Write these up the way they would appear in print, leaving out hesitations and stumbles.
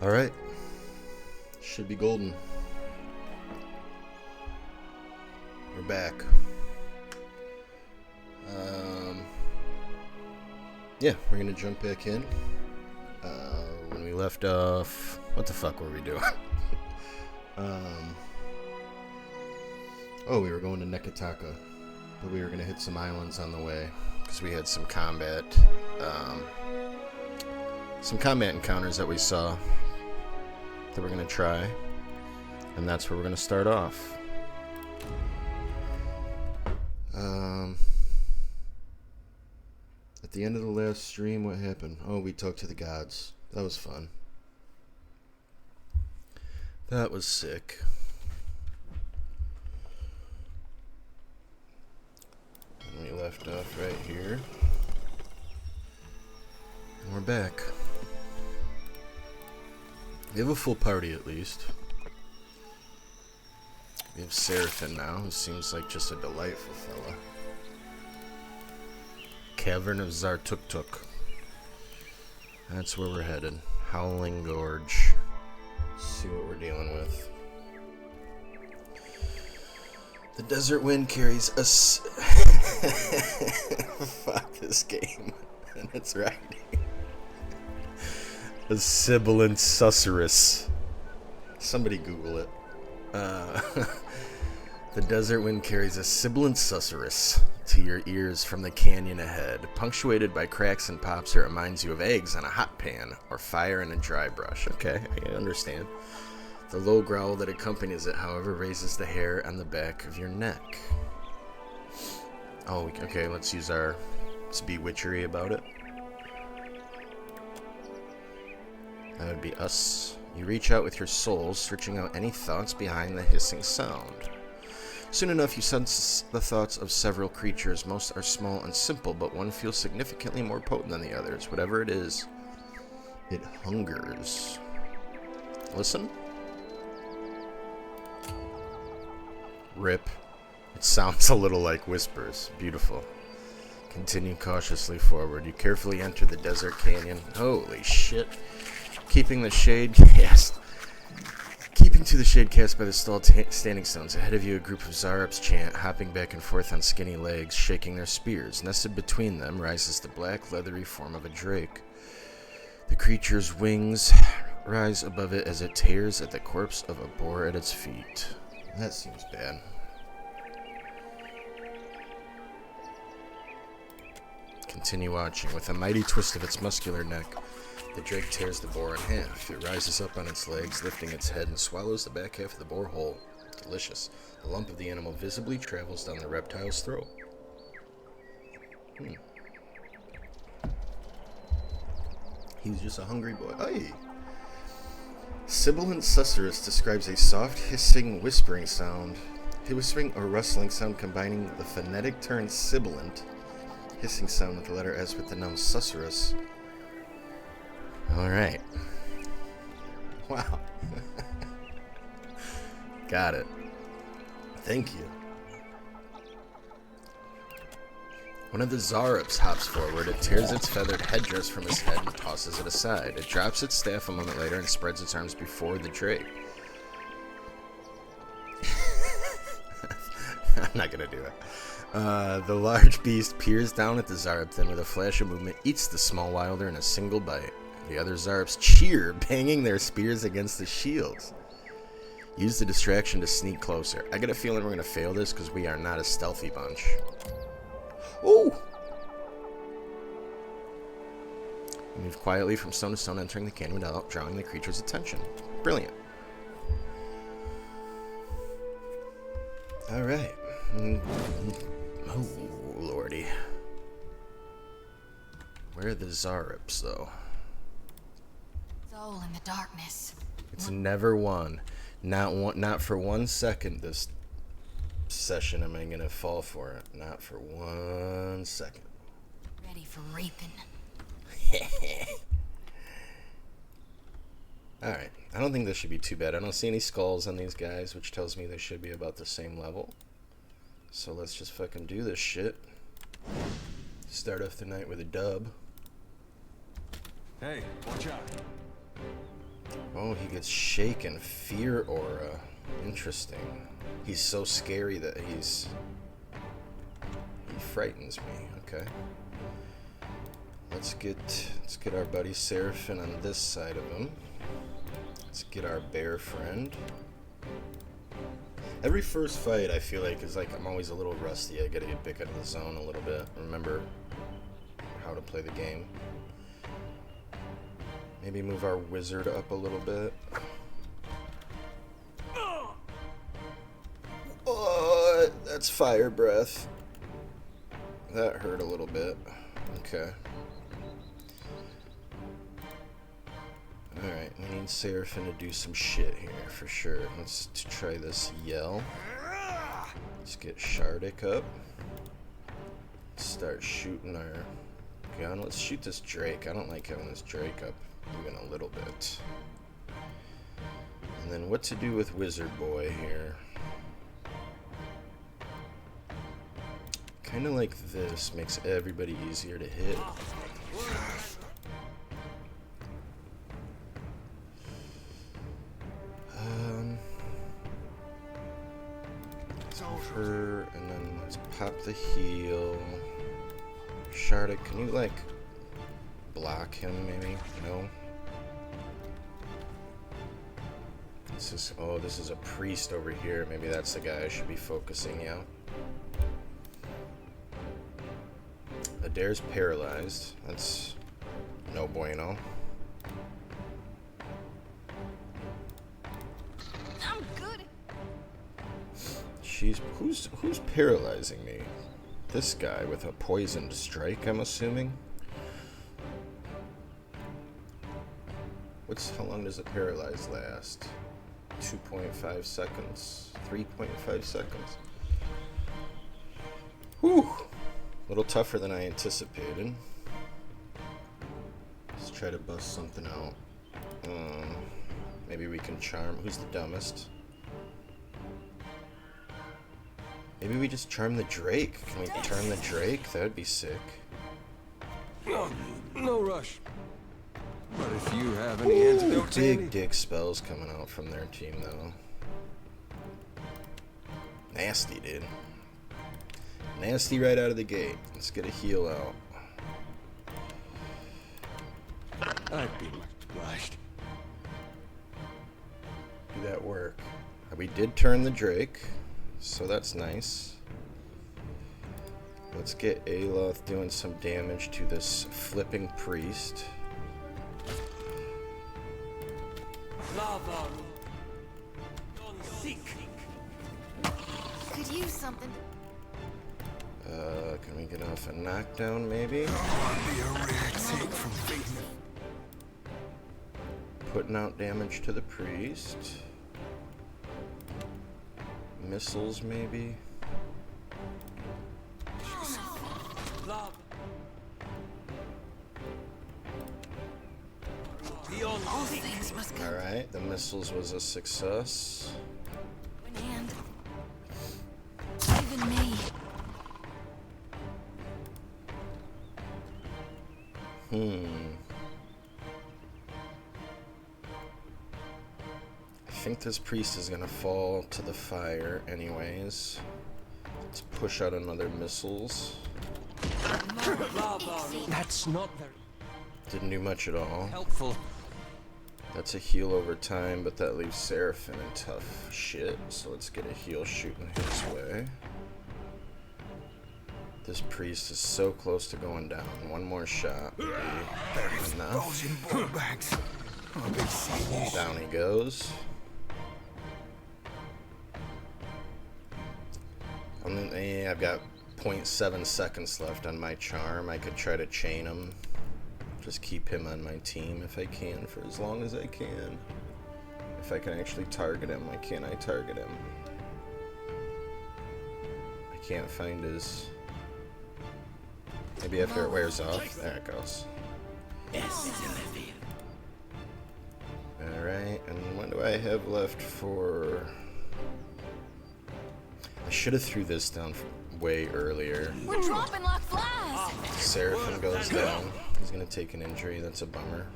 Alright. Should be golden. We're back. Yeah, we're gonna jump back in. When we left off... What the fuck were we doing? Oh, we were going to Nekataka. But we were gonna hit some islands on the way. Because we had some combat... some combat encounters that we saw that we're going to try, and that's where we're going to start off. At the end of the last stream, what happened? Oh, we talked to the gods. That was fun. That was sick. And we left off right here. And we're back. We have a full party at least. We have Seraphin now, who seems like just a delightful fella. Cavern of Zartuk-Tuk. That's where we're headed. Howling Gorge. Let's see what we're dealing with. The desert wind carries us. Fuck this game. And it's right. A sibilant susurrus. Somebody Google it. The desert wind carries a sibilant susurrus to your ears from the canyon ahead. Punctuated by cracks and pops, it reminds you of eggs on a hot pan or fire in a dry brush. Okay, I understand. The low growl that accompanies it, however, raises the hair on the back of your neck. Oh, okay, let's be witchery about it. That would be us. You reach out with your soul, searching out any thoughts behind the hissing sound. Soon enough, you sense the thoughts of several creatures. Most are small and simple, but one feels significantly more potent than the others. Whatever it is, it hungers. Listen. Rip. It sounds a little like whispers. Beautiful. Continue cautiously forward. You carefully enter the desert canyon. Holy shit. Keeping to the shade cast by the stalled standing stones. Ahead of you, a group of Zarups chant, hopping back and forth on skinny legs, shaking their spears. Nested between them rises the black, leathery form of a drake. The creature's wings rise above it as it tears at the corpse of a boar at its feet. That seems bad. Continue watching. With a mighty twist of its muscular neck, the drake tears the boar in half. It rises up on its legs, lifting its head, and swallows the back half of the boar whole. Delicious. The lump of the animal visibly travels down the reptile's throat. He's just a hungry boy. Aye. Sibilant susurrus describes a soft, hissing, whispering sound. A whispering or rustling sound combining the phonetic turn sibilant, hissing sound with the letter S with the noun susurrus. Alright. Wow. Got it. Thank you. One of the Zarups hops forward. It tears its feathered headdress from his head and tosses it aside. It drops its staff a moment later and spreads its arms before the drake. I'm not gonna do it. The large beast peers down at the Zarup, then with a flash of movement eats the small wilder in a single bite. The other Zarups cheer, banging their spears against the shields. Use the distraction to sneak closer. I get a feeling we're going to fail this because we are not a stealthy bunch. Ooh! Move quietly from stone to stone, entering the canyon without drawing the creature's attention. Brilliant. Alright. Oh, lordy. Where are the Zarups, though? Soul in the darkness. It's never one. Not for 1 second this session am I gonna fall for it. Not for 1 second. Ready for reaping. Alright. I don't think this should be too bad. I don't see any skulls on these guys, which tells me they should be about the same level. So let's just fucking do this shit. Start off the night with a dub. Hey, watch out. Oh, he gets shaken. Fear aura. Interesting. He's so scary that he frightens me. Okay. Let's get our buddy Seraphim on this side of him. Let's get our bear friend. Every first fight I feel like is like I'm always a little rusty. I gotta get back out of the zone a little bit. Remember how to play the game. Maybe move our wizard up a little bit. Oh, that's fire breath. That hurt a little bit. Okay. Alright, we need Seraphim to do some shit here for sure. Let's try this yell. Let's get Shardik up. Start shooting our gun. Let's shoot this Drake. I don't like having this Drake up even a little bit. And then what to do with Wizard Boy here. Kind of like this makes everybody easier to hit. Over, and then let's pop the heal. Shardik, can you like block him maybe? No? This is a priest over here. Maybe that's the guy I should be focusing out. Adair's paralyzed. That's no bueno. I'm good. Who's paralyzing me? This guy with a poisoned strike, I'm assuming. How long does a paralyze last? 2.5 seconds. 3.5 seconds. Whew. A little tougher than I anticipated. Let's try to bust something out. Maybe we can charm. Who's the dumbest? Maybe we just charm the Drake. Can we charm the Drake? That would be sick. No rush. But if you have any antidote, big dick spells coming out from their team, though. Nasty, dude. Nasty right out of the gate. Let's get a heal out. I'd be much obliged. Do that work? We did turn the Drake, so that's nice. Let's get Aloth doing some damage to this flipping priest. Could use something. Can we get off a knockdown, maybe? Putting out damage to the priest. Missiles, maybe? All things must go. Alright, the missiles was a success. And even me. I think this priest is gonna fall to the fire anyways. Let's push out another missiles. That's not very Didn't do much at all. helpful. That's a heal over time, but that leaves Seraphim in tough shit. So let's get a heal shooting his way. This priest is so close to going down. One more shot would be enough. Down he goes. I've got 0.7 seconds left on my charm. I could try to chain him. Just keep him on my team if I can for as long as I can. If I can actually target him, why can't I target him? I can't find his... Maybe after it wears off. There it goes. Alright, and what do I have left for... I should have threw this down way earlier. We're dropping like flies. Seraphim goes down. He's gonna take an injury. That's a bummer.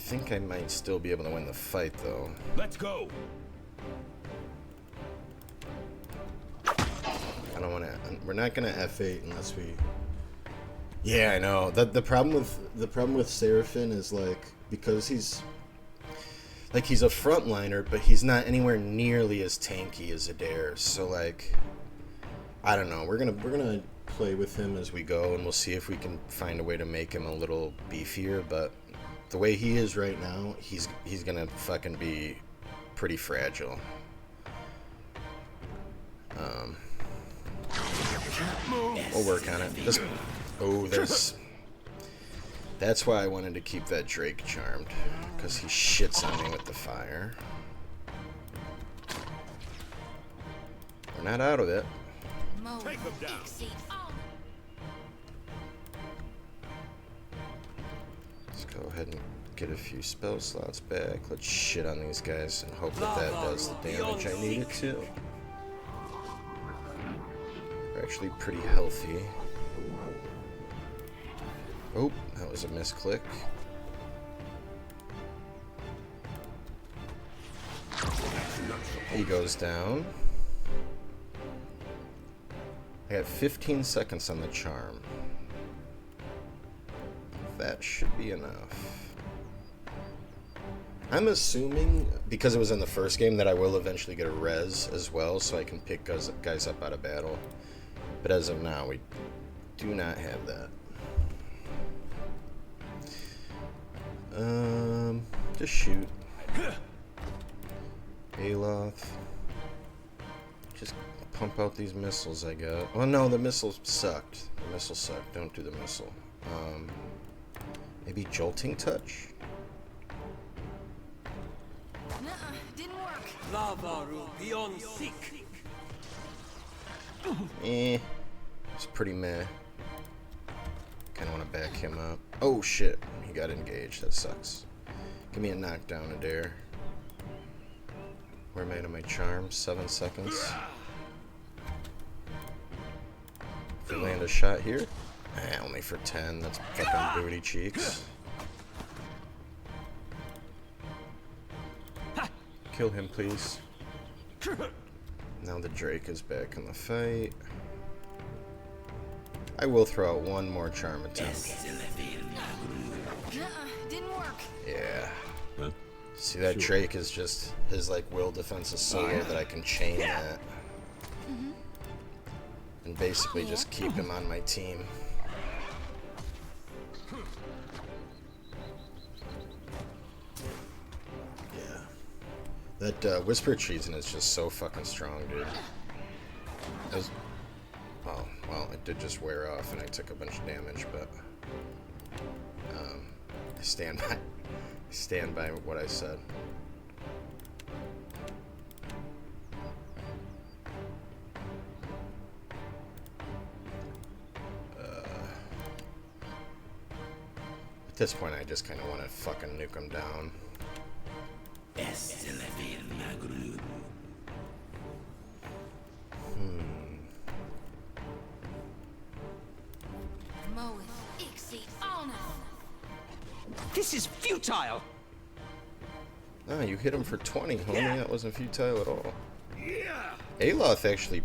think I might still be able to win the fight, though. Let's go. I don't want to. We're not gonna F8 unless we. Yeah, I know. The problem with Seraphim is like because he's a frontliner, but he's not anywhere nearly as tanky as Adair. So like, I don't know. We're gonna play with him as we go, and we'll see if we can find a way to make him a little beefier. But the way he is right now, he's gonna fucking be pretty fragile. We'll work on it. That's why I wanted to keep that Drake charmed, because he shits on me with the fire. We're not out of it. Take him down. Let's go ahead and get a few spell slots back. Let's shit on these guys and hope that does the damage I need it to. We're actually pretty healthy. Oh, that was a misclick. He goes down. I got 15 seconds on the charm. That should be enough. I'm assuming, because it was in the first game, that I will eventually get a res as well, so I can pick guys up out of battle. But as of now, we do not have that. Just shoot. Aloth. Just pump out these missiles I got. Well, no, the missiles sucked. The missiles sucked. Don't do the missile. Maybe Jolting Touch? Nuh-uh, didn't work. It's pretty meh. Kinda wanna back him up. Oh shit, he got engaged. That sucks. Give me a knockdown, Adair. Where am I on my charm? 7 seconds. If we land a shot here. Only for 10. That's fucking booty cheeks. Kill him, please. Now the Drake is back in the fight. I will throw out one more charm attempt. Nuh-uh, didn't work. Yeah. Huh? See, that Drake is just his like will defense is so low that I can chain that. And basically just keep him on my team. That Whisper Treason is just so fucking strong, dude. Well, it did just wear off and I took a bunch of damage, but I stand by what I said. At this point, I just kind of want to fucking nuke him down. This is futile! Ah, you hit him for 20, homie. That wasn't futile at all. Aloth actually,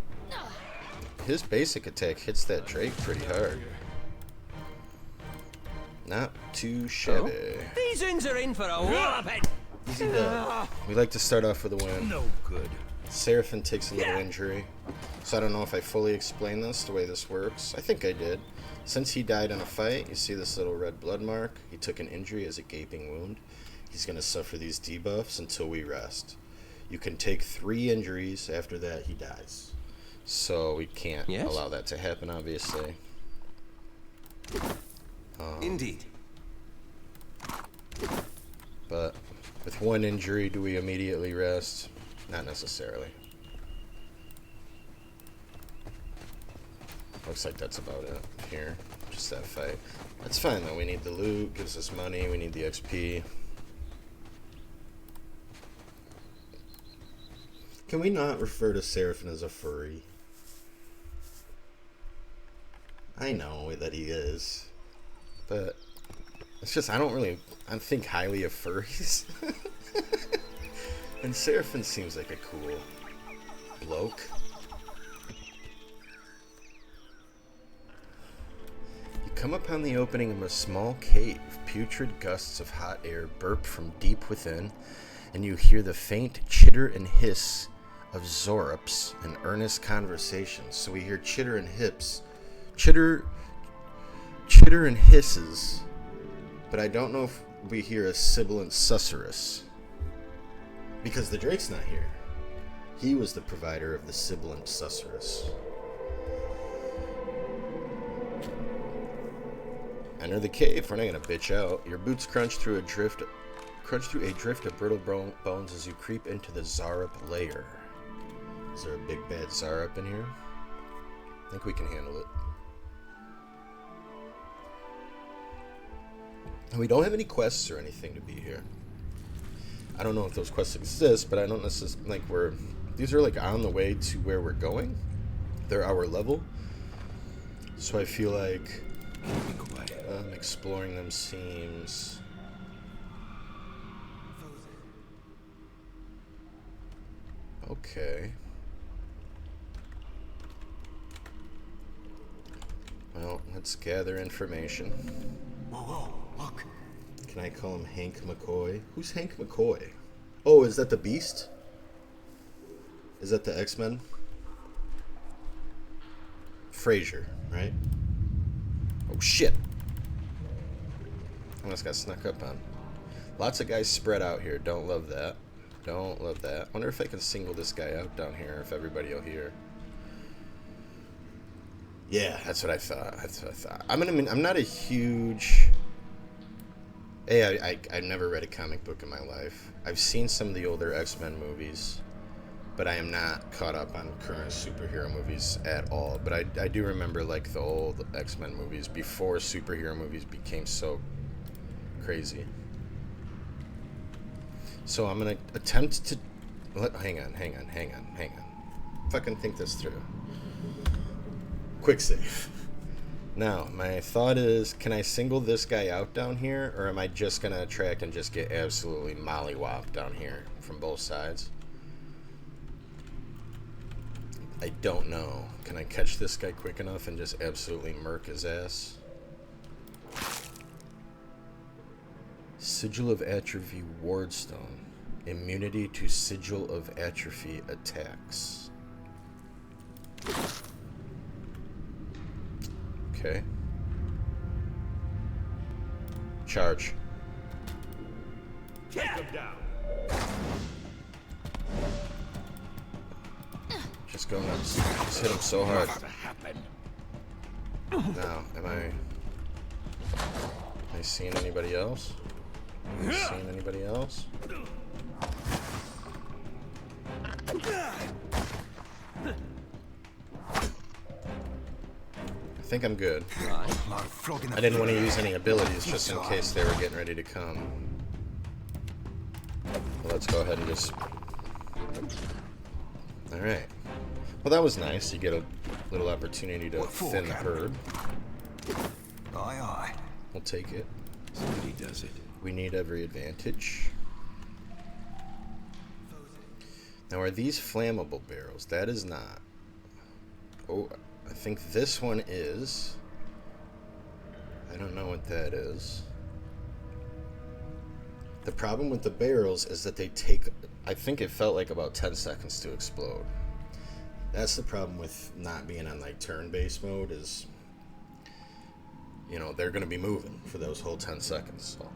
his basic attack hits that Drake pretty hard. Not too shabby. These uns are in for a walloping! Easy dub. We like to start off with a win. No good. Seraphim takes a little injury, so I don't know if I fully explained this, the way this works. I think I did. Since he died in a fight, you see this little red blood mark. He took an injury as a gaping wound. He's going to suffer these debuffs until we rest. You can take 3 injuries. After that, he dies. So we can't allow that to happen, obviously. Indeed. But with 1 injury, do we immediately rest? Not necessarily. Looks like that's about it here. Just that fight. That's fine though. We need the loot, gives us money, we need the XP. Can we not refer to Seraphim as a furry? I know that he is, but It's just, I think highly of furries. And Seraphim seems like a cool bloke. You come upon the opening of a small cave. Putrid gusts of hot air burp from deep within, and you hear the faint chitter and hiss of Zorops in earnest conversation. So we hear chitter and chitter and hisses, but I don't know if we hear a sibilant susurrus, because the Drake's not here. He was the provider of the sibilant susurrus. Enter the cave. We're not gonna bitch out. Your boots crunch through a drift of brittle bones as you creep into the Zarop lair. Is there a big bad Zarop in here? I think we can handle it. And we don't have any quests or anything to be here. I don't know if those quests exist, but I don't necessarily like these are like on the way to where we're going. They're our level, so I feel like exploring them seems okay. Well, let's gather information. Whoa, look. Can I call him Hank McCoy? Who's Hank McCoy? Oh, is that the Beast? Is that the X-Men? Frazier, right? Oh, shit. I almost got snuck up on. Lots of guys spread out here. Don't love that. Don't love that. Wonder if I can single this guy out down here, if everybody will hear. Yeah, that's what I thought. I'm not a huge... Hey, I never read a comic book in my life. I've seen some of the older X-Men movies, but I am not caught up on current superhero movies at all. But I do remember like the old X-Men movies before superhero movies became so crazy. So I'm gonna attempt to hang on. Fucking think this through. Quick save. Now, my thought is, can I single this guy out down here, or am I just gonna attract and just get absolutely mollywopped down here from both sides? I don't know. Can I catch this guy quick enough and just absolutely murk his ass? Sigil of Atrophy Wardstone. Immunity to Sigil of Atrophy attacks. Okay. Charge. Take him down. Just go nuts. Just hit him so hard. Now, am I seeing anybody else? Am I seeing anybody else? I think I'm good. I didn't want to use any abilities just in case they were getting ready to come. Well, let's go ahead and just... Alright. Well, that was nice. You get a little opportunity to thin the herd. Aye. We'll take it. Somebody does it. We need every advantage. Now, are these flammable barrels? That is not. Oh, I think this one is. I don't know what that is. The problem with the barrels is that they take, I think it felt like about 10 seconds to explode. That's the problem with not being on like turn-based mode is, you know, they're going to be moving for those whole 10 seconds. So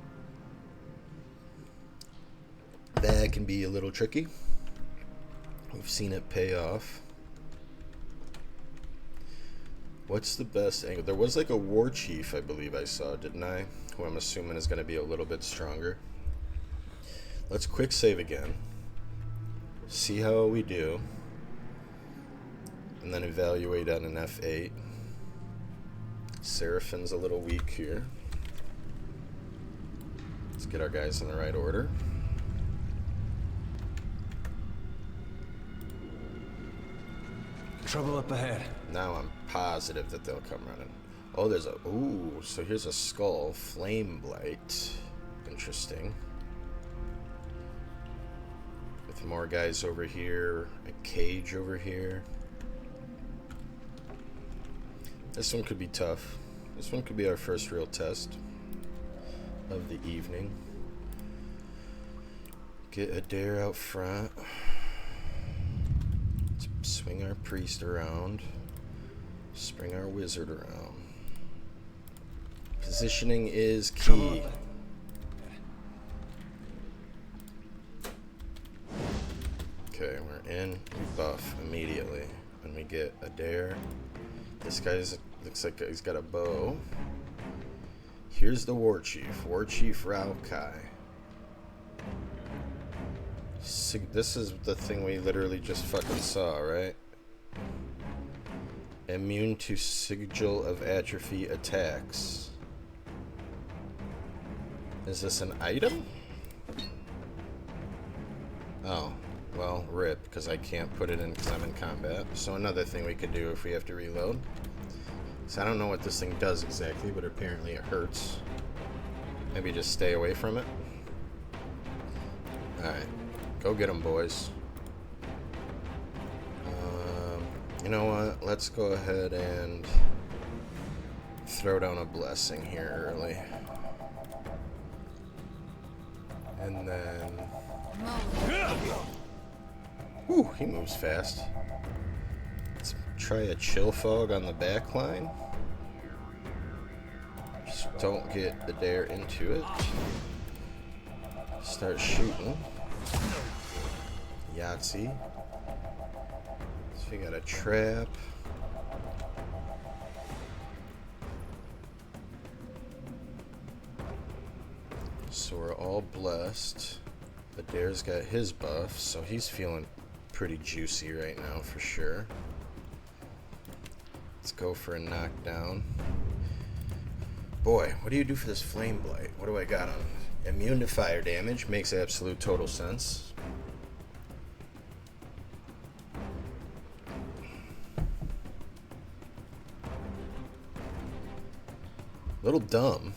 that can be a little tricky. We've seen it pay off. What's the best angle? There was like a war chief, I believe I saw, didn't I? Who I'm assuming is going to be a little bit stronger. Let's quick save again. See how we do. And then evaluate on an F8. Seraphim's a little weak here. Let's get our guys in the right order. Trouble up ahead. Now I'm positive that they'll come running. Oh, there's a... Ooh, so here's a skull. Flame blight. Interesting. With more guys over here. A cage over here. This one could be tough. This one could be our first real test of the evening. Get Adair out front. Let's swing our priest around. Spring our wizard around. Positioning is key. Okay, we're in. We buff immediately when we get Adair. This guy's looks like he's got a bow. Here's the War Chief. War Chief Raukai. This is the thing we literally just fucking saw, right? Immune to Sigil of Atrophy attacks. Is this an item? Oh, well, rip, because I can't put it in because I'm in combat. So another thing we could do if we have to reload. So I don't know what this thing does exactly, but apparently it hurts. Maybe just stay away from it. Alright. Go get them, boys. You know what? Let's go ahead and throw down a blessing here early. And then... Whew, he moves fast. Let's try a chill fog on the back line. Just don't get the dare into it. Start shooting. Yahtzee. So we got a trap. So we're all blessed. Adair's got his buff, so he's feeling pretty juicy right now for sure. Let's go for a knockdown. Boy, what do you do for this flame blight? What do I got on? Immune to fire damage makes absolute total sense. Little dumb.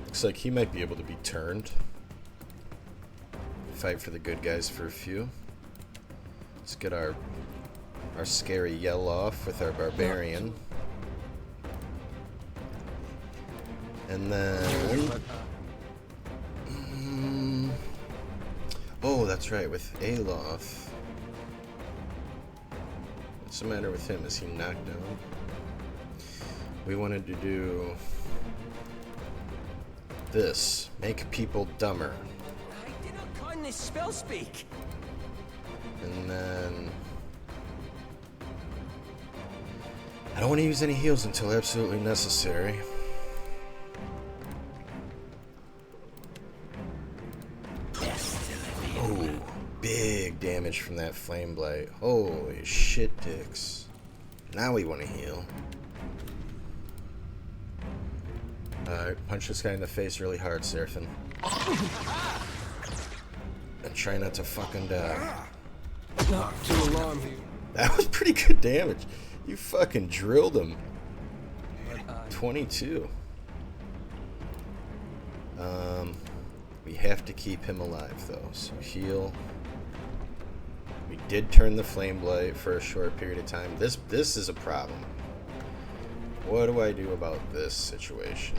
Looks like he might be able to be turned. Fight for the good guys for a few. Let's get our scary yell off with our barbarian. And then... oh, that's right, with Aloth. What's the matter with him? Is he knocked down? We wanted to do this. Make people dumber. I did not con this spell speak. And then... I don't want to use any heals until absolutely necessary. Oh, big damage from that flame blight. Holy shit dicks. Now we want to heal. Alright, punch this guy in the face really hard, Seraphin. And try not to fucking die. Not too alarm you. That was pretty good damage. You fucking drilled him. 22. We have to keep him alive though, so heal. We did turn the flame blight for a short period of time. This is a problem. What do I do about this situation?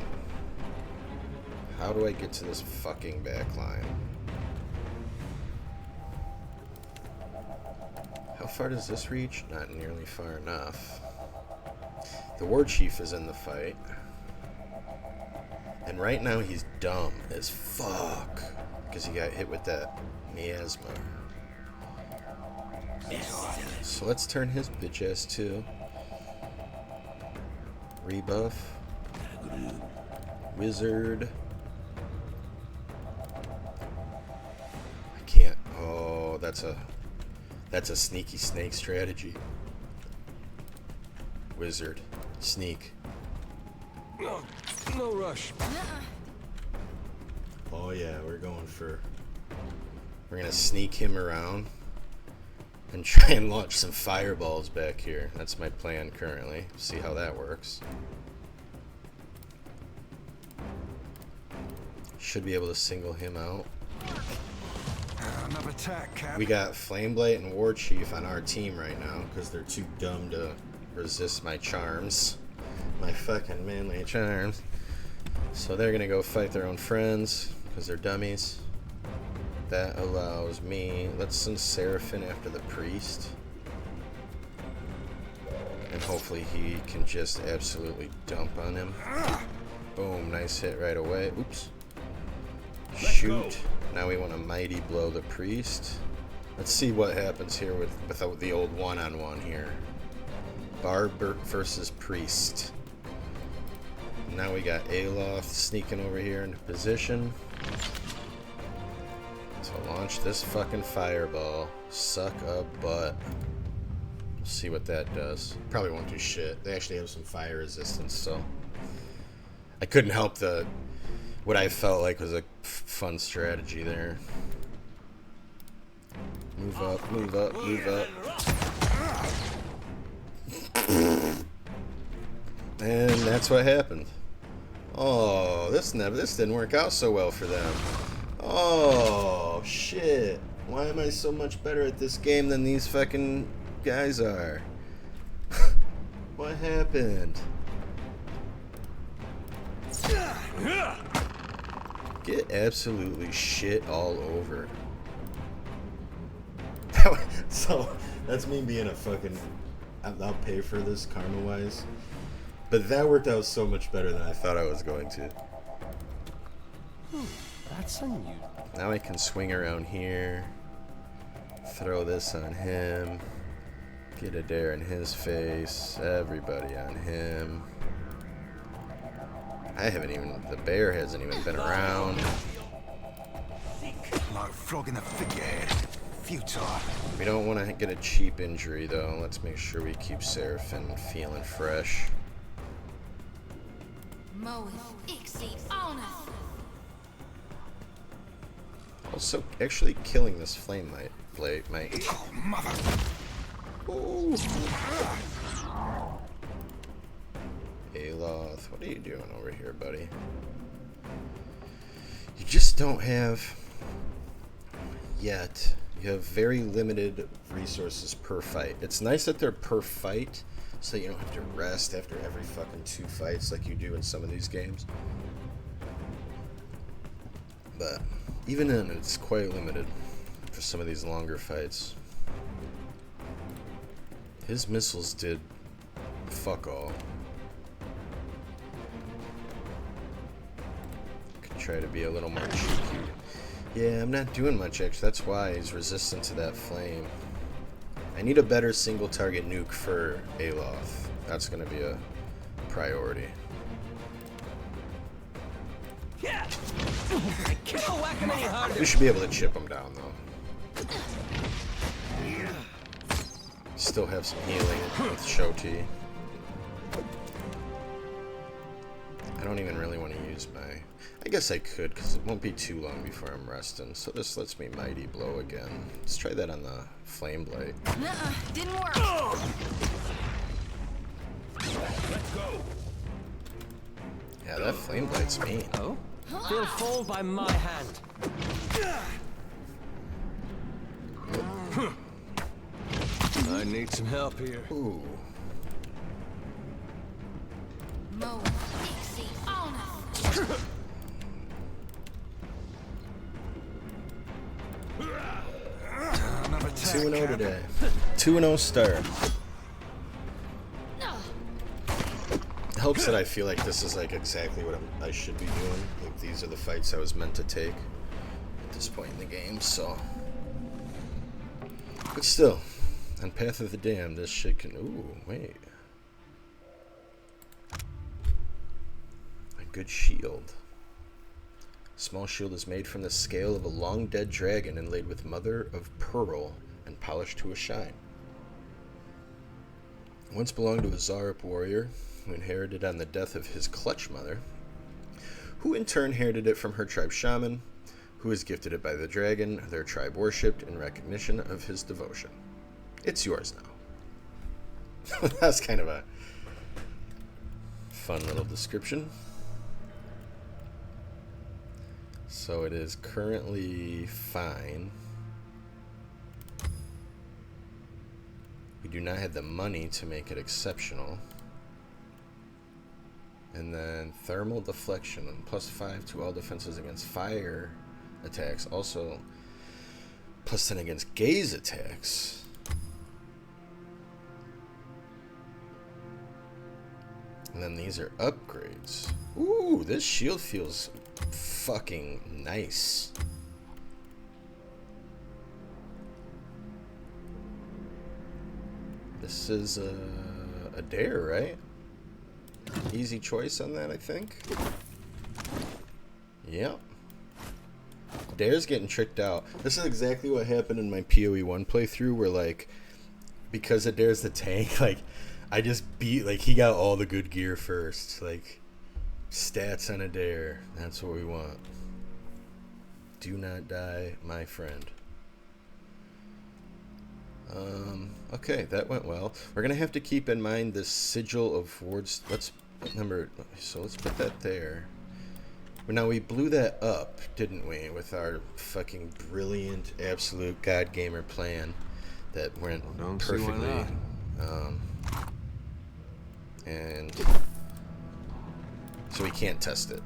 How do I get to this fucking back line? How far does this reach? Not nearly far enough. The War Chief is in the fight. And right now he's dumb as fuck. Because he got hit with that miasma. So let's turn his bitch ass too. Rebuff. Wizard. I can't. Oh, that's a sneaky snake strategy. Wizard. Sneak. No rush. Oh yeah, we're gonna sneak him around and try and launch some fireballs back here. That's my plan currently. See how that works. Should be able to single him out. Another attack, Cap. We got Flameblight and War Chief on our team right now because they're too dumb to resist my charms. My fucking manly charms. So they're gonna go fight their own friends because they're dummies. That allows me. Let's send Seraphim after the priest. And hopefully he can just absolutely dump on him. Boom, nice hit right away. Oops. Shoot. Now we want to mighty blow the priest. Let's see what happens here without the old one-on-one here. Barber versus priest. Now we got Aloth sneaking over here into position. So launch this fucking fireball. Suck a butt. We'll see what that does. Probably won't do shit. They actually have some fire resistance, so I couldn't help what I felt like was a fun strategy there. Move up, move up, move up. And that's what happened. Oh, this didn't work out so well for them. Oh, shit. Why am I so much better at this game than these fucking guys are? What happened? Get absolutely shit all over. So, that's me being a fucking... I'll pay for this karma-wise. But that worked out so much better than I thought I was going to. That's unusual. Now I can swing around here. Throw this on him. Get a dare in his face. Everybody on him. I haven't even... The bear hasn't even been around. Like flogging a figurehead. Futile. We don't want to get a cheap injury, though. Let's make sure we keep Seraphim feeling fresh. Also, actually killing this flame might... Oh, mother. Ooh. Aloth, what are you doing over here, buddy? You just don't have... Yet. You have very limited resources per fight. It's nice that they're per fight, so you don't have to rest after every fucking 2 fights like you do in some of these games. But even then, it's quite limited for some of these longer fights. His missiles did fuck all. Could try to be a little more cheeky. Yeah, I'm not doing much actually. That's why he's resistant to that flame. I need a better single target nuke for Aloth. That's gonna be a priority. Yeah. I can't whack him any harder. We should be able to chip him down though. Still have some healing with Shoti. I don't even really want to use my... I guess I could, because it won't be too long before I'm resting. So this lets me mighty blow again. Let's try that on the Flameblight. Nuh-uh, didn't work. Let's go. Yeah, that Flameblight's mean. Oh? They'll fall by my hand. I need some help here. Ooh. Mo, Dixie, on us. 2-0 today. 2-0 start. It helps that I feel like this is like exactly what I should be doing. Like these are the fights I was meant to take at this point in the game, so. But still, on Path of the Damned, this shit can... Ooh, wait. A good shield. Small shield is made from the scale of a long-dead dragon inlaid with mother of pearl and polished to a shine. Once belonged to a Zarup warrior who inherited on the death of his clutch mother, who in turn inherited it from her tribe shaman, who was gifted it by the dragon their tribe worshipped in recognition of his devotion. It's yours now. That's kind of a fun little description. So it is currently fine. We do not have the money to make it exceptional. And then thermal deflection, +5 to all defenses against fire attacks. Also, +10 against gaze attacks. And then these are upgrades. Ooh, this shield feels fucking nice. This is a dare, right? Easy choice on that, I think. Yep. Dare's getting tricked out. This is exactly what happened in my PoE 1 playthrough, where, like, because of Dare's the tank, like, I just beat, like, he got all the good gear first. Like, stats on a Dare. That's what we want. Do not die, my friend. Okay, that went well. We're gonna have to keep in mind this sigil of wards. Let's put that there. But now we blew that up, didn't we, with our fucking brilliant, absolute God Gamer plan that went perfectly. And so we can't test it,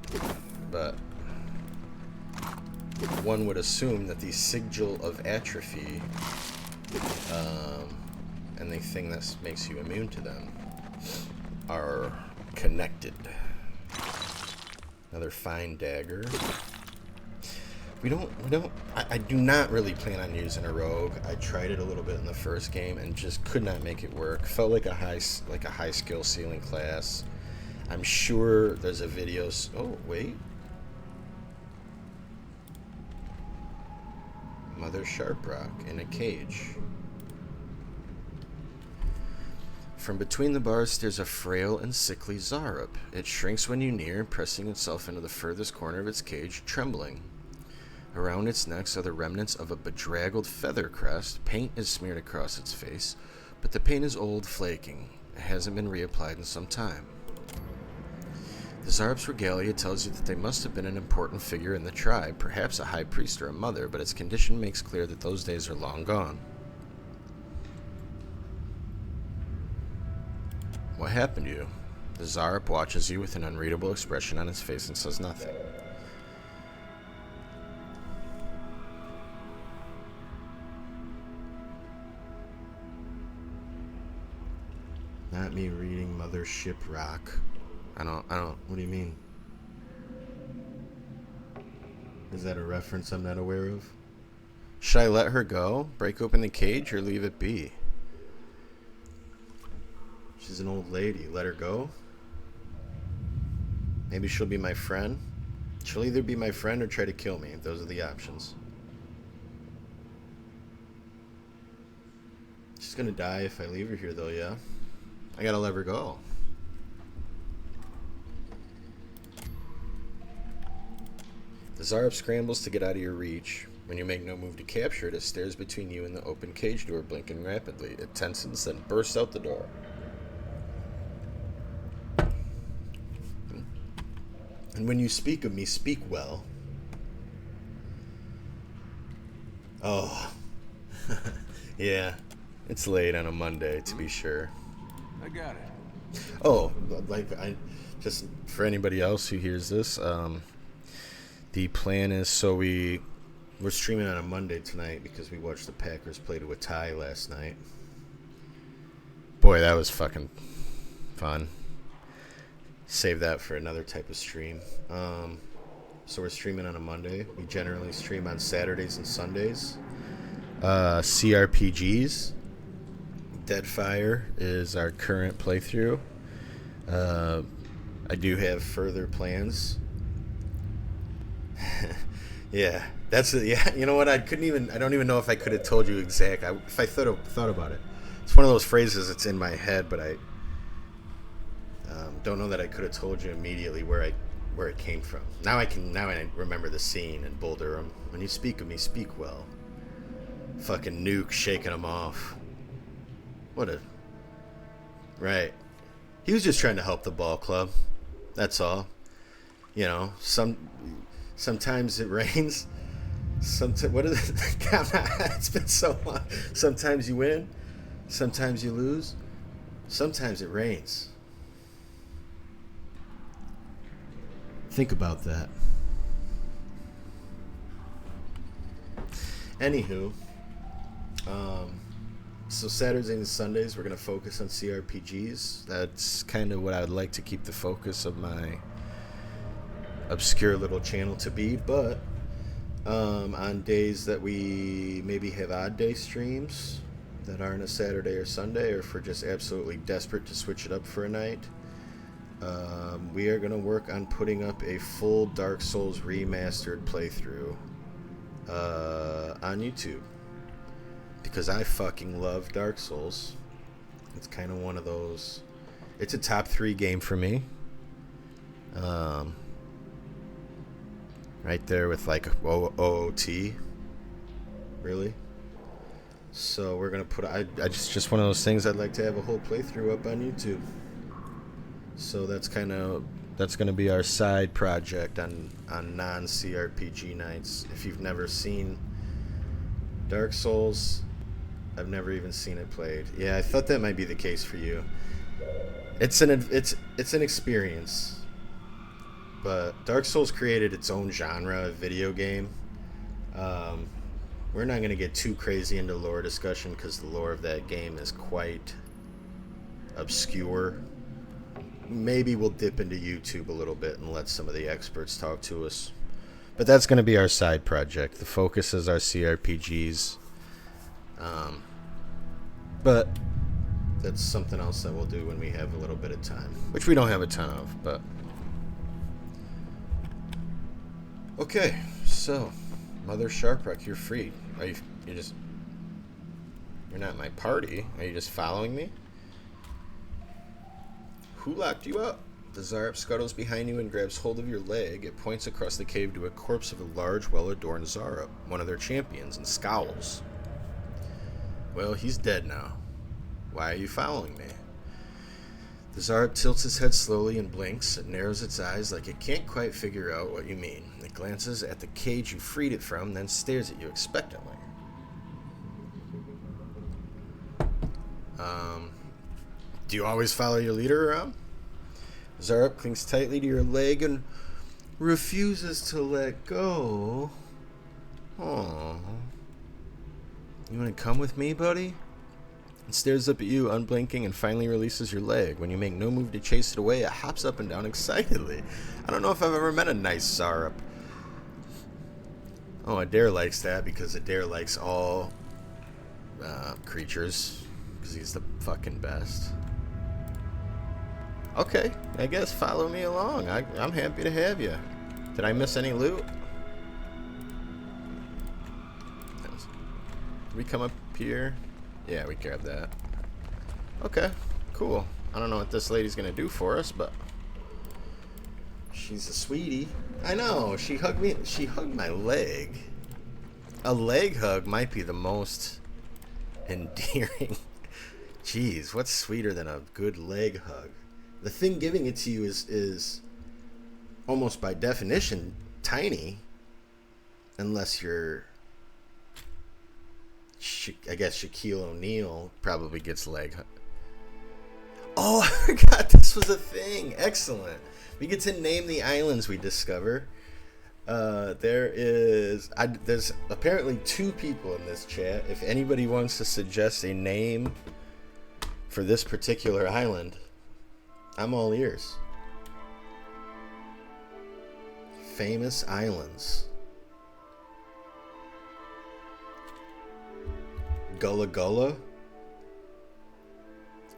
but one would assume that the sigil of atrophy and the thing that makes you immune to them are connected. Another fine dagger. I do not really plan on using a rogue. I tried it a little bit in the first game and just could not make it work. Felt like a high skill ceiling class. I'm sure there's a video. Oh wait, Mother Sharprock in a cage. From between the bars stares a frail and sickly Zarup. It shrinks when you near, pressing itself into the furthest corner of its cage, trembling. Around its neck are the remnants of a bedraggled feather crest. Paint is smeared across its face, but the paint is old, flaking. It hasn't been reapplied in some time. The Zarup's regalia tells you that they must have been an important figure in the tribe, perhaps a high priest or a mother, but its condition makes clear that those days are long gone. What happened to you? The Zarup watches you with an unreadable expression on its face and says nothing. Not me reading Mother Shiprock. I don't, what do you mean? Is that a reference I'm not aware of? Should I let her go? Break open the cage or leave it be? She's an old lady. Let her go? Maybe she'll be my friend? She'll either be my friend or try to kill me. Those are the options. She's gonna die if I leave her here though, yeah? I gotta let her go. The Zarup scrambles to get out of your reach. When you make no move to capture it, it stares between you and the open cage door, blinking rapidly. It tensens, then bursts out the door. And when you speak of me, speak well. Oh. Yeah. It's late on a Monday, to be sure. I got it. Oh, like, just for anybody else who hears this, the plan is, so we're streaming on a Monday tonight because we watched the Packers play to a tie last night. Boy, that was fucking fun. Save that for another type of stream. So we're streaming on a Monday. We generally stream on Saturdays and Sundays. CRPGs. Deadfire is our current playthrough. I do have further plans. Yeah, that's it. Yeah, you know what? I don't even know if I could have told you exact. If I thought about it, it's one of those phrases that's in my head, but I don't know that I could have told you immediately where it came from. Now I remember the scene in Bull Durham. When you speak of me, speak well. Fucking Nuke shaking him off. Right. He was just trying to help the ball club. That's all. You know, Sometimes it rains. Sometimes, what is it? It's been so long. Sometimes you win. Sometimes you lose. Sometimes it rains. Think about that. Anywho, so Saturdays and Sundays we're going to focus on CRPGs. That's kind of what I would like to keep the focus of my obscure little channel to be. But on days that we maybe have odd day streams that aren't a Saturday or Sunday, or if we're just absolutely desperate to switch it up for a night, we are going to work on putting up a full Dark Souls remastered playthrough on YouTube, because I fucking love Dark Souls. It's kind of one of those, it's a top 3 game for me, right there with like OOT, really. So we're gonna put, I just one of those things I'd like to have a whole playthrough up on YouTube. So that's gonna be our side project on non-CRPG nights. If you've never seen Dark Souls, I've never even seen it played. Yeah, I thought that might be the case for you. It's an experience. But Dark Souls created its own genre of video game. We're not going to get too crazy into lore discussion because the lore of that game is quite obscure. Maybe we'll dip into YouTube a little bit and let some of the experts talk to us. But that's going to be our side project. The focus is our CRPGs. But that's something else that we'll do when we have a little bit of time, which we don't have a ton of, but... Okay, so Mother Sharpwreck, you're free. You're not in my party. Are you just following me? Who locked you up? The Zarp scuttles behind you and grabs hold of your leg. It points across the cave to a corpse of a large, well-adorned Zarp, one of their champions, and scowls. Well, he's dead now. Why are you following me? The Zarp tilts its head slowly and blinks. It narrows its eyes like it can't quite figure out what you mean. It glances at the cage you freed it from, then stares at you expectantly. Do you always follow your leader around? Zarp clings tightly to your leg and refuses to let go. Aww. You want to come with me, buddy? It stares up at you, unblinking, and finally releases your leg. When you make no move to chase it away, it hops up and down excitedly. I don't know if I've ever met a nice Zarp. Oh, Adair likes that because Adair likes all creatures, because he's the fucking best. Okay, I guess follow me along. I'm happy to have you. Did I miss any loot? Did we come up here? Yeah, we grabbed that. Okay, cool. I don't know what this lady's gonna do for us, but she's a sweetie. I know, she hugged me. She hugged my leg. A leg hug might be the most endearing. Jeez, what's sweeter than a good leg hug? The thing giving it to you is almost by definition tiny, unless you're, I guess Shaquille O'Neal probably gets leg hug. Oh, I forgot this was a thing. Excellent. We get to name the islands we discover. There's apparently 2 people in this chat. If anybody wants to suggest a name for this particular island, I'm all ears. Famous islands. Gullah Gullah,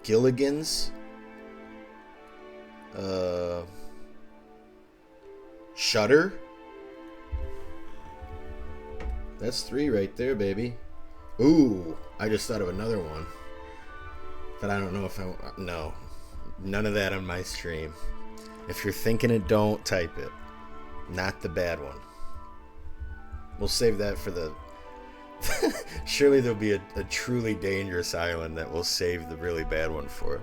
Gilligan's, Shutter. That's 3 right there, baby. Ooh, I just thought of another one, but I don't know if no, none of that on my stream. If you're thinking it, don't type it. Not the bad one. We'll save that for the... Surely there'll be a truly dangerous island that we'll save the really bad one for.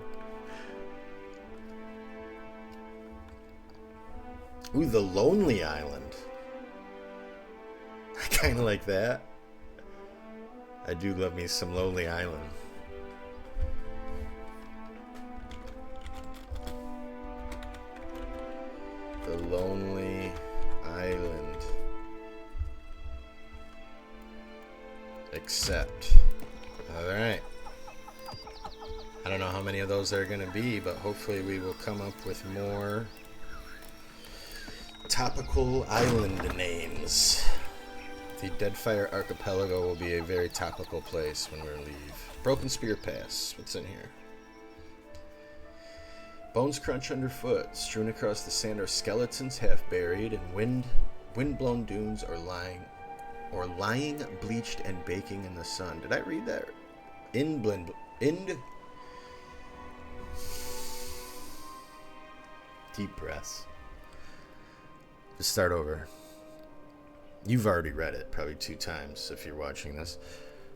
Ooh, the Lonely Island. Kind of like that. I do love me some Lonely Island. The Lonely Island. Accept. Alright. I don't know how many of those there are going to be, but hopefully we will come up with more topical island names. The Deadfire Archipelago will be a very topical place when we leave. Broken Spear Pass. What's in here? Bones crunch underfoot. Strewn across the sand are skeletons half buried in wind-blown dunes or lying bleached and baking in the sun. Did I read that? Deep breaths. Let's start over. You've already read it probably 2 times if you're watching this.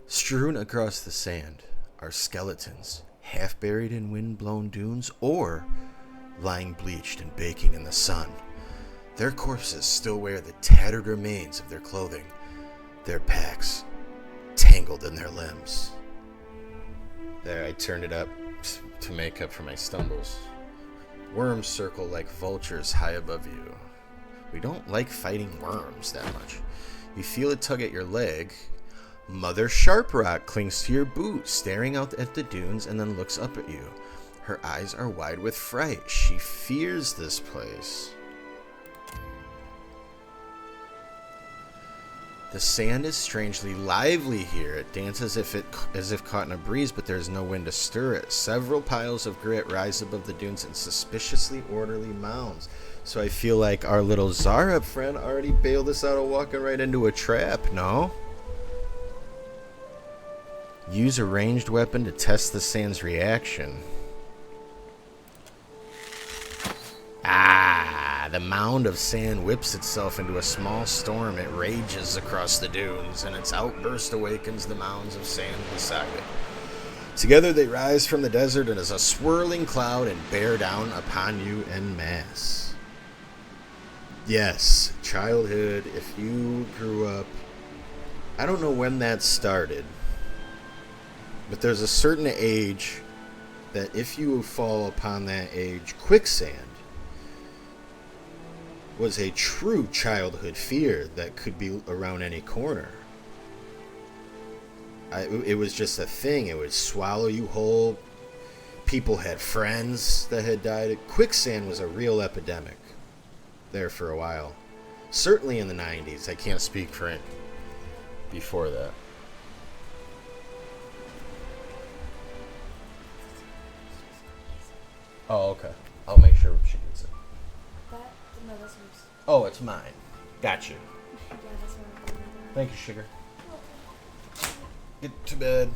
Strewn across the sand are skeletons, half buried in wind-blown dunes or lying bleached and baking in the sun. Their corpses still wear the tattered remains of their clothing, their packs tangled in their limbs. There, I turned it up to make up for my stumbles. Worms circle like vultures high above you. We don't like fighting worms that much. You feel a tug at your leg. Mother Sharprock clings to your boot, staring out at the dunes and then looks up at you. Her eyes are wide with fright. She fears this place. The sand is strangely lively here. It dances as if caught in a breeze, but there's no wind to stir it. Several piles of grit rise above the dunes in suspiciously orderly mounds. So I feel like our little Zarab friend already bailed us out of walking right into a trap, no? Use a ranged weapon to test the sand's reaction. The mound of sand whips itself into a small storm. It rages across the dunes, and its outburst awakens the mounds of sand beside it. Together they rise from the desert and as a swirling cloud and bear down upon you en masse. Yes, childhood, if you grew up... I don't know when that started, but there's a certain age that if you fall upon that age, quicksand was a true childhood fear that could be around any corner. It was just a thing. It would swallow you whole. People had friends that had died. Quicksand was a real epidemic there for a while. Certainly in the 90s. I can't speak for it before that. Oh, okay. I'll make sure she gets it. No, that's yours. Oh, it's mine. Got you. Yeah, that's what I'm going. Thank you, sugar. Get to bed.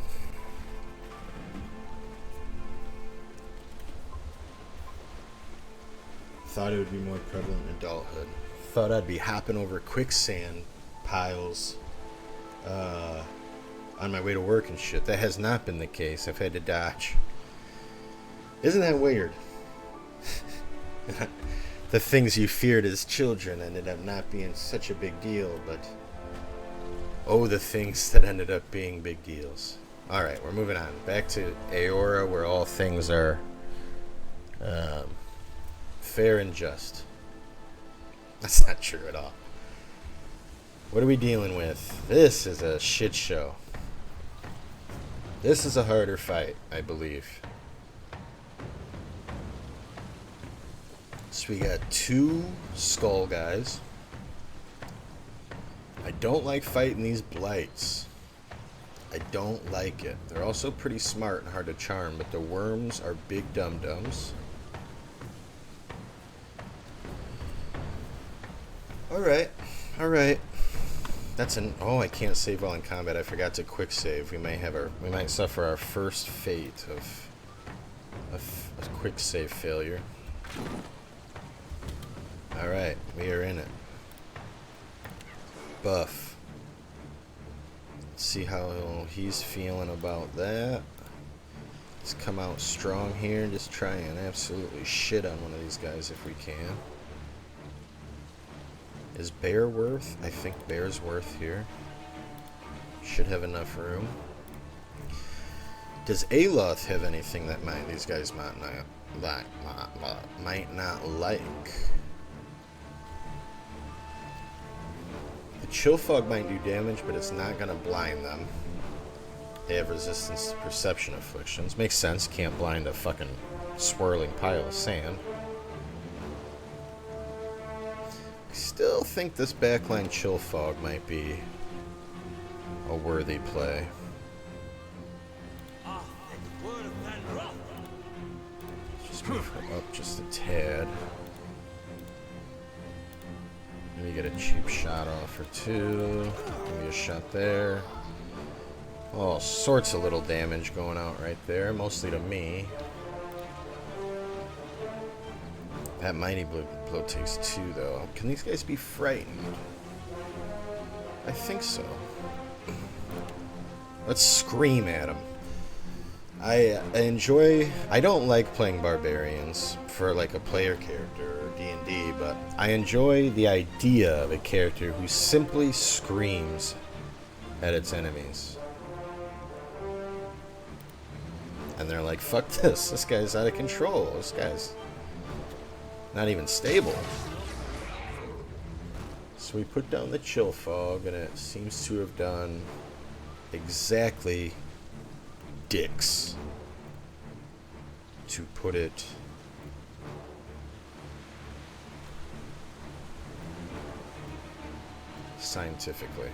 Thought it would be more prevalent in adulthood. Thought I'd be hopping over quicksand piles on my way to work and shit. That has not been the case. I've had to dodge. Isn't that weird? The things you feared as children ended up not being such a big deal, but oh, the things that ended up being big deals. Alright, we're moving on. Back to Aora, where all things are fair and just. That's not true at all. What are we dealing with? This is a shit show. This is a harder fight, I believe. So we got 2 skull guys. I don't like fighting these blights. I don't like it. They're also pretty smart and hard to charm, but the worms are big dum-dums. Alright. Alright. That's an... Oh, I can't save while in combat. I forgot to quick save. We might suffer our first fate of a quick save failure. Alright, we are in it. Buff. Let's see how he's feeling about that. Let's come out strong here and just try and absolutely shit on one of these guys if we can. Is Bear worth? I think Bear's worth here. Should have enough room. Does Aloth have anything that these guys might not like? The Chill Fog might do damage, but it's not going to blind them. They have resistance to perception afflictions. Makes sense, can't blind a fucking swirling pile of sand. I still think this backline Chill Fog might be a worthy play. Just move her up just a tad. Maybe get a cheap shot off or two. Maybe a shot there. All sorts of little damage going out right there, mostly to me. That Mighty Blow takes 2, though. Can these guys be frightened? I think so. Let's scream at them. I don't like playing barbarians for like a player character or D&D, but I enjoy the idea of a character who simply screams at its enemies. And they're like, fuck this guy's out of control, this guy's not even stable. So we put down the Chill Fog, and it seems to have done exactly dicks, to put it scientifically.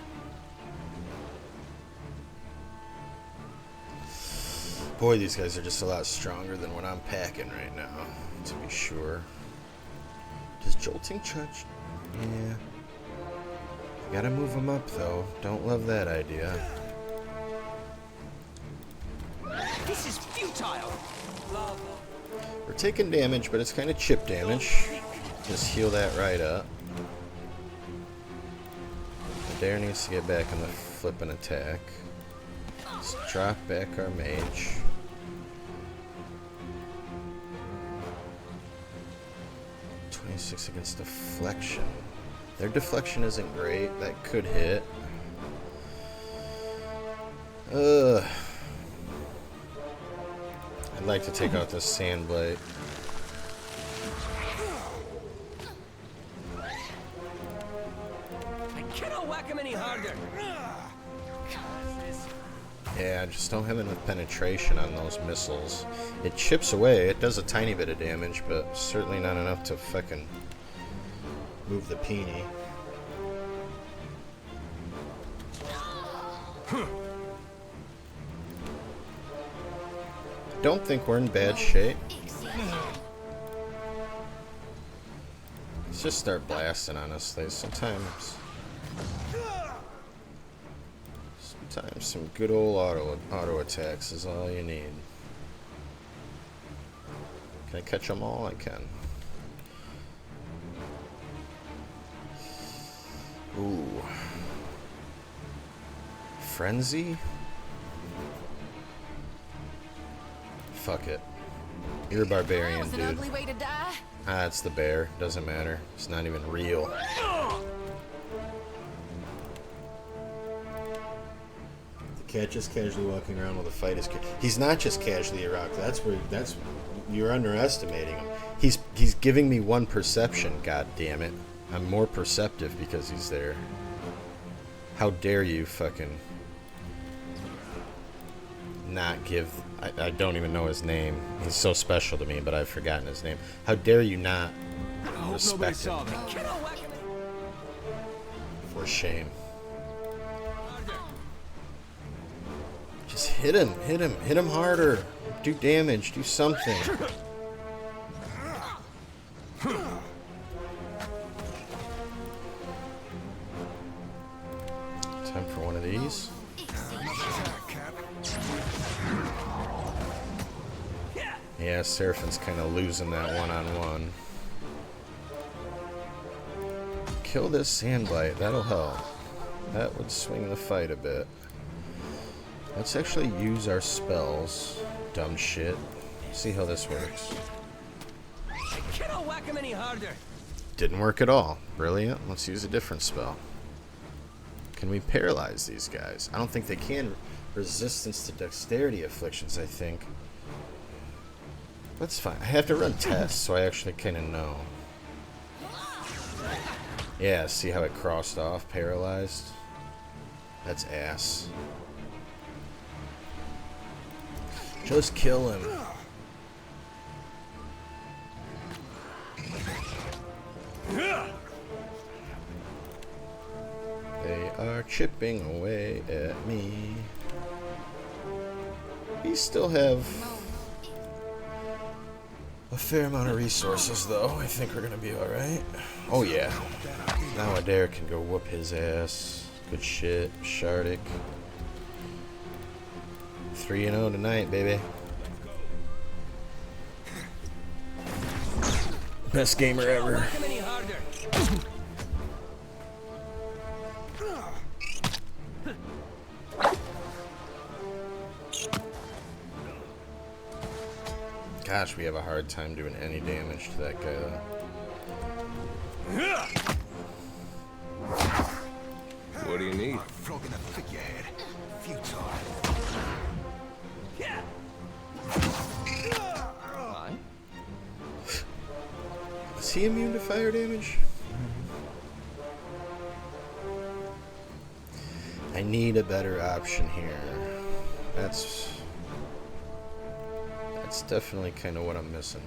Boy, these guys are just a lot stronger than what I'm packing right now, to be sure. Does Jolting Charge? Yeah. Gotta move them up, though. Don't love that idea. This is futile. We're taking damage, but it's kind of chip damage. Just heal that right up. Adair needs to get back in the flippin' attack. Let's drop back our mage. Against deflection. Their deflection isn't great. That could hit. I'd like to take out this sand blight. I cannot whack him any harder. Yeah, I just don't have enough penetration on those missiles. It chips away. It does a tiny bit of damage, but certainly not enough to fucking move the peony. Don't think we're in bad shape. Let's just start blasting, honestly. Sometimes some good old auto attacks is all you need. Can I catch them all? I can. Ooh. Frenzy? Fuck it. You're a barbarian, That was an dude. ugly way to die. Ah, it's the bear. Doesn't matter. It's not even real. The cat just casually walking around while the fight is. He's not just casually around. That's you're underestimating him. He's giving me one perception. God damn it! I'm more perceptive because he's there. How dare you fucking not give... I don't even know his name. He's so special to me, but I've forgotten his name. How dare you not respect him? For shame. Just hit him harder. Do damage, do something. Time for one of these. Yeah, Seraphin's kind of losing that one-on-one. Kill this sandblight, that'll help. That would swing the fight a bit. Let's actually use our spells. Dumb shit. See how this works. I cannot whack him any harder. Didn't work at all. Brilliant. Let's use a different spell. Can we paralyze these guys? I don't think they can. Resistance to dexterity afflictions, I think. That's fine. I have to run tests, so I actually kind of know. Yeah, see how it crossed off? Paralyzed? That's ass. Just kill him. They are chipping away at me. We still have a fair amount of resources, though. I think we're gonna be alright. Oh, yeah. Now Adair can go whoop his ass. Good shit. Shardik. 3-0 tonight, baby. Best gamer ever. Whack him any harder. Gosh, we have a hard time doing any damage to that guy, though. What do you need? Flogging the figurehead. Futile. Fine. Is he immune to fire damage? I need a better option here. That's definitely kind of what I'm missing.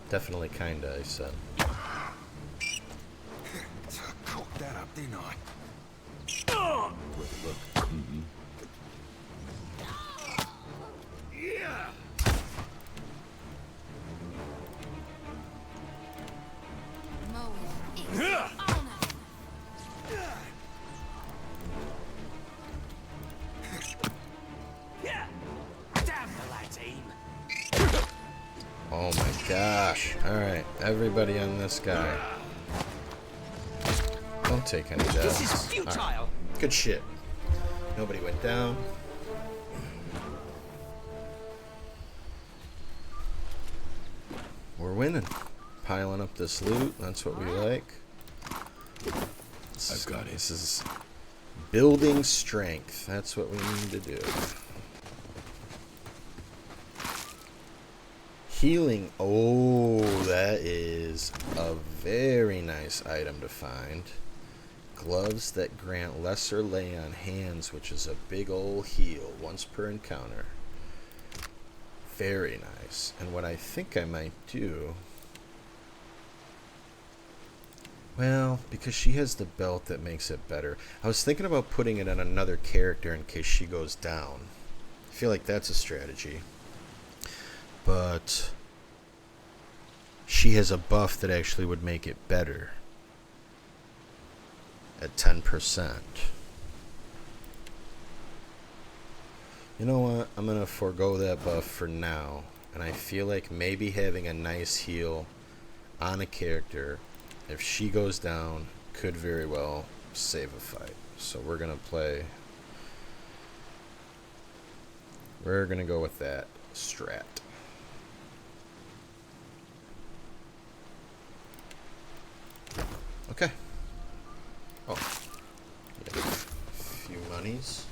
Definitely kinda, I said. Cooked that up, didn't I? Look. Damn the lad's aim. Oh my gosh. Alright, everybody on this guy. Don't take any This is deaths. futile. Alright, good shit. Nobody went down. We're winning. Piling up this loot. That's what we like. I've got it. This is building strength. That's what we need to do. Healing. Oh, that is a very nice item to find. Gloves that grant lesser lay on hands, which is a big ol' heal once per encounter. Very nice. And what I think I might do... Well, because she has the belt that makes it better. I was thinking about putting it on another character in case she goes down. I feel like that's a strategy. But she has a buff that actually would make it better at 10%. You know what? I'm going to forego that buff for now. And I feel like maybe having a nice heal on a character, if she goes down, could very well save a fight. So we're going to play... We're going to go with that strat. Okay. Oh. Yeah, a few monies.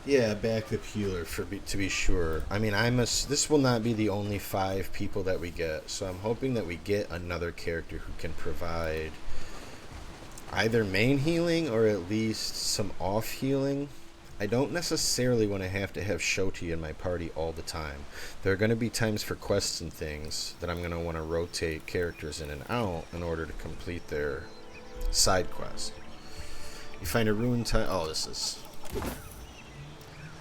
Yeah, backup healer to be sure. I mean, this will not be the only 5 people that we get, so I'm hoping that we get another character who can provide either main healing or at least some off healing. I don't necessarily want to have Shoti in my party all the time. There are going to be times for quests and things that I'm going to want to rotate characters in and out in order to complete their side quest. You find a rune time. Oh, this is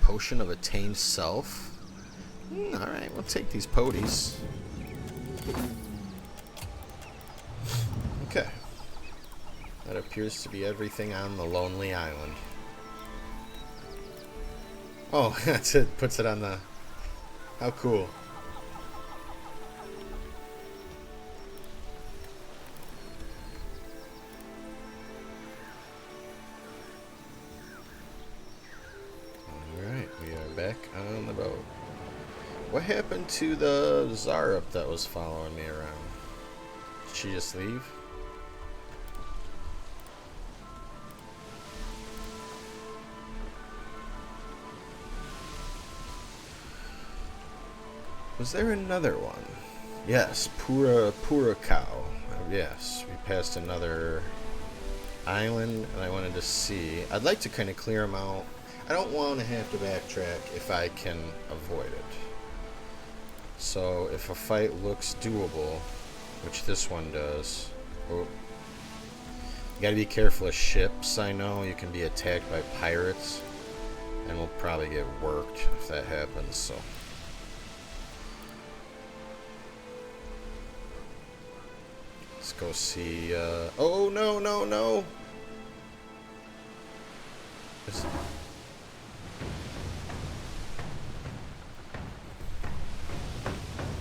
Potion of Attained Self. Alright, we'll take these poties. Okay. That appears to be everything on the Lonely Island. Oh, that's it. Puts it on the... How cool. Alright, we are back on the boat. What happened to the Zarup that was following me around? Did she just leave? Was there another one? Yes, Pura cow. Yes, we passed another island, and I wanted to see. I'd like to kind of clear them out. I don't want to have to backtrack if I can avoid it. So if a fight looks doable, which this one does. Oh. You gotta be careful of ships. I know you can be attacked by pirates, and we'll probably get worked if that happens. So. Let's go see, oh, no, no, no!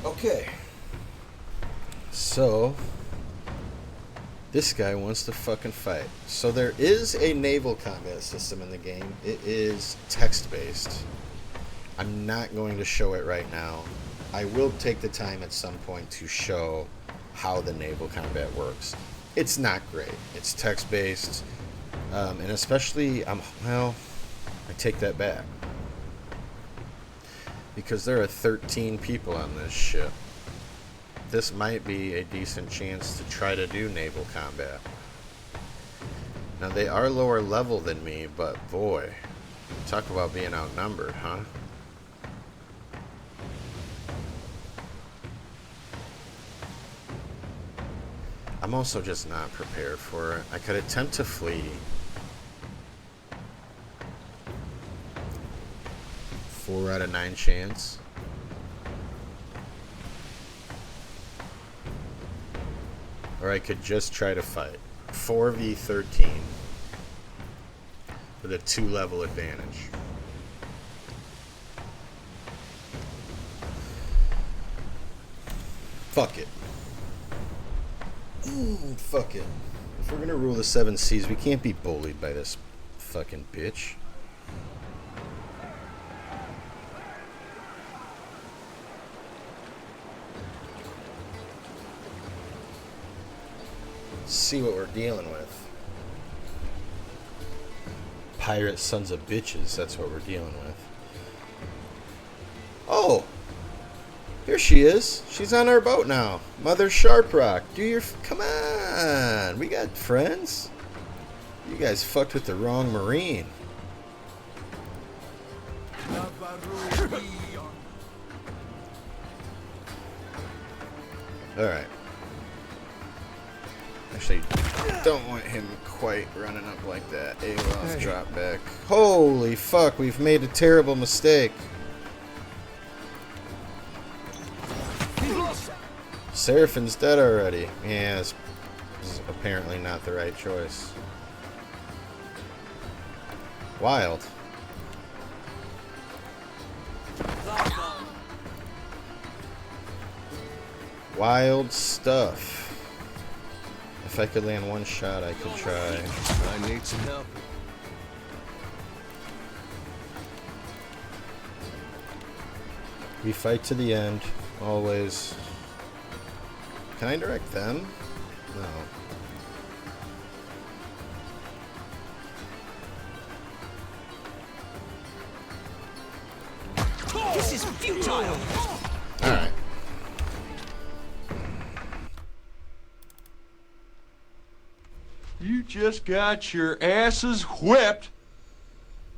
Okay. So, this guy wants to fucking fight. So there is a naval combat system in the game. It is text-based. I'm not going to show it right now. I will take the time at some point to show how the naval combat works. It's not great. It's text-based, and especially, well, I take that back, because there are 13 people on this ship. This might be a decent chance to try to do naval combat. Now, they are lower level than me, but boy, talk about being outnumbered, huh? I'm also just not prepared for it. I could attempt to flee. Four out of 9 chance. Or I could just try to fight. 4v13 with a 2-level advantage. Fuck it. Fuck it. If we're gonna rule the 7 seas, we can't be bullied by this fucking bitch. Let's see what we're dealing with. Pirate sons of bitches, that's what we're dealing with. Oh! Here she is. She's on our boat now. Mother Sharprock. Come on. We got friends. You guys fucked with the wrong Marine. Alright. Actually, don't want him quite running up like that. A-Loft drop back. Holy fuck, we've made a terrible mistake. Seraphin's dead already. Yeah, this is apparently not the right choice. Wild. Wild stuff. If I could land one shot, I could try. I need some help. We fight to the end, always. Can I direct them? No. This is futile! Alright. You just got your asses whipped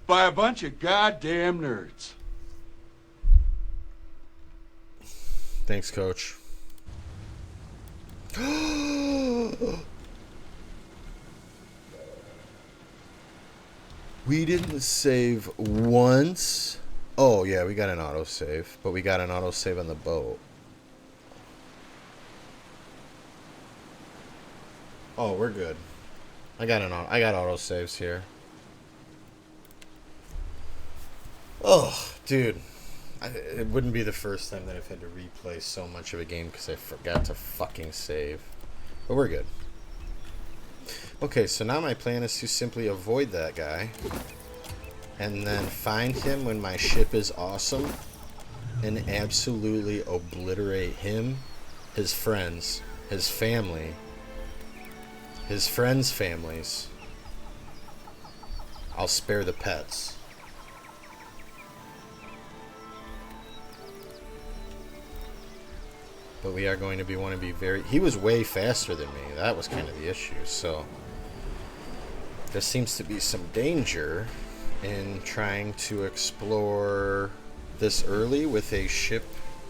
by a bunch of goddamn nerds. Thanks, Coach. We didn't save once. Oh, yeah, we got an autosave. But we got an autosave on the boat. Oh, we're good. I got autosaves here. Oh, dude. It wouldn't be the first time that I've had to replay so much of a game because I forgot to fucking save. But we're good. Okay, so now my plan is to simply avoid that guy. And then find him when my ship is awesome. And absolutely obliterate him, his friends, his family, his friends' families. I'll spare the pets. But we are going to want to be very... He was way faster than me. That was kind of the issue. So there seems to be some danger in trying to explore this early with a ship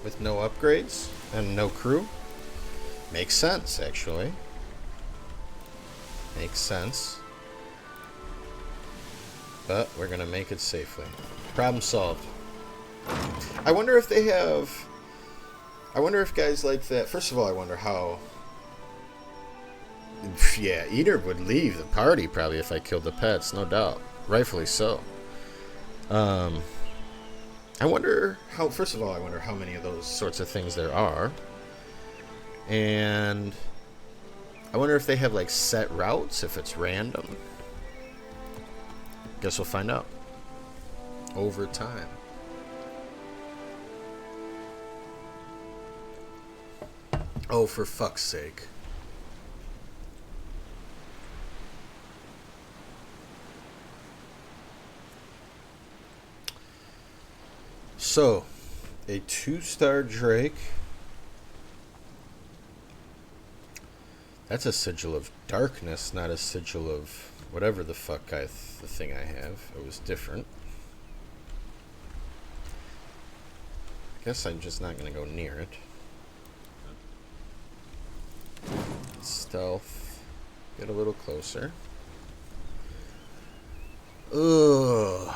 with no upgrades and no crew. Makes sense, actually. Makes sense. But we're going to make it safely. Problem solved. I wonder if they have... I wonder if guys like that... First of all, I wonder how... Yeah, Eater would leave the party probably if I killed the pets, no doubt. Rightfully so. I wonder how... First of all, I wonder how many of those sorts of things there are. And... I wonder if they have, like, set routes, if it's random. Guess we'll find out. Over time. Oh, for fuck's sake. So, a 2-star Drake. That's a sigil of darkness, not a sigil of whatever the fuck the thing I have. It was different. I guess I'm just not going to go near it. Stealth. Get a little closer. Ugh.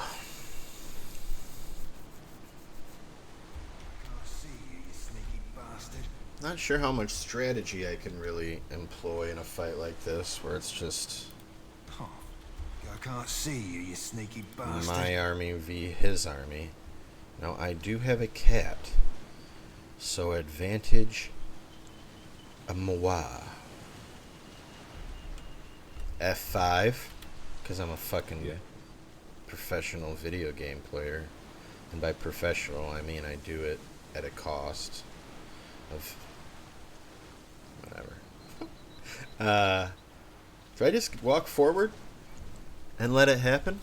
Not sure how much strategy I can really employ in a fight like this, where it's just... Huh. I can't see you, you sneaky bastard. My army v his army. Now, I do have a cat. So, advantage... a moi. F5, because I'm a fucking professional video game player. And by professional, I mean I do it at a cost of whatever. Do I just walk forward and let it happen?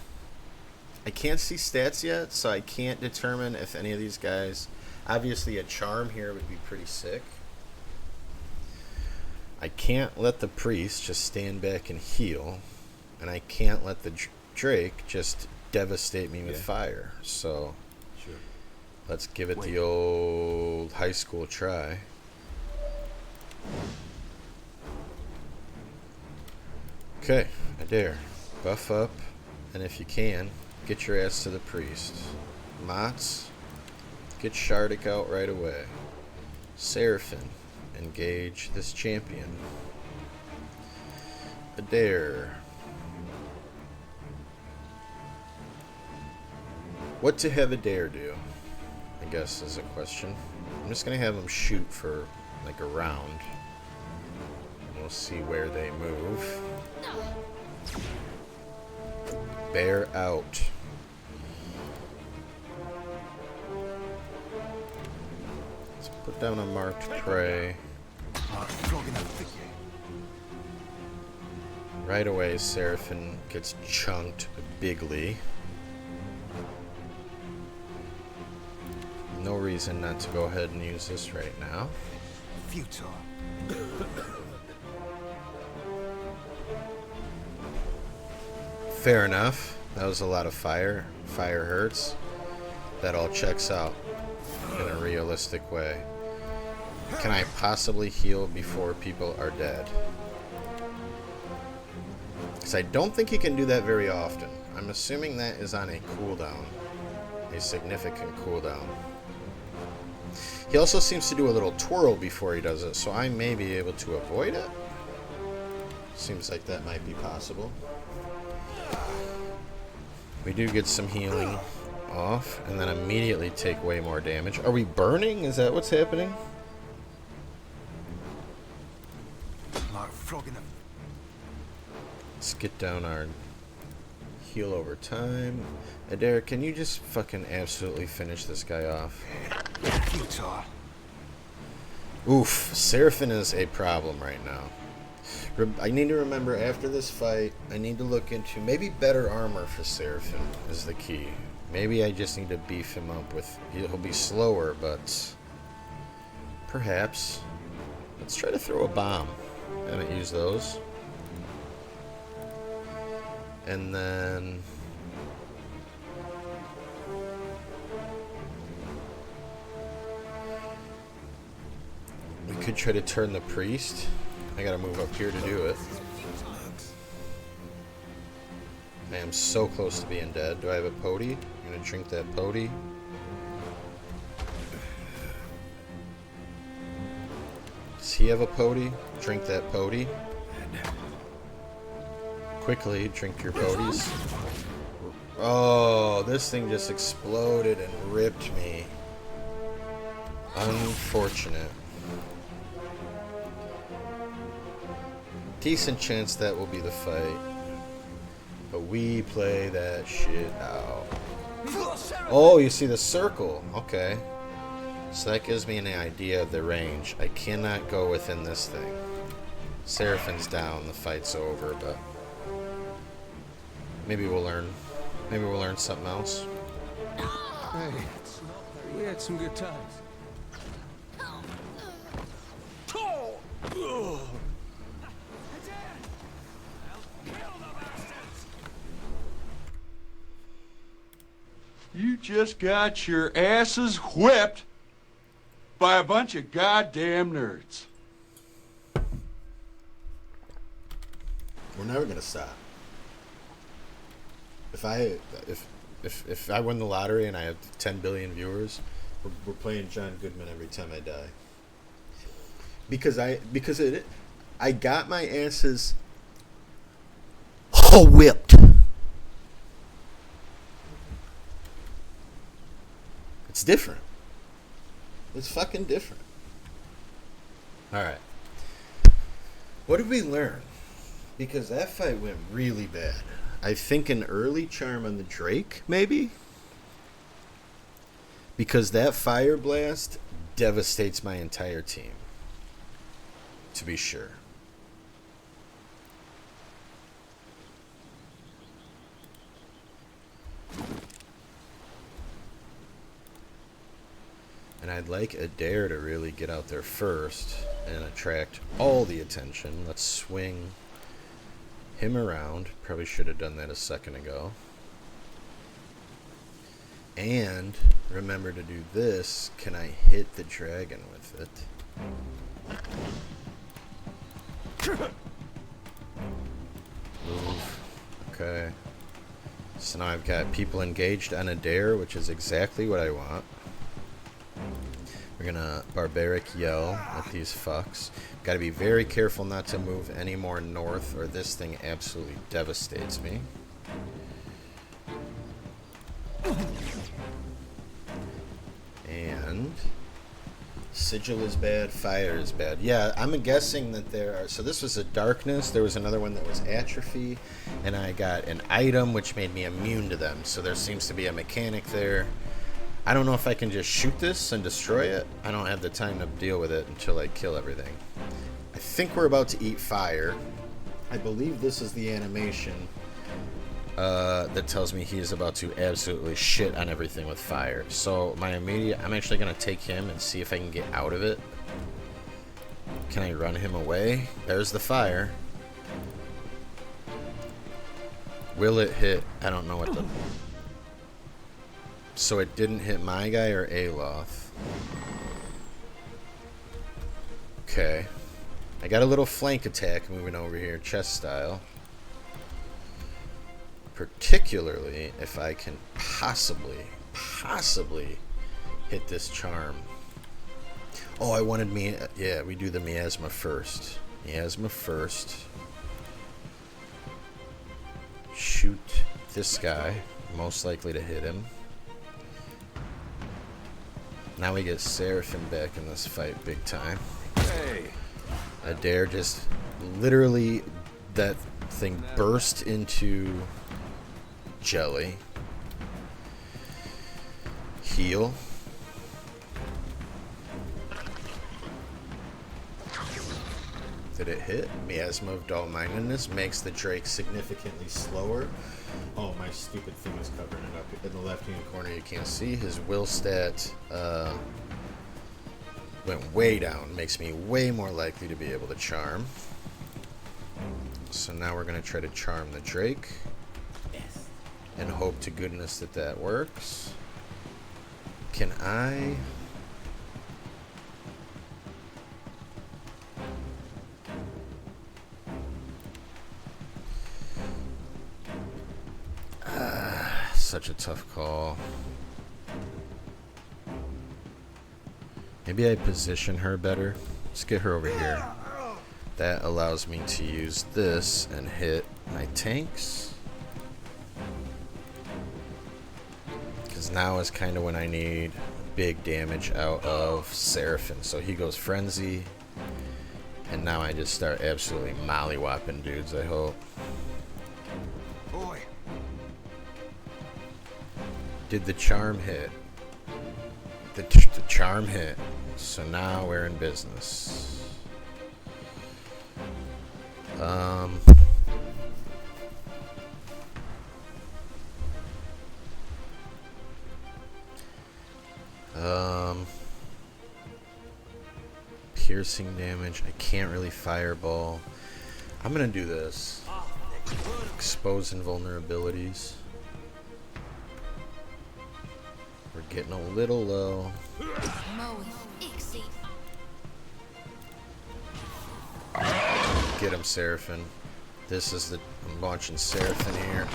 I can't see stats yet, so I can't determine if any of these guys... Obviously, a charm here would be pretty sick. I can't let the priest just stand back and heal, and I can't let the Drake just devastate me with fire. So, let's give it the old high school try. Okay, I dare. Buff up, and if you can, get your ass to the priest. Mots, get Shardik out right away. Seraphim. Engage this champion. Adair. What to have Adair do, I guess, is a question. I'm just going to have him shoot for like a round. We'll see where they move. Bear out. Let's put down a marked prey. Right away, Seraphim gets chunked bigly. No reason not to go ahead and use this right now. Futile. Fair enough. That was a lot of fire. Fire hurts. That all checks out in a realistic way. Can I possibly heal before people are dead? Because I don't think he can do that very often. I'm assuming that is on a cooldown. A significant cooldown. He also seems to do a little twirl before he does it, so I may be able to avoid it. Seems like that might be possible. We do get some healing off, and then immediately take way more damage. Are we burning? Is that what's happening? Let's get down our heal over time. Adair, can you just fucking absolutely finish this guy off? Oof, Seraphim is a problem right now. I need to remember after this fight, I need to look into maybe better armor for Seraphim is the key. Maybe I just need to beef him up with, he'll be slower, but perhaps. Let's try to throw a bomb. I haven't used those. And then we could try to turn the priest. I gotta move up here to do it. I am so close to being dead. Do I have a POTD? I'm gonna drink that POTD. Does he have a POTD? Drink that POTD. Quickly, drink your POTDs. Oh, this thing just exploded and ripped me. Unfortunate. Decent chance that will be the fight. But we play that shit out. Oh, you see the circle. Okay. So that gives me an idea of the range. I cannot go within this thing. Seraphim's down, the fight's over, but maybe we'll learn. Maybe we'll learn something else. Hey, we had some good times. You just got your asses whipped by a bunch of goddamn nerds. We're never gonna stop. If I win the lottery and I have 10 billion viewers, we're playing John Goodman every time I die. Because I got my asses whipped. It's different. It's fucking different. Alright. What did we learn? Because that fight went really bad. I think an early charm on the Drake, maybe? Because that fire blast devastates my entire team. To be sure. And I'd like Adair to really get out there first and attract all the attention. Let's swing him around. Probably should have done that a second ago. And remember to do this. Can I hit the dragon with it? Move. Okay. So now I've got people engaged on Adair, which is exactly what I want. We're gonna barbaric yell at these fucks. Gotta be very careful not to move any more north or this thing absolutely devastates me. And sigil is bad, fire is bad. Yeah, I'm guessing that there are, so this was a darkness, there was another one that was atrophy, and I got an item which made me immune to them. So there seems to be a mechanic there. I don't know if I can just shoot this and destroy it. I don't have the time to deal with it until I kill everything. I think we're about to eat fire. I believe this is the animation that tells me he is about to absolutely shit on everything with fire. So I'm actually going to take him and see if I can get out of it. Can I run him away? There's the fire. Will it hit? I don't know what the... So it didn't hit my guy or Aloth. Okay. I got a little flank attack moving over here, chest style. Particularly if I can possibly hit this charm. Oh, I wanted me... Yeah, we do the miasma first. Miasma first. Shoot this guy. Most likely to hit him. Now we get Seraphim back in this fight big time. Hey. Adair just literally, that thing burst into jelly. Heal. Did it hit? Miasma of Dull-Mindedness makes the Drake significantly slower. Oh, my stupid thing is covering it up. In the left-hand corner, you can't see. His will stat went way down. Makes me way more likely to be able to charm. So now we're going to try to charm the Drake. And hope to goodness that that works. Can I... such a tough call. Maybe I position her better. Let's get her over here. That allows me to use this and hit my tanks. Because now is kind of when I need big damage out of Seraphim. So he goes Frenzy. And now I just start absolutely mollywopping dudes, I hope. Boy. Did the charm hit? The charm hit. So now we're in business. Piercing damage. I can't really fireball. I'm gonna do this. Expose invulnerabilities. We're getting a little low. Get him, Seraphim. This is the... I'm launching Seraphim here.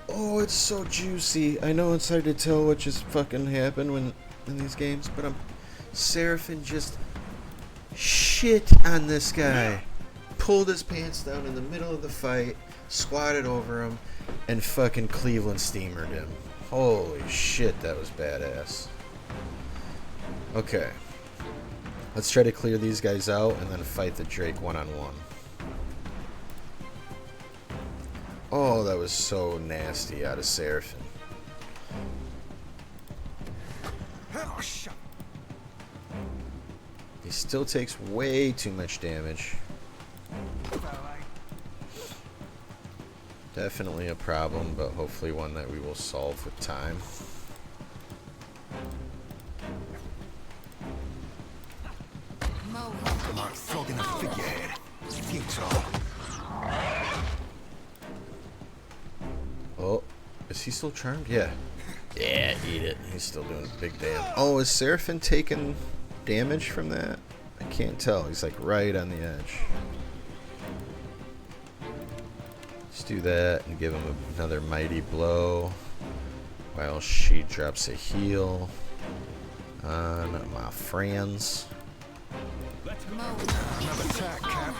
Oh, it's so juicy. I know it's hard to tell what just fucking happened when in these games, but Seraphim just shit on this guy. Pulled his pants down in the middle of the fight, squatted over him, and fucking Cleveland steamered him. Holy shit, that was badass. Okay. Let's try to clear these guys out and then fight the Drake one-on-one. Oh, that was so nasty out of Seraphim. He still takes way too much damage. Definitely a problem, but hopefully one that we will solve with time. Like flogging a figurehead. Futile. Oh, is he still charmed? Yeah. Yeah, eat it. He's still doing big damage. Oh, is Seraphim taking damage from that? I can't tell. He's like right on the edge. Let's do that and give him another mighty blow while she drops a heal on my friends. Another attack, Cap.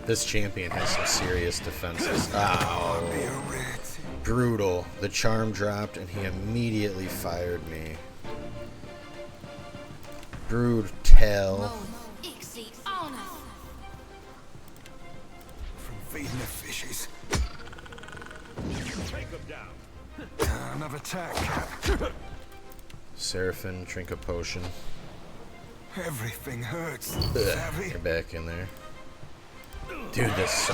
This champion has some serious defenses. Oh, brutal. The charm dropped and he immediately fired me. Brutal. From feeding the fishes. Take them down. Another attack, Cap. Seraphim, drink a potion. Everything hurts. Ugh, you're back in there. Dude, this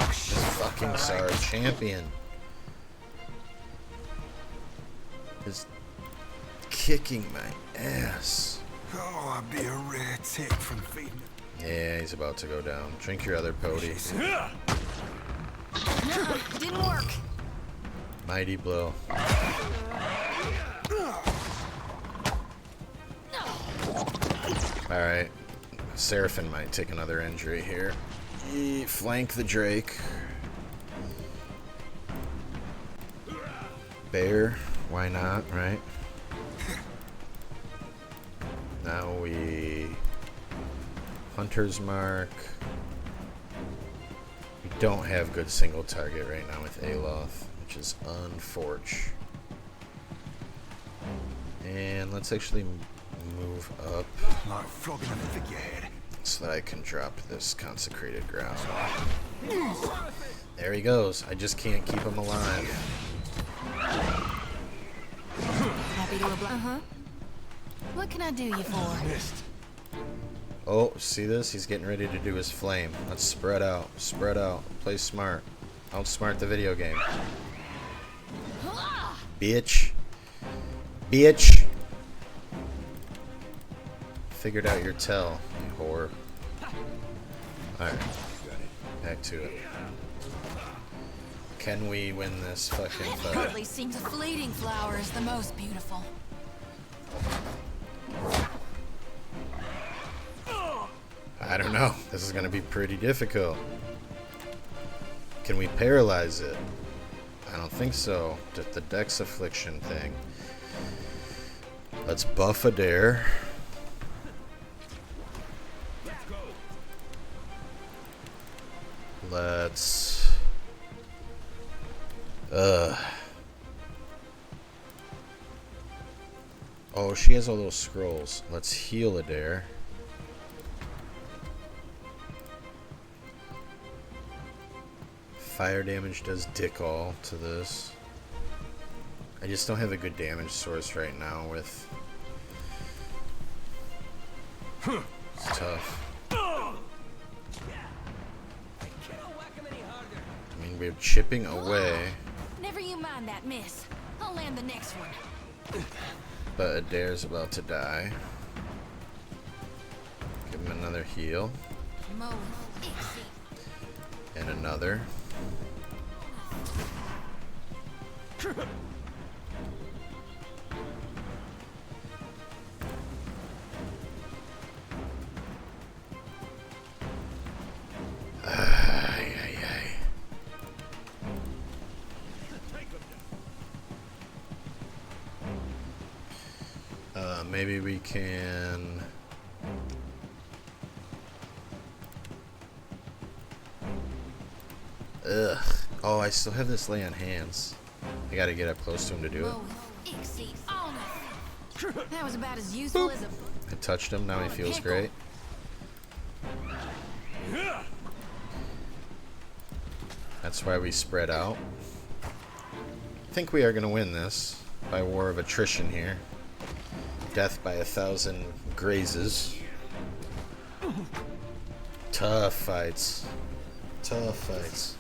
fucking Sar champion is kicking my ass. Oh, I'd be a rare tick from feeding it. Yeah, he's about to go down. Drink your other potty. Didn't work. Mighty blow. Alright. Seraphim might take another injury here. Flank the Drake. Bear. Why not, right? Now we... Hunter's Mark. We don't have good single target right now with Aloth, which is unfortunate. And let's actually move up Like flogging a figurehead. so that I can drop this consecrated ground. There he goes. I just can't keep him alive. happy to oblige. Uh-huh. What can I do you for? Missed. Oh, see this? He's getting ready to do his flame. Let's spread out. Spread out. Play smart. Outsmart the video game. Bitch. Bitch. Figured out your tell, you whore. Alright. Back to it. Can we win this fucking It fight? hardly seems a fleeting flower is the most beautiful. I don't know. This is gonna be pretty difficult. Can we paralyze it? I don't think so. Just the Dex Affliction thing. Let's buff a dare. Let's... Oh, she has all those scrolls. Let's heal a dare. Fire damage does dick all to this. I just don't have a good damage source right now with... It's tough. I mean, we're chipping away, Never you mind that miss. I'll land the next one. but Adair's about to die. Give him another heal. Mo, Ixie. And another. Ay, ay, ay. Maybe we can... Ugh. Oh, I still have this lay on hands. I gotta get up close to him to do it. Mo, Ixie, on it. That was about as useful as a... I touched him, now he feels great. That's why we spread out. I think we are gonna win this by war of attrition here. Death by 1,000 grazes. Tough fights. Tough fights.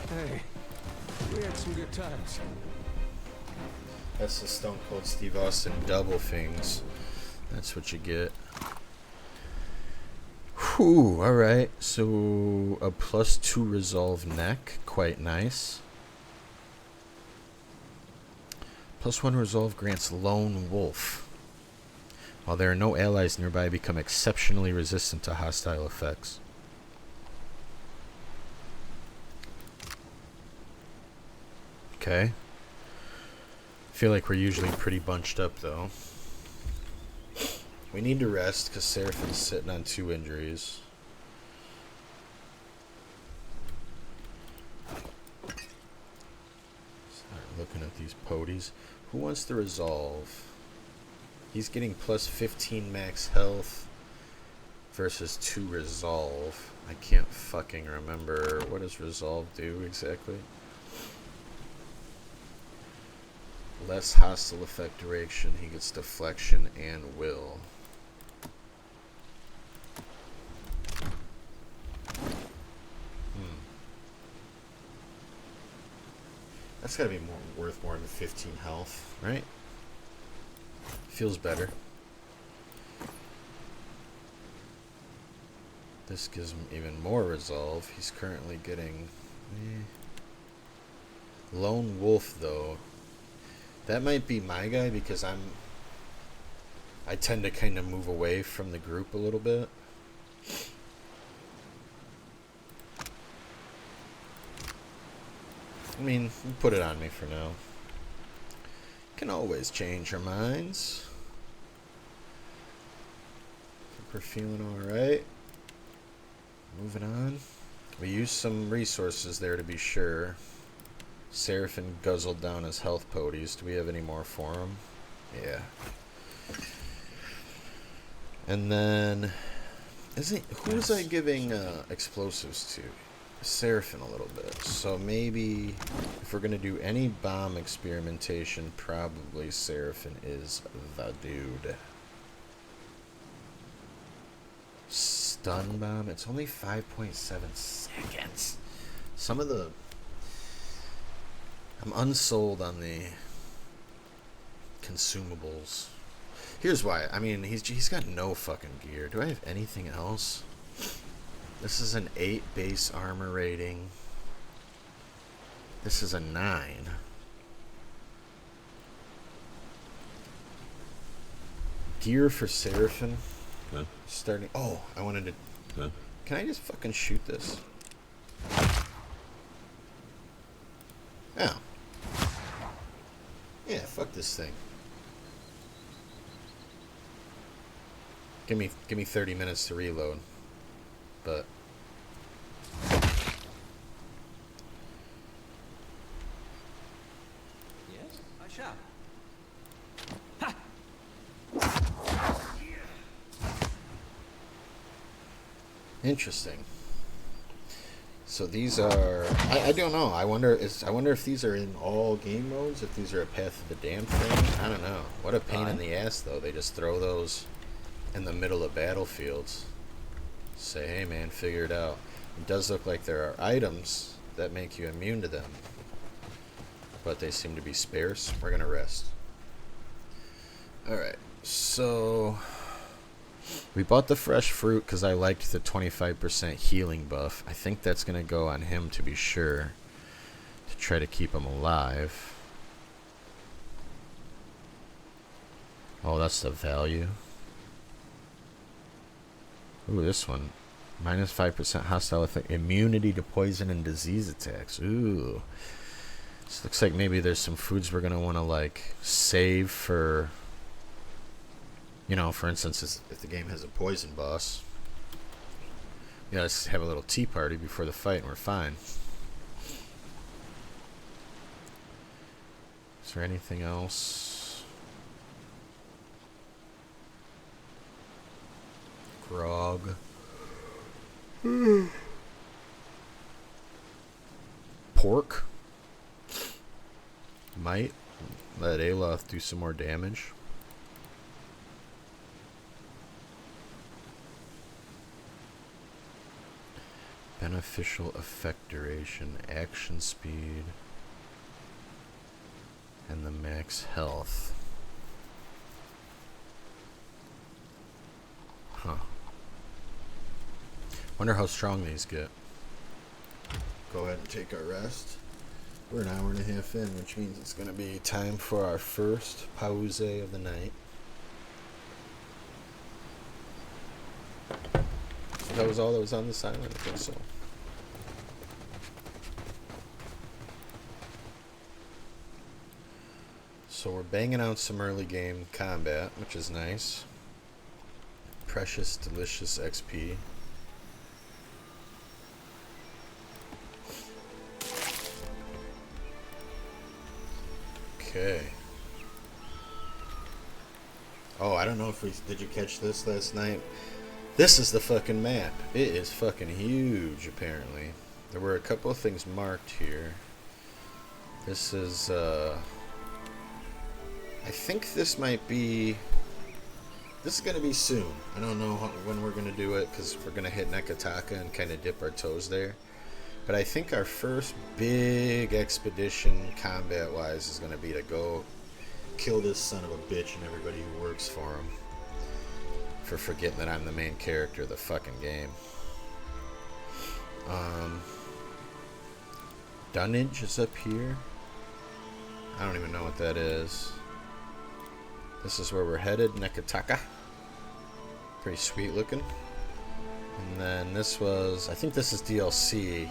Hey, we had some good times. That's the Stone Cold Steve Austin double things. That's what you get. Whew, alright. So, a +2 resolve neck. Quite nice. +1 resolve grants Lone Wolf. While there are no allies nearby, become exceptionally resistant to hostile effects. Okay. Feel like we're usually pretty bunched up though. We need to rest because Seraphin's sitting on 2 injuries. Start looking at these poties. Who wants to resolve? He's getting +15 max health versus 2 resolve. I can't fucking remember. What does resolve do exactly? Less hostile effect duration. He gets deflection and will. That's gotta be worth more than 15 health, right? Feels better. This gives him even more resolve. He's currently getting... Lone Wolf, though. That might be my guy because I tend to kind of move away from the group a little bit. I mean, put it on me for now. Can always change our minds. Think we're feeling alright. Moving on. We used some resources there to be sure. Seraphin guzzled down his health poties. Do we have any more for him? Yeah. And then... who was I giving explosives to? Seraphim a little bit. So maybe if we're gonna do any bomb experimentation, probably Seraphim is the dude. Stun bomb. It's only 5.7 seconds. Some of the I'm unsold on the consumables. Here's why. I mean, he's got no fucking gear. Do I have anything else? This is an 8 base armor rating. This is a 9. Gear for Seraphim. Huh? Starting. Oh, I wanted to. Huh? Can I just fucking shoot this? Oh. Yeah, fuck this thing. Give me 30 minutes to reload. But Yes, I shall. interesting. So these are I don't know. I wonder if these are in all game modes, if these are a Path of the Damned thing. I don't know. What a pain in the ass though. They just throw those in the middle of battlefields. Say, hey man, figure it out. It does look like there are items that make you immune to them, but they seem to be sparse. We're gonna rest. Alright, so we bought the fresh fruit because I liked the 25% healing buff. I think that's gonna go on him to be sure, to try to keep him alive. Oh, that's the value. Ooh, this one. Minus 5% hostile effect. Immunity to poison and disease attacks. Ooh. This looks like maybe there's some foods we're going to want to, like, save for... You know, for instance, if the game has a poison boss. Yeah, let's have a little tea party before the fight and we're fine. Is there anything else? Grog. Pork. Might let Aloth do some more damage. Beneficial effect duration, action speed, and the max health. Huh. Wonder how strong these get. Go ahead and take our rest. We're an hour and a half in, which means it's going to be time for our first pause of the night. That was all that was on the silent, I think so. So we're banging out some early game combat, which is nice. Precious, delicious XP. Okay. Oh, I don't know if did you catch this last night? This is the fucking map. It is fucking huge, apparently. There were a couple of things marked here. This is, I think this might be... This is going to be soon. I don't know when we're going to do it, because we're going to hit Nekataka and kind of dip our toes there. But I think our first big expedition, combat-wise, is going to be to go kill this son of a bitch and everybody who works for him. For forgetting that I'm the main character of the fucking game. Dunnage is up here. I don't even know what that is. This is where we're headed, Nekataka. Pretty sweet looking. And then this was, I think this is DLC.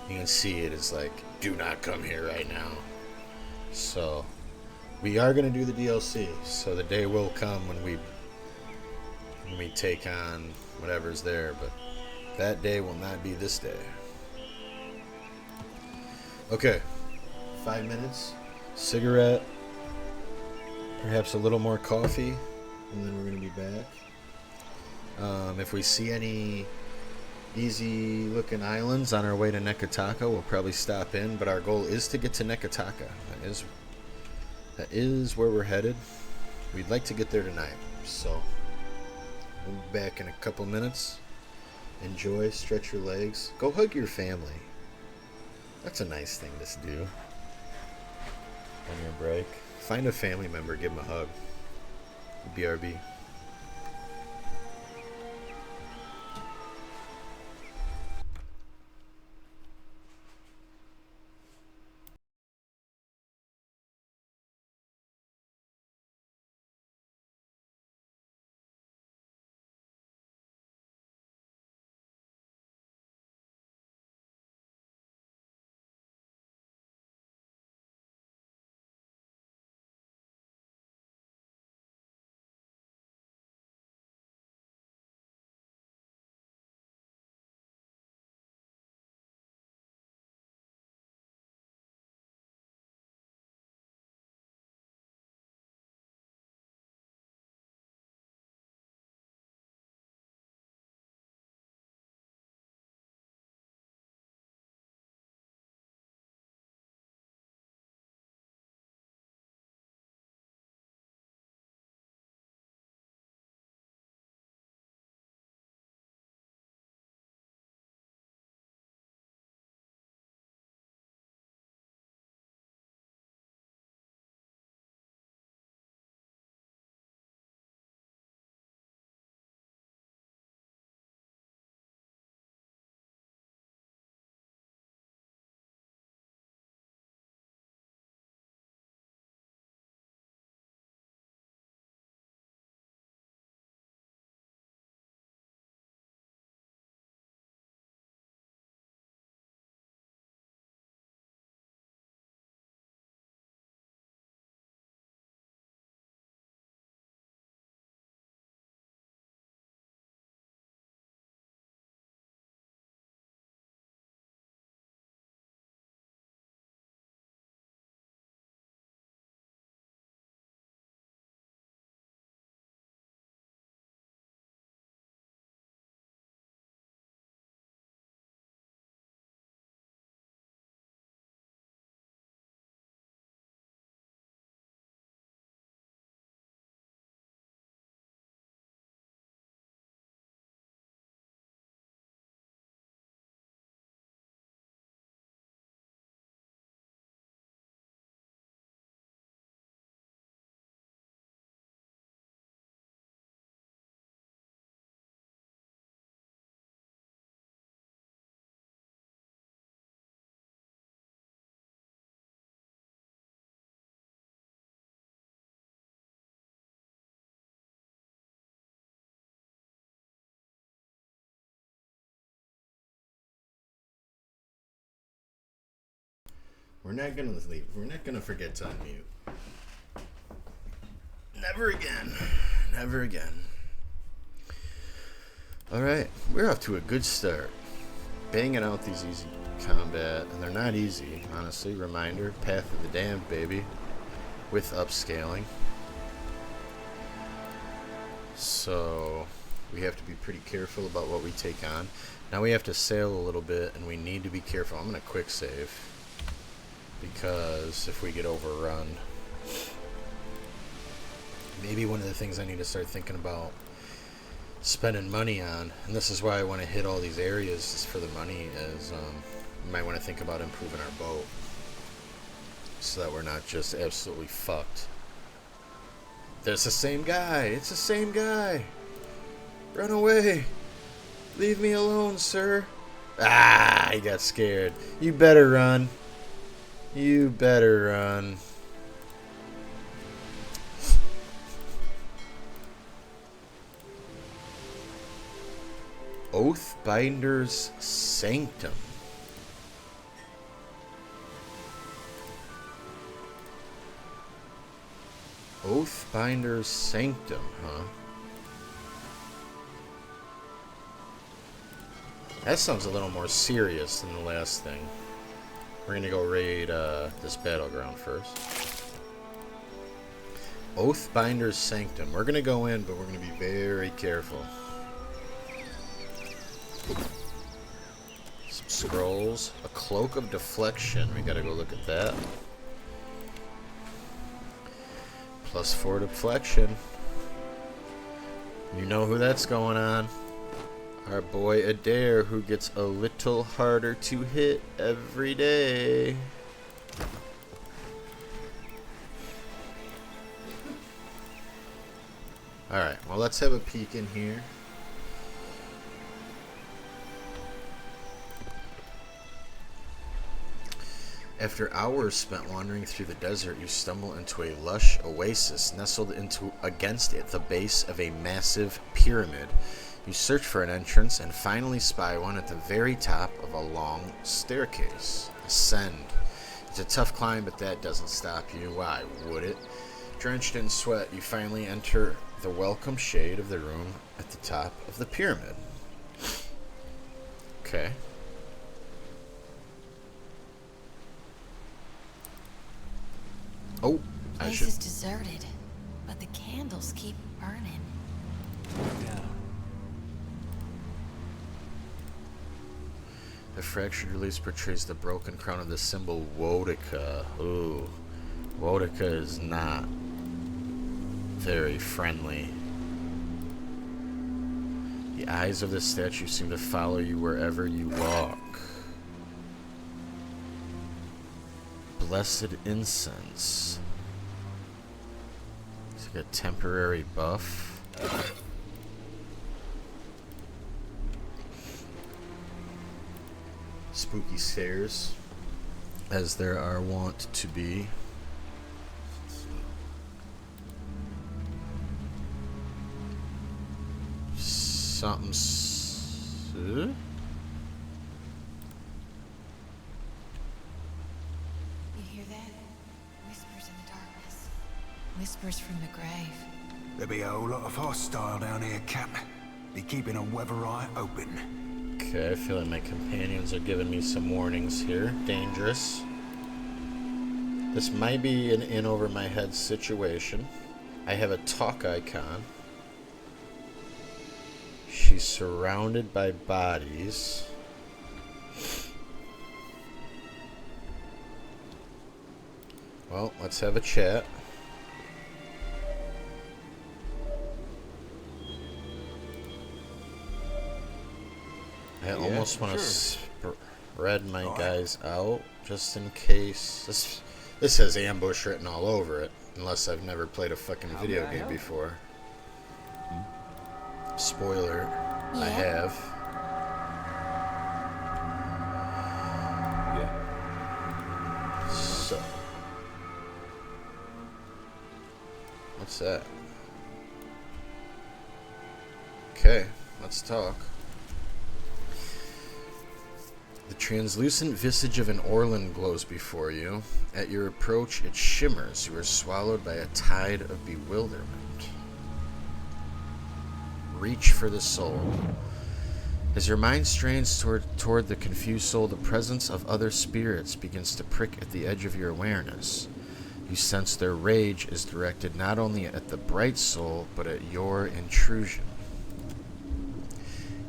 You can see it is like, do not come here right now. So, we are going to do the DLC. So the day will come when we take on whatever's there, but that day will not be this day. Okay, 5 minutes, cigarette, perhaps a little more coffee, and then we're gonna be back. If we see any easy looking islands on our way to Nekataka. We'll probably stop in, but our goal is to get to Nekataka. That is where we're headed. We'd like to get there tonight, so we'll be back in a couple minutes. Enjoy, stretch your legs, go hug your family. That's a nice thing to do on your break. Find a family member, give them a hug. BRB. We're not gonna leave. We're not gonna forget to unmute. Never again. Never again. Alright, we're off to a good start. Banging out these easy combat, and they're not easy, honestly. Reminder, Path of the Damned, baby. With upscaling. So, we have to be pretty careful about what we take on. Now we have to sail a little bit, and we need to be careful. I'm gonna quick save. Because if we get overrun, maybe one of the things I need to start thinking about spending money on, and this is why I want to hit all these areas for the money, is we might want to think about improving our boat so that we're not just absolutely fucked. There's the same guy. It's the same guy. Run away. Leave me alone, sir. Ah, he got scared. You better run. You better run. Oathbinder's Sanctum. Oathbinder's Sanctum, huh? That sounds a little more serious than the last thing. We're gonna go raid this battleground first. Oathbinder's Sanctum. We're gonna go in, but we're gonna be very careful. Some scrolls. A cloak of deflection. We gotta go look at that. +4 deflection. You know who that's going on. Our boy Adair, who gets a little harder to hit every day. Alright, well, let's have a peek in here. After hours spent wandering through the desert, you stumble into a lush oasis nestled against the base of a massive pyramid. You search for an entrance and finally spy one at the very top of a long staircase. Ascend. It's a tough climb, but that doesn't stop you. Why would it? Drenched in sweat, you finally enter the welcome shade of the room at the top of the pyramid. Okay. Oh, The place is deserted, but the candles keep burning. The fractured release portrays the broken crown of the symbol Wodica. Ooh. Wodica is not very friendly. The eyes of the statue seem to follow you wherever you walk. Blessed incense. It's like a temporary buff. Spooky stairs, as there are wont to be. Something's... You hear that? Whispers in the darkness. Whispers from the grave. There'll be a whole lot of hostile down here, Cap. Be keeping a weather eye open. Okay, I feel like my companions are giving me some warnings here. Dangerous. This might be an in over my head situation. I have a talk icon. She's surrounded by bodies. Well, let's have a chat. I almost want to spread my guys out just in case. This has ambush written all over it, unless I've never played a fucking video game before. Spoiler, I have. Yeah. So, what's that? Okay, let's talk. The translucent visage of an Orlan glows before you. At your approach, it shimmers. You are swallowed by a tide of bewilderment. Reach for the soul. As your mind strains toward the confused soul, the presence of other spirits begins to prick at the edge of your awareness. You sense their rage is directed not only at the bright soul, but at your intrusion.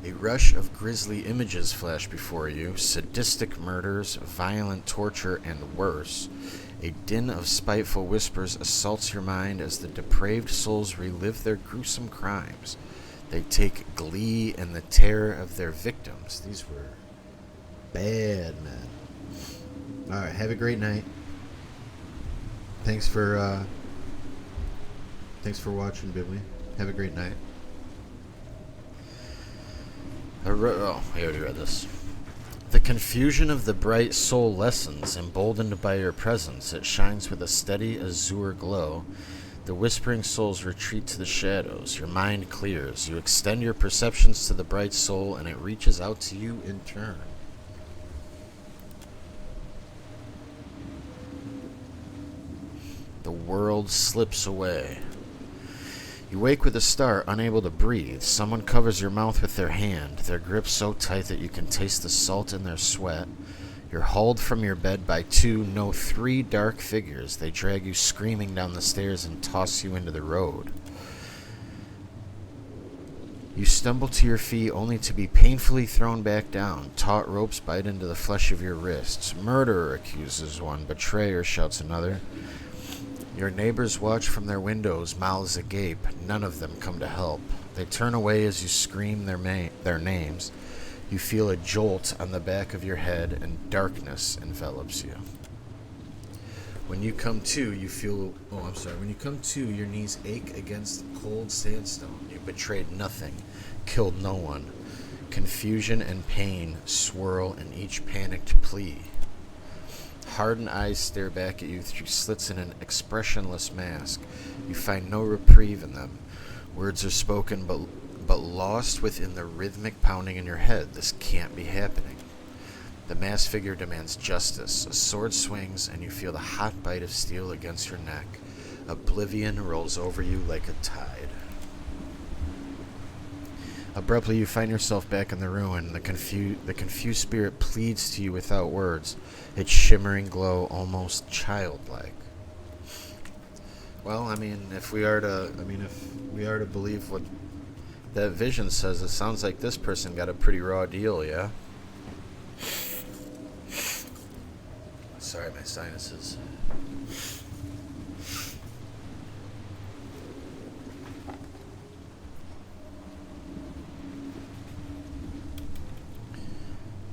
A rush of grisly images flash before you, sadistic murders, violent torture, and worse. A din of spiteful whispers assaults your mind as the depraved souls relive their gruesome crimes. They take glee in the terror of their victims. These were bad, man. Alright, have a great night. Thanks for watching, Bibli. Have a great night. I already read this. The confusion of the bright soul lessens, emboldened by your presence. It shines with a steady azure glow. The whispering souls retreat to the shadows. Your mind clears. You extend your perceptions to the bright soul, and it reaches out to you in turn. The world slips away. You wake with a start, unable to breathe. Someone covers your mouth with their hand, their grip so tight that you can taste the salt in their sweat. You're hauled from your bed by three dark figures. They drag you screaming down the stairs and toss you into the road. You stumble to your feet only to be painfully thrown back down. Taut ropes bite into the flesh of your wrists. Murderer, accuses one. Betrayer, shouts another. Your neighbors watch from their windows, mouths agape. None of them come to help. They turn away as you scream their names. You feel a jolt on the back of your head, and darkness envelops you. When you come to, When you come to, your knees ache against the cold sandstone. You betrayed nothing, killed no one. Confusion and pain swirl in each panicked plea. Hardened eyes stare back at you through slits in an expressionless mask. You find no reprieve in them. Words are spoken, but lost within the rhythmic pounding in your head. This can't be happening. The masked figure demands justice. A sword swings, and you feel the hot bite of steel against your neck. Oblivion rolls over you like a tide. Abruptly, you find yourself back in the ruin. The confused spirit pleads to you without words, its shimmering glow almost childlike. Well, if we are to believe what that vision says, it sounds like this person got a pretty raw deal, yeah? Sorry, my sinuses.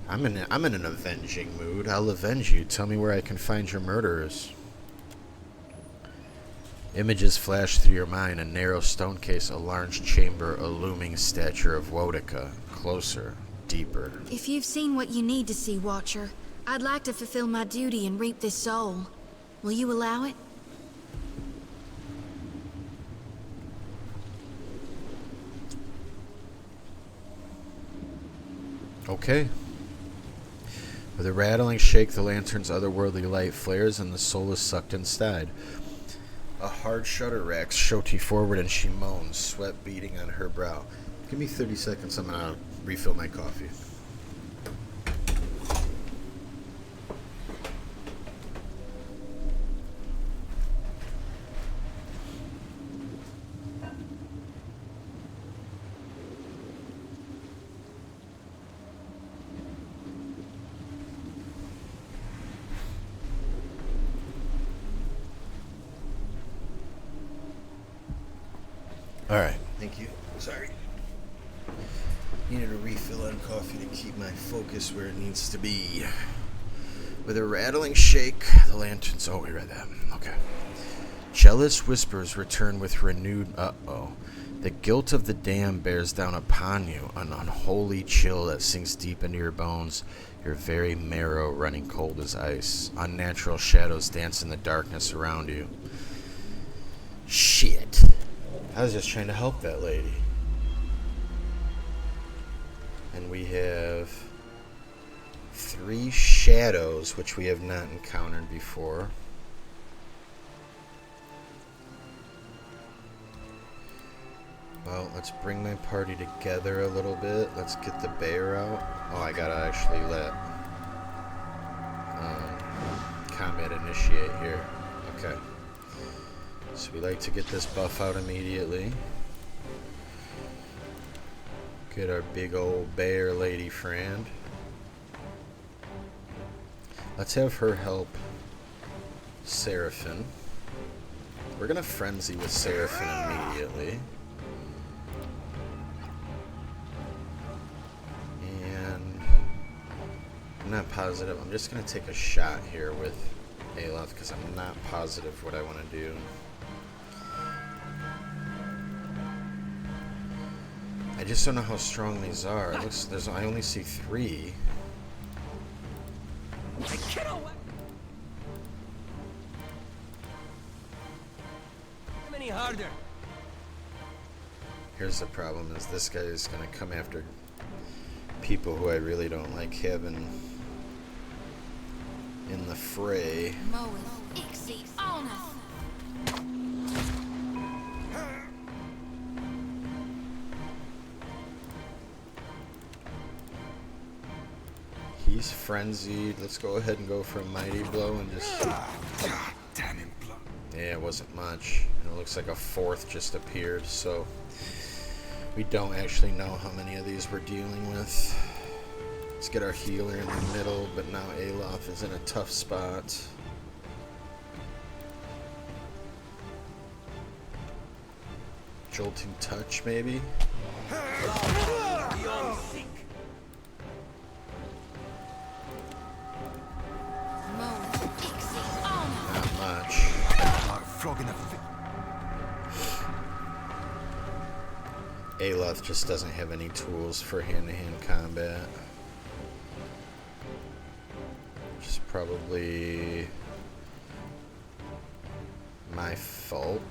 I'm in an avenging mood. I'll avenge you. Tell me where I can find your murderers. Images flash through your mind. A narrow stone case, a large chamber, a looming statue of Wodica. Closer, deeper. If you've seen what you need to see, Watcher, I'd like to fulfill my duty and reap this soul. Will you allow it? Okay. With a rattling shake, the lantern's otherworldly light flares and the soul is sucked inside. A hard shudder racks Shoti forward and she moans, sweat beading on her brow. Give me 30 seconds, I'm gonna refill my coffee. Alright, thank you. Sorry. Needed a refill on coffee to keep my focus where it needs to be. With a rattling shake, the lanterns... Oh, we read that. Okay. Jealous whispers return with renewed... Uh-oh. The guilt of the damned bears down upon you, an unholy chill that sinks deep into your bones, your very marrow running cold as ice. Unnatural shadows dance in the darkness around you. Shit. I was just trying to help that lady. And we have 3 shadows, which we have not encountered before. Well, let's bring my party together a little bit. Let's get the bear out. Oh, I gotta actually let combat initiate here. Okay. So we like to get this buff out immediately. Get our big old bear lady friend. Let's have her help Seraphim. We're gonna frenzy with Seraphim immediately. And I'm not positive. I'm just gonna take a shot here with Aloth because I'm not positive what I want to do. I just don't know how strong these are. It looks I only see 3. Get away! How many harder? Here's the problem: is this guy is gonna come after people who I really don't like having in the fray. He's frenzied. Let's go ahead and go for a mighty blow and just... God damn him, yeah, it wasn't much. And it looks like a 4th just appeared, so... We don't actually know how many of these we're dealing with. Let's get our healer in the middle, but now Aloth is in a tough spot. Jolting touch, maybe? Not much. Like flogging a Aloth just doesn't have any tools for hand-to-hand combat. Which is probably my fault.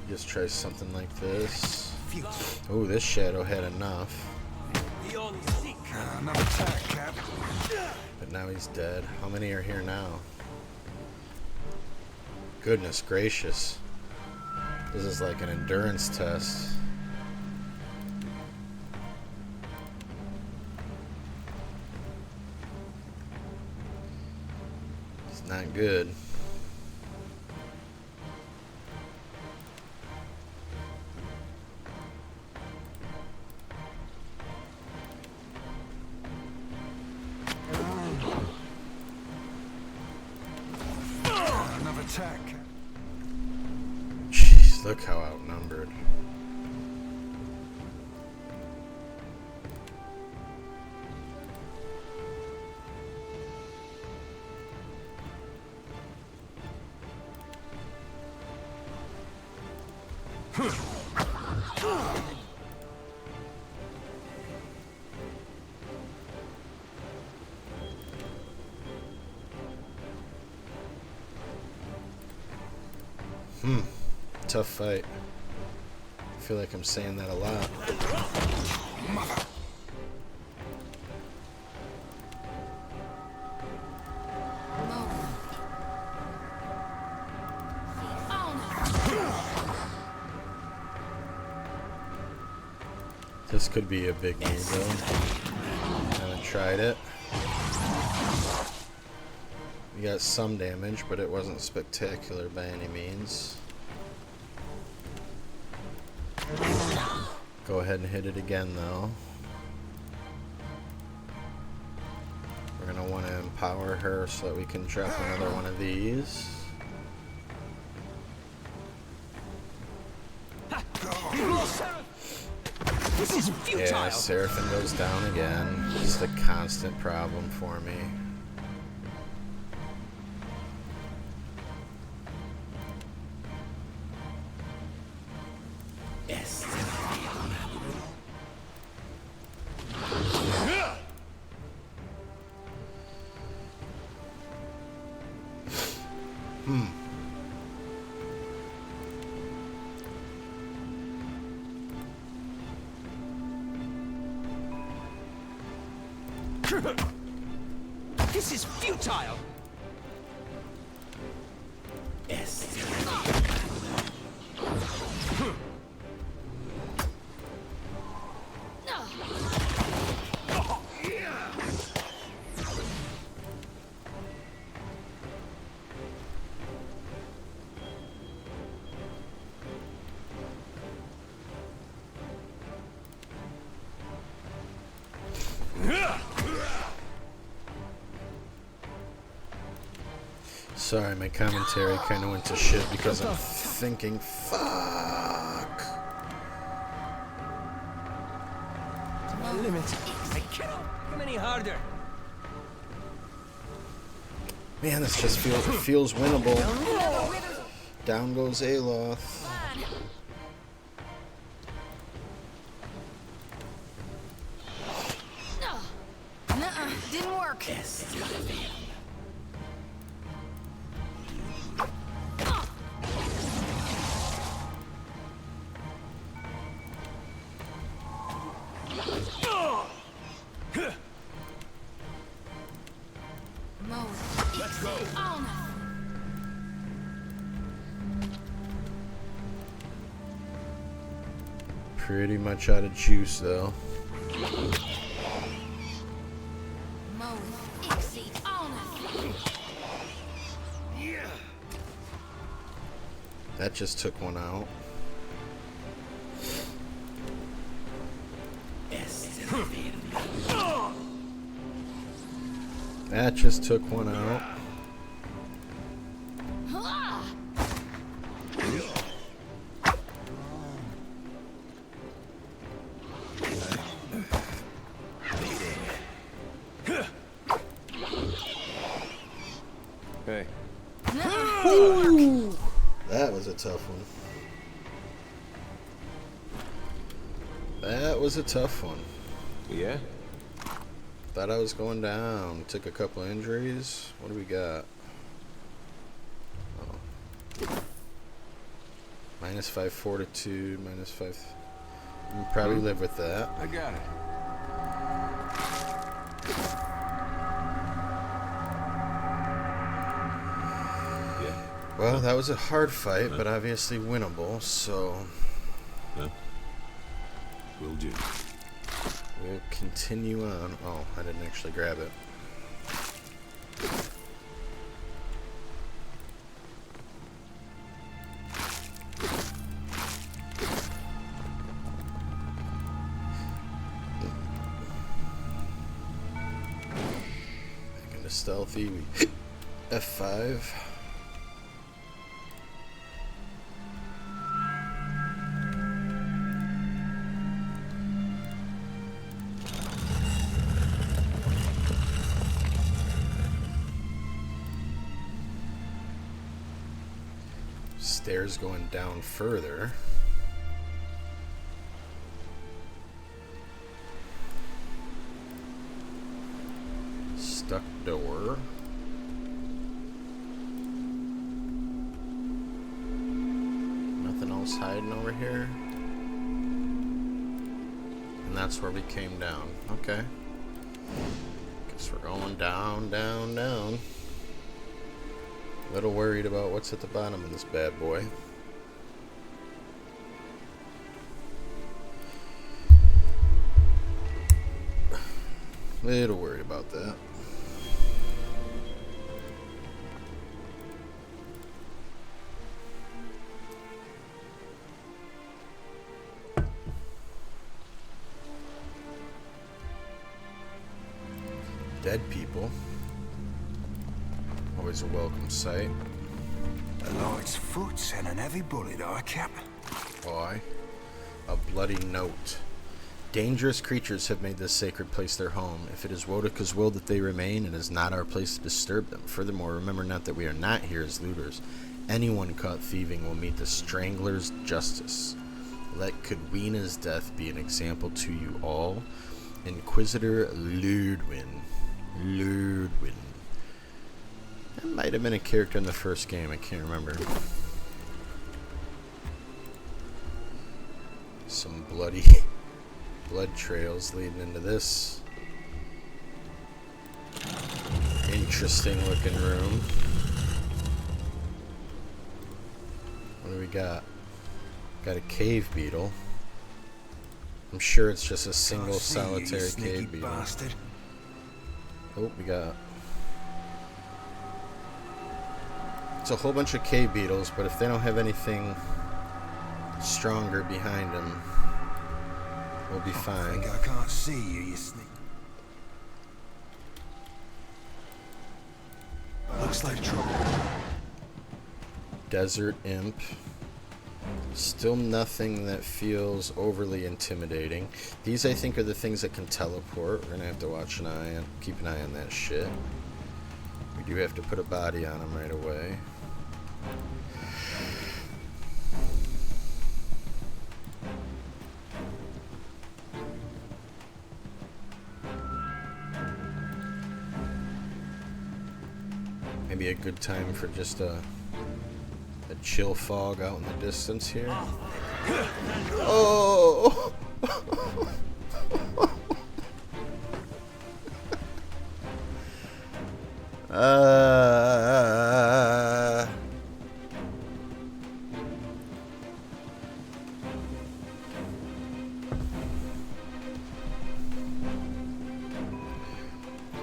Just try something like this. Oh, this shadow had enough. another attack, Cap. But now he's dead. How many are here now? Goodness gracious. This is like an endurance test. It's not good. Another attack. Jeez, look how outnumbered. Tough fight. I feel like I'm saying that a lot. This could be a big move though. Haven't tried it. We got some damage, but it wasn't spectacular by any means. Go ahead and hit it again though. We're going to want to empower her so that we can drop another one of these. This is futile. Yeah, Seraphim goes down again. Just a constant problem for me. This is futile. Sorry, my commentary kind of went to shit because I'm thinking, fuck. My limit. I cannot come any harder. Man, this just feels winnable. Down goes Aloth. Nuh-uh, didn't work. Let's go. Pretty much out of juice though. That just took one out. That just took one out. Hey. Ooh, that was a tough one. That was a tough one. Yeah? Thought I was going down. Took a couple injuries. What do we got? Oh. -5 fortitude, -5. You can probably live with that. I got it. Yeah. Well, that was a hard fight, but obviously winnable, so Will do. we'll continue on. Oh, I didn't actually grab it. Back into stealthy. We F5. Stairs going down further. Stuck door. Nothing else hiding over here. And that's where we came down. Okay. Guess we're going down, down, down. A little worried about what's at the bottom of this bad boy. Little worried about that. Dead people. Always a welcome sight. A light's foot and an heavy bullet, Cap. Why? A bloody note. Dangerous creatures have made this sacred place their home. If it is Wodika's will that they remain, it is not our place to disturb them. Furthermore, remember not that we are not here as looters. Anyone caught thieving will meet the Strangler's justice. Let Cadwina's death be an example to you all. Inquisitor Ludwin. Ludwin. That might have been a character in the first game, I can't remember. Some bloody blood trails leading into this interesting looking room. What do we got? Got a cave beetle. I'm sure it's just a single solitary cave beetle. Bastard. Oh, we got... It's a whole bunch of cave beetles, but if they don't have anything stronger behind them, we'll be fine. I think I can't see you, you sneak. Looks like trouble. Desert imp. Still nothing that feels overly intimidating. These, I think, are the things that can teleport. We're gonna have to watch an eye on, keep an eye on that shit. We do have to put a body on them right away. Maybe a good time for just a chill fog out in the distance here. Oh!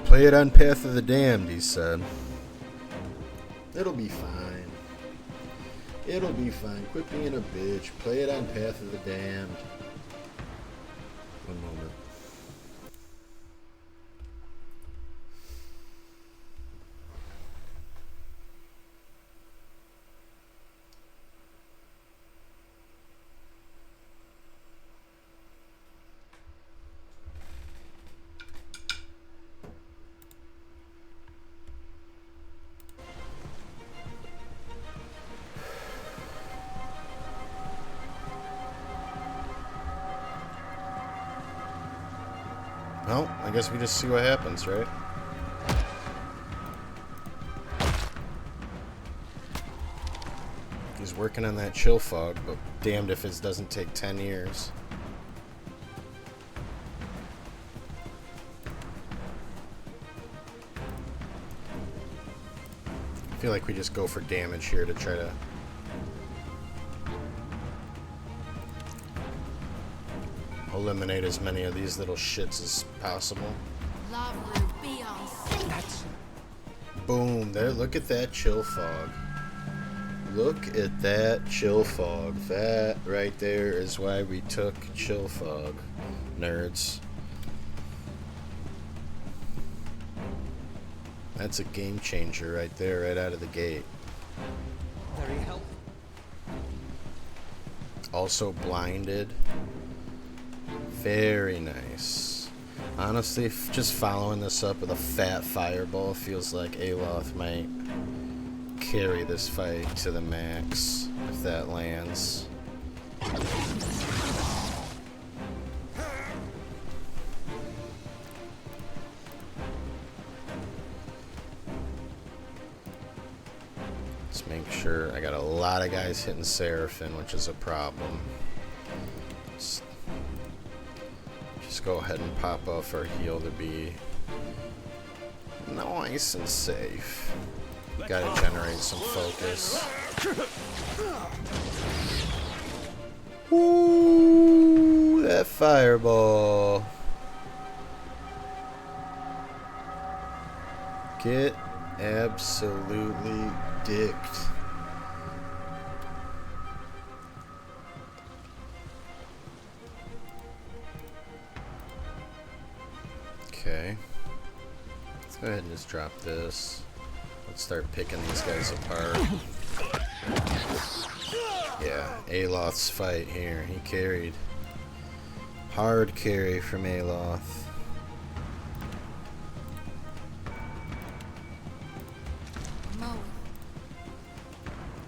Play it on Path of the Damned, he said. It'll be fine. It'll be fine. Quit being a bitch. Play it on Path of the Damned. One moment. Well, I guess we just see what happens, right? He's working on that chill fog, but damned if it doesn't take 10 years. I feel like we just go for damage here to try to eliminate as many of these little shits as possible. Boom, there, look at that chill fog. Look at that chill fog. That right there is why we took chill fog, nerds. That's a game changer right there, right out of the gate. Very helpful. Also blinded. Very nice. Honestly, just following this up with a fat fireball feels like Aloth might carry this fight to the max if that lands. Let's make sure. I got a lot of guys hitting Seraphim, which is a problem. Just go ahead and pop off our heal to be nice and safe. Gotta generate some focus. Ooh, that fireball. Get absolutely dicked. Okay. Let's go ahead and just drop this. Let's start picking these guys apart. Yeah, Aloth's fight here. He carried. Hard carry from Aloth.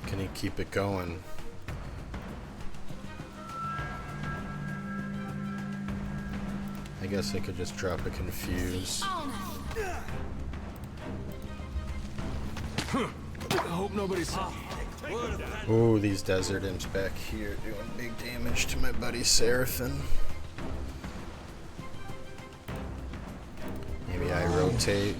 Can he keep it going? I guess I could just drop a confuse. I hope nobody's. Ooh, these desert imps back here doing big damage to my buddy Seraphim. Maybe I rotate.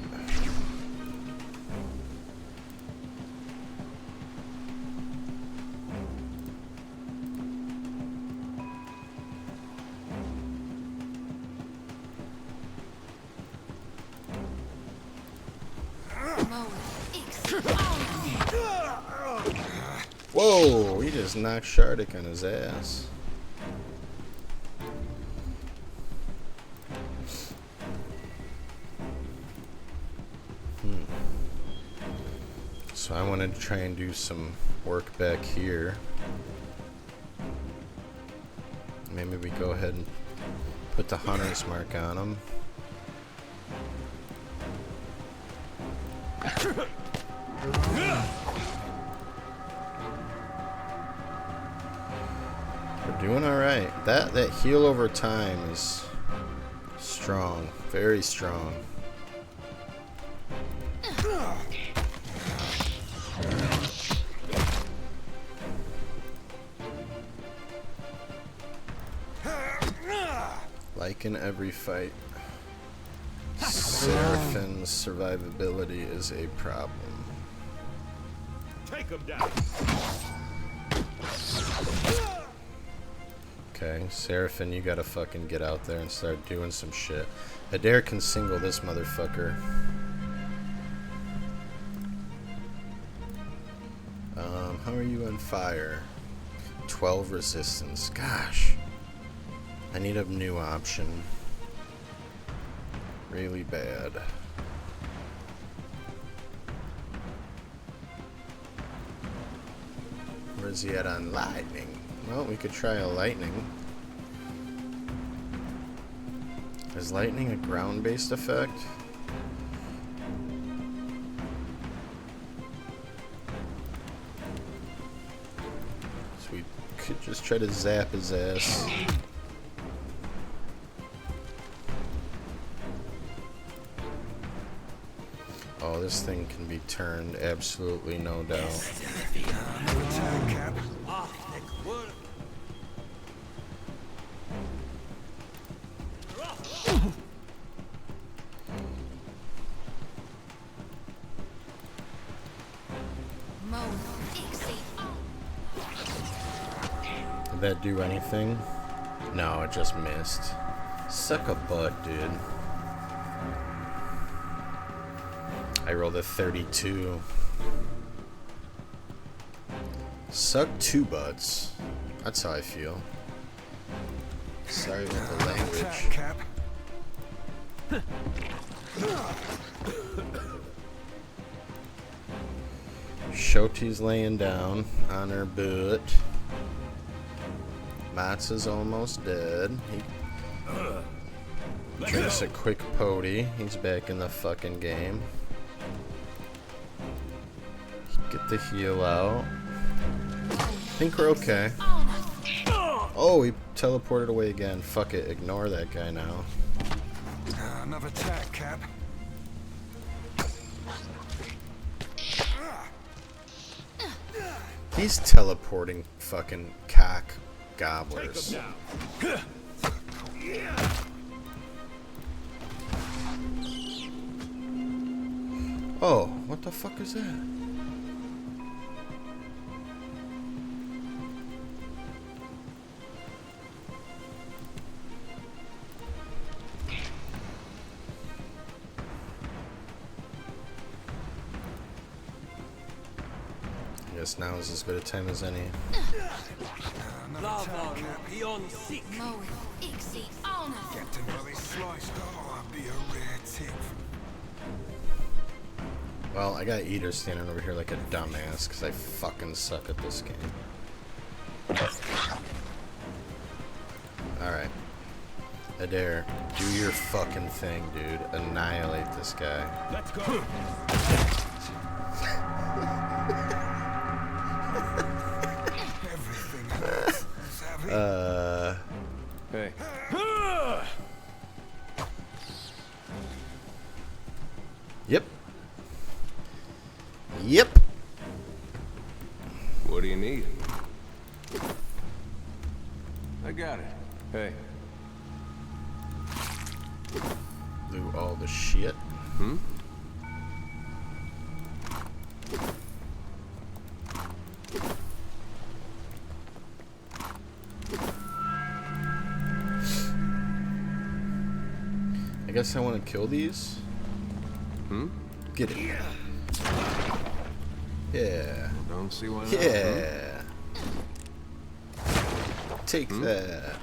Whoa, he just knocked Shardik on his ass. So I wanted to try and do some work back here. Maybe we go ahead and put the hunter's mark on him. We're doing alright. That heal over time is strong. Very strong. Like in every fight, Seraphim's survivability is a problem. Take him down. Okay, Seraphim, you gotta fucking get out there and start doing some shit. Adair can single this motherfucker. How are you on fire? 12 resistance. Gosh. I need a new option. Really bad. Where's he at on lightning? Well, we could try a lightning. Is lightning a ground-based effect? So we could just try to zap his ass. Oh, this thing can be turned, absolutely no doubt. Attack, Cap. Did that do anything? No, it just missed. Suck a butt, dude. I rolled a 32. Suck 2 butts. That's how I feel. Sorry about the language. Attack, Cap. Shoti's laying down on her butt. Mats is almost dead. He drinks a quick potty. He's back in the fucking game. Get the heal out. I think we're okay. Oh, he teleported away again. Fuck it. Ignore that guy now. Another attack, Cap. He's teleporting fucking cock gobblers. Oh, what the fuck is that? I guess now is as good a time as any. Another attack, Cap. Captain Rubby sliced. Oh, I'd be a rare tick. Well, I got Eater standing over here like a dumbass because I fucking suck at this game. Alright. Adair, do your fucking thing, dude. Annihilate this guy. Let's go. Hey. Yep. Yep. What do you need? I got it. Hey. Do all the shit. Hmm? I guess I want to kill these. Hmm? Get it. Yeah. Don't see why not. Yeah. Take that.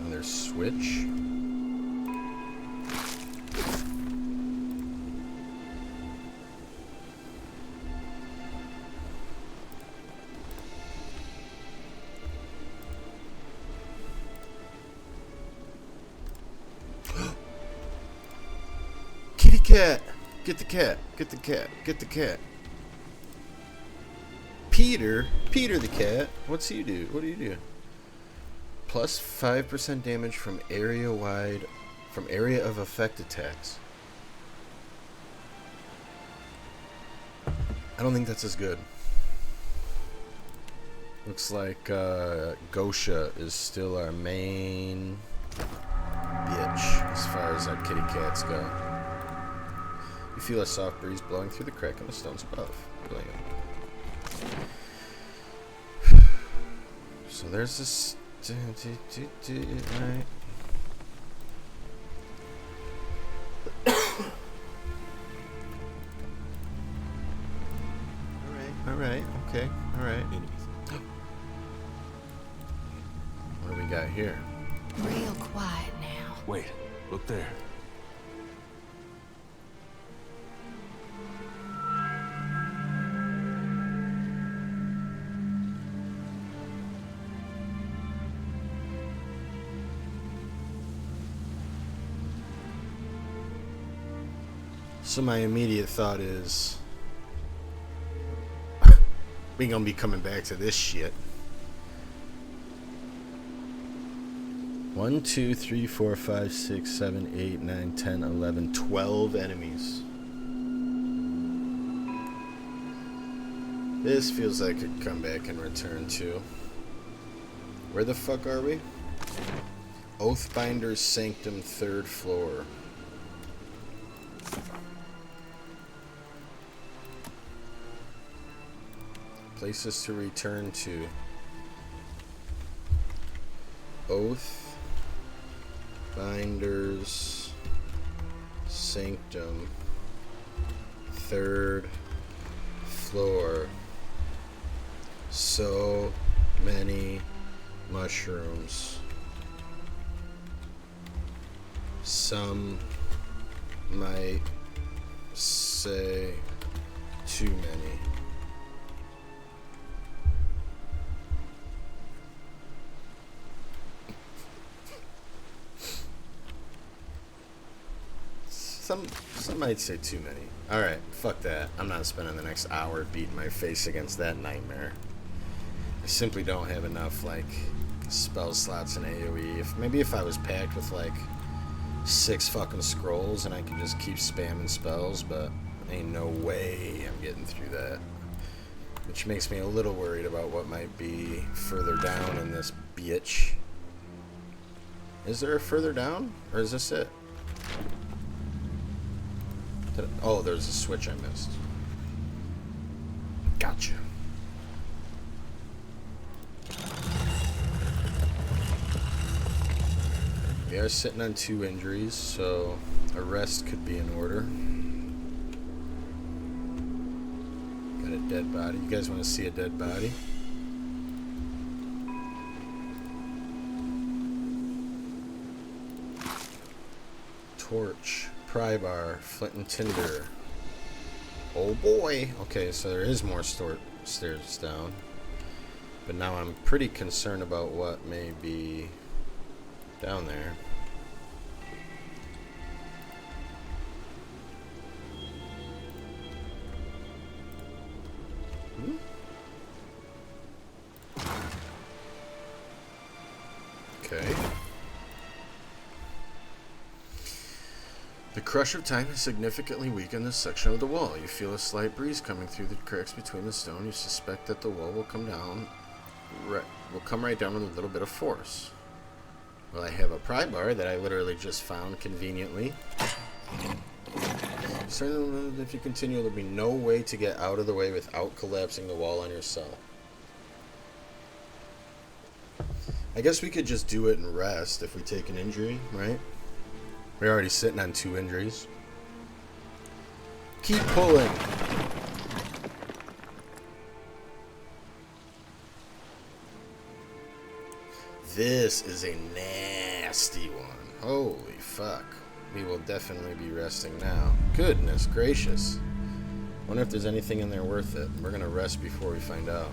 Another switch. Kitty cat! Get the cat! Get the cat! Get the cat! Peter the cat. What's he do? What do you do? Plus 5% damage from area of effect attacks. I don't think that's as good. Looks like Gosha is still our main bitch as far as our kitty cats go. You feel a soft breeze blowing through the crack in the stones above. Brilliant. So there's this. Right. Alright, okay, alright. What do we got here? Real quiet now. Wait, look there. So my immediate thought is we gonna be coming back to this shit. 1, 2, 3, 4, 5, 6, 7, 8, 9, 10, 11, 12 enemies. This feels like it could come back and return to. Where the fuck are we? Oathbinder's Sanctum, 3rd floor. Places to return to. Oathbinder's Sanctum, 3rd floor. So many mushrooms. Some might say too many. Some might say too many. Alright, fuck that. I'm not spending the next hour beating my face against that nightmare. I simply don't have enough, like, spell slots in AoE. Maybe if I was packed with, like, 6 fucking scrolls and I could just keep spamming spells, but ain't no way I'm getting through that. Which makes me a little worried about what might be further down in this bitch. Is there a further down? Or is this it? Oh, there's a switch I missed. Gotcha. We are sitting on 2 injuries, so a rest could be in order. Got a dead body. You guys want to see a dead body? Torch. Pry bar, flint and tinder. Oh boy. Okay, so there is more stairs down. But now I'm pretty concerned about what may be down there. Okay. The crush of time has significantly weakened this section of the wall. You feel a slight breeze coming through the cracks between the stone. You suspect that the wall will come right down with a little bit of force. Well, I have a pry bar that I literally just found conveniently. Certainly, if you continue, there'll be no way to get out of the way without collapsing the wall on your cell. I guess we could just do it and rest if we take an injury, right? We're already sitting on 2 injuries. Keep pulling. This is a nasty one. Holy fuck. We will definitely be resting now. Goodness gracious. Wonder if there's anything in there worth it. We're gonna rest before we find out.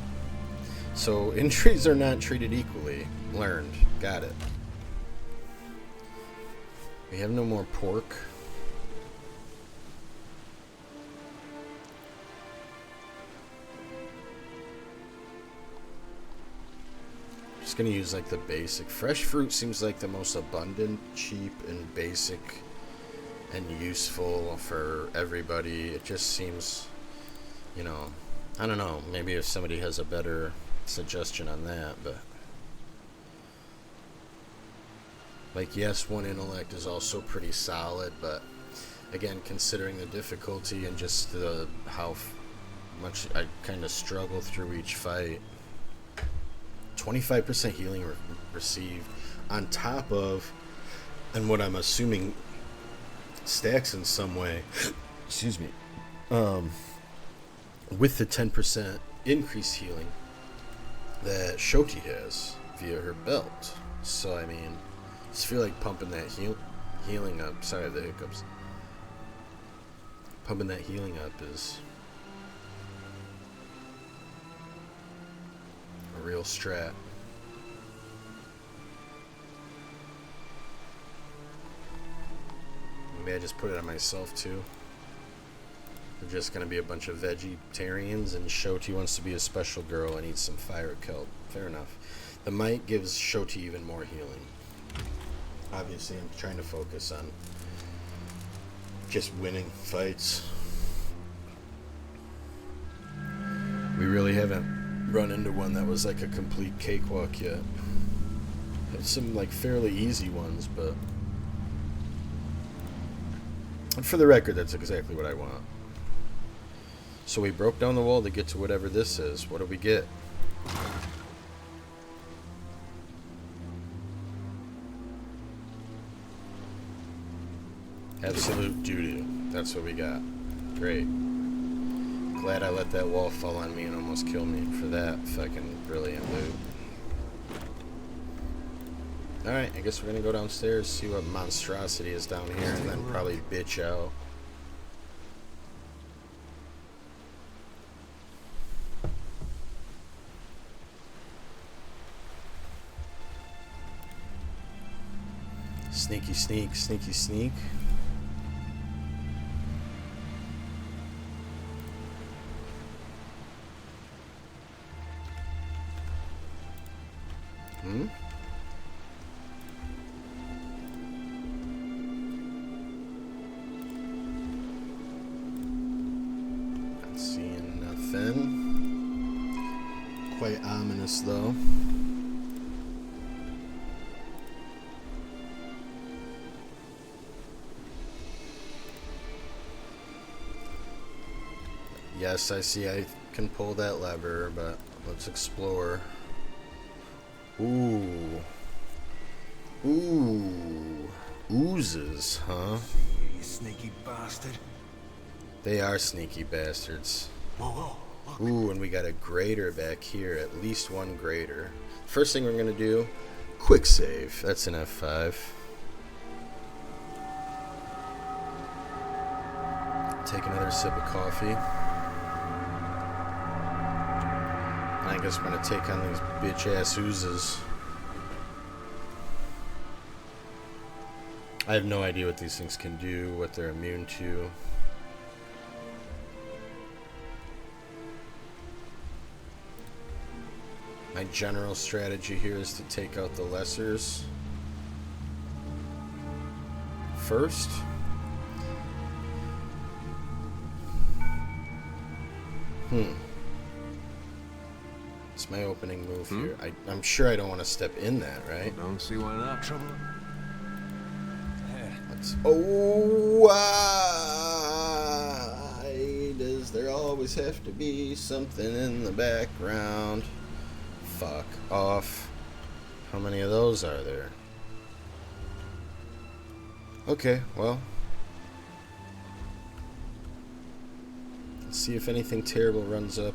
So injuries are not treated equally. Learned. Got it. We have no more pork. Just gonna use like the basic. Fresh fruit seems like the most abundant, cheap, and basic and useful for everybody. It just seems, you know, I don't know, maybe if somebody has a better suggestion on that, but like, yes, 1 intellect is also pretty solid, but again, considering the difficulty and just how much I kind of struggle through each fight, 25% healing received on top of, and what I'm assuming stacks in some way, excuse me, with the 10% increased healing that Shoti has via her belt. So, I mean, I just feel like pumping that healing up. Sorry, the hiccups. Pumping that healing up is a real strat. Maybe I just put it on myself too. We're just gonna be a bunch of vegetarians, and Shoti wants to be a special girl and eat some fire kelp. Fair enough. The might gives Shoti even more healing. Obviously, I'm trying to focus on just winning fights. We really haven't run into one that was like a complete cakewalk yet. Had some like fairly easy ones, but and for the record, that's exactly what I want. So we broke down the wall to get to whatever this is. What do we get? Absolute doo-doo. That's what we got. Great. Glad I let that wall fall on me and almost kill me for that fucking brilliant loot. Alright, I guess we're gonna go downstairs, see what monstrosity is down here, and then probably bitch out. Sneaky sneak, sneaky sneak. Not seeing nothing. Quite ominous though. Yes, I see I can pull that lever, but let's explore. Ooh. Ooh. Oozes, huh? You sneaky bastard. They are sneaky bastards. Whoa, whoa. Look. Ooh, and we got a grater back here. At least one grater. First thing we're going to do, quick save. That's an F5. Take another sip of coffee. I guess we're gonna take on these bitch-ass oozes. I have no idea what these things can do, what they're immune to. My general strategy here is to take out the lessers first. It's my opening move here. I'm sure I don't want to step in that, right? Don't see why not. Trouble? Let's, oh, why does there always have to be something in the background? Fuck off. How many of those are there? Okay, well. Let's see if anything terrible runs up.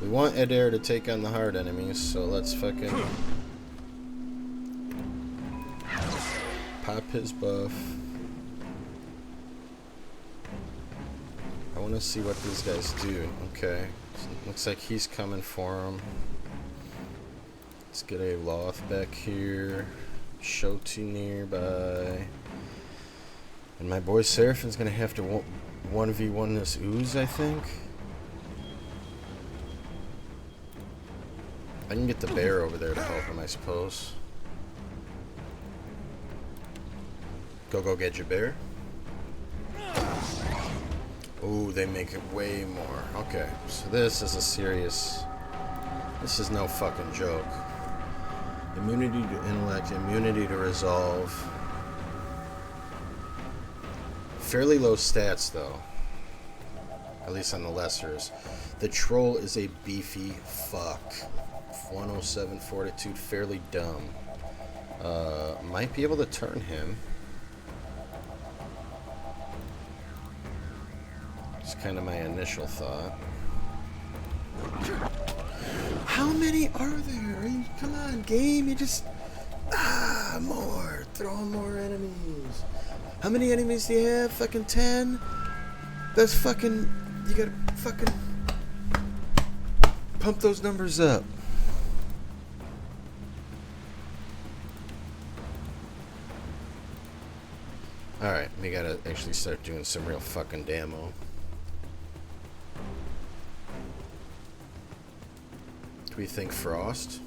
We want Adair to take on the hard enemies, so let's fucking pop his buff. I want to see what these guys do. Okay, so looks like he's coming for him. Let's get a Loth back here. Shoti nearby. And my boy Seraphin's gonna have to 1v1 this ooze, I think. I can get the bear over there to help him, I suppose. Go get your bear. Ooh, they make it way more. Okay, so this is a serious... This is no fucking joke. Immunity to intellect, immunity to resolve. Fairly low stats, though. At least on the lessers. The troll is a beefy fuck. 107 fortitude, fairly dumb. Might be able to turn him. It's kind of my initial thought. How many are there? Come on, game. You just... more. Throw in more enemies. How many enemies do you have? Fucking 10? That's fucking... You gotta fucking... pump those numbers up. Alright, we gotta actually start doing some real fucking demo. Do we think Frost?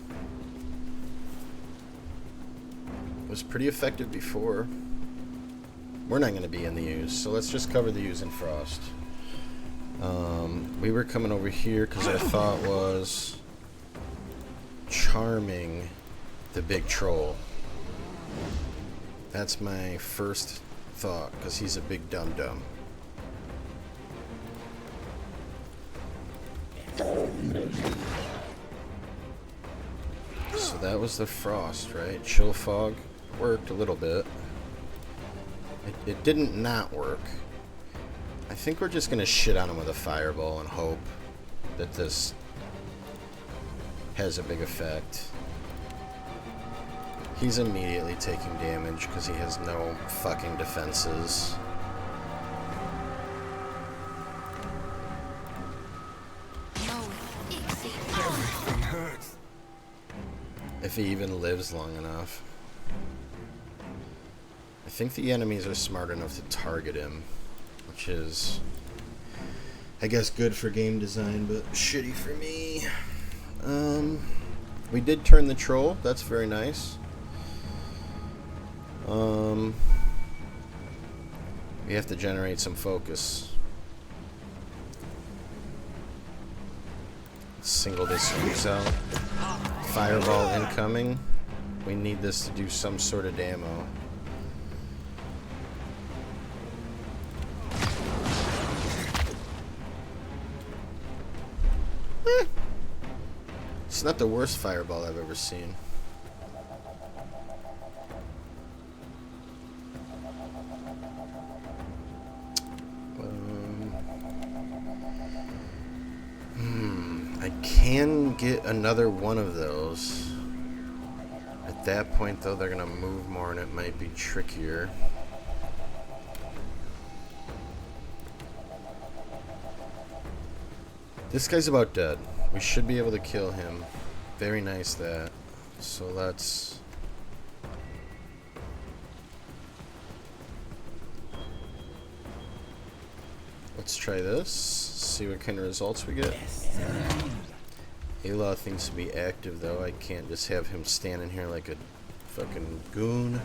It was pretty effective before. We're not going to be in the Ooze, so let's just cover the Ooze and Frost. We were coming over here because our thought was charming the big troll. That's my first thought, because he's a big dum-dum. So that was the Frost, right? Chill Fog worked a little bit. It didn't not work. I think we're just gonna shit on him with a fireball and hope that this has a big effect. He's immediately taking damage because he has no fucking defenses. Everything hurts. If he even lives long enough. I think the enemies are smart enough to target him, which is, I guess, good for game design, but shitty for me. We did turn the troll. That's very nice. We have to generate some focus. Single this Ooze out. Fireball incoming. We need this to do some sort of demo. It's not the worst fireball I've ever seen. I can get another one of those. At that point, though, they're gonna move more and it might be trickier. This guy's about dead. We should be able to kill him. Very nice that. So let's... Let's try this. See what kind of results we get. Aloth needs to be active though. I can't just have him standing here like a fucking goon.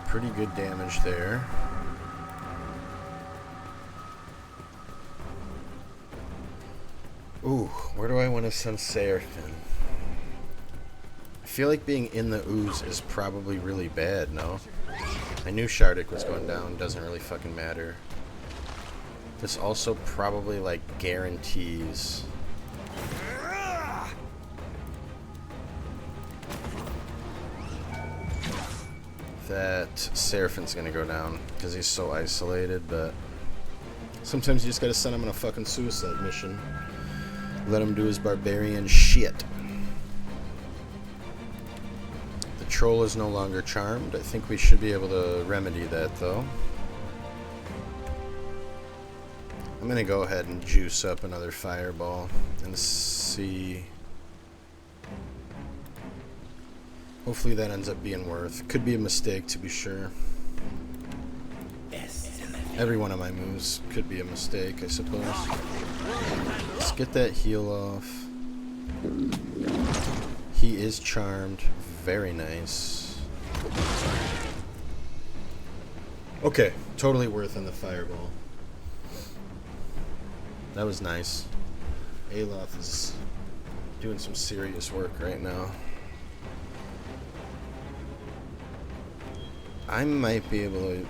Pretty good damage there. Ooh, where do I want to send Seraphim? I feel like being in the Ooze is probably really bad, no? I knew Shardik was going down, doesn't really fucking matter. This also probably, like, guarantees... that Seraphim's gonna go down, because he's so isolated, but... sometimes you just gotta send him on a fucking suicide mission. Let him do his barbarian shit. The troll is no longer charmed. I think we should be able to remedy that, though. I'm gonna go ahead and juice up another fireball and see. Hopefully that ends up being worth. Could be a mistake, to be sure. Every one of my moves could be a mistake, I suppose. Let's get that heal off. He is charmed. Very nice. Okay, totally worth on the fireball. That was nice. Aloth is doing some serious work right now. I might be able to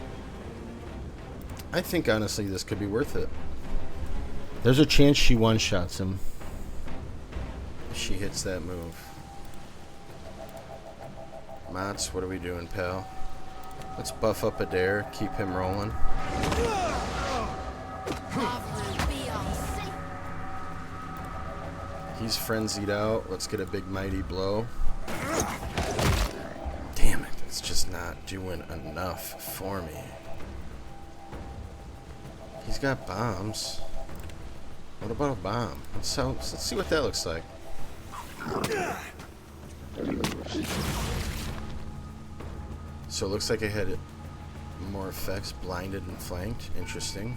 I think honestly this could be worth it. There's a chance she one-shots him. She hits that move. Mats, what are we doing, pal? Let's buff up Adair, keep him rolling. He's frenzied out. Let's get a big mighty blow. Damn it, it's just not doing enough for me. He's got bombs. What about a bomb? Let's see what that looks like. So it looks like I had more effects, blinded and flanked. Interesting.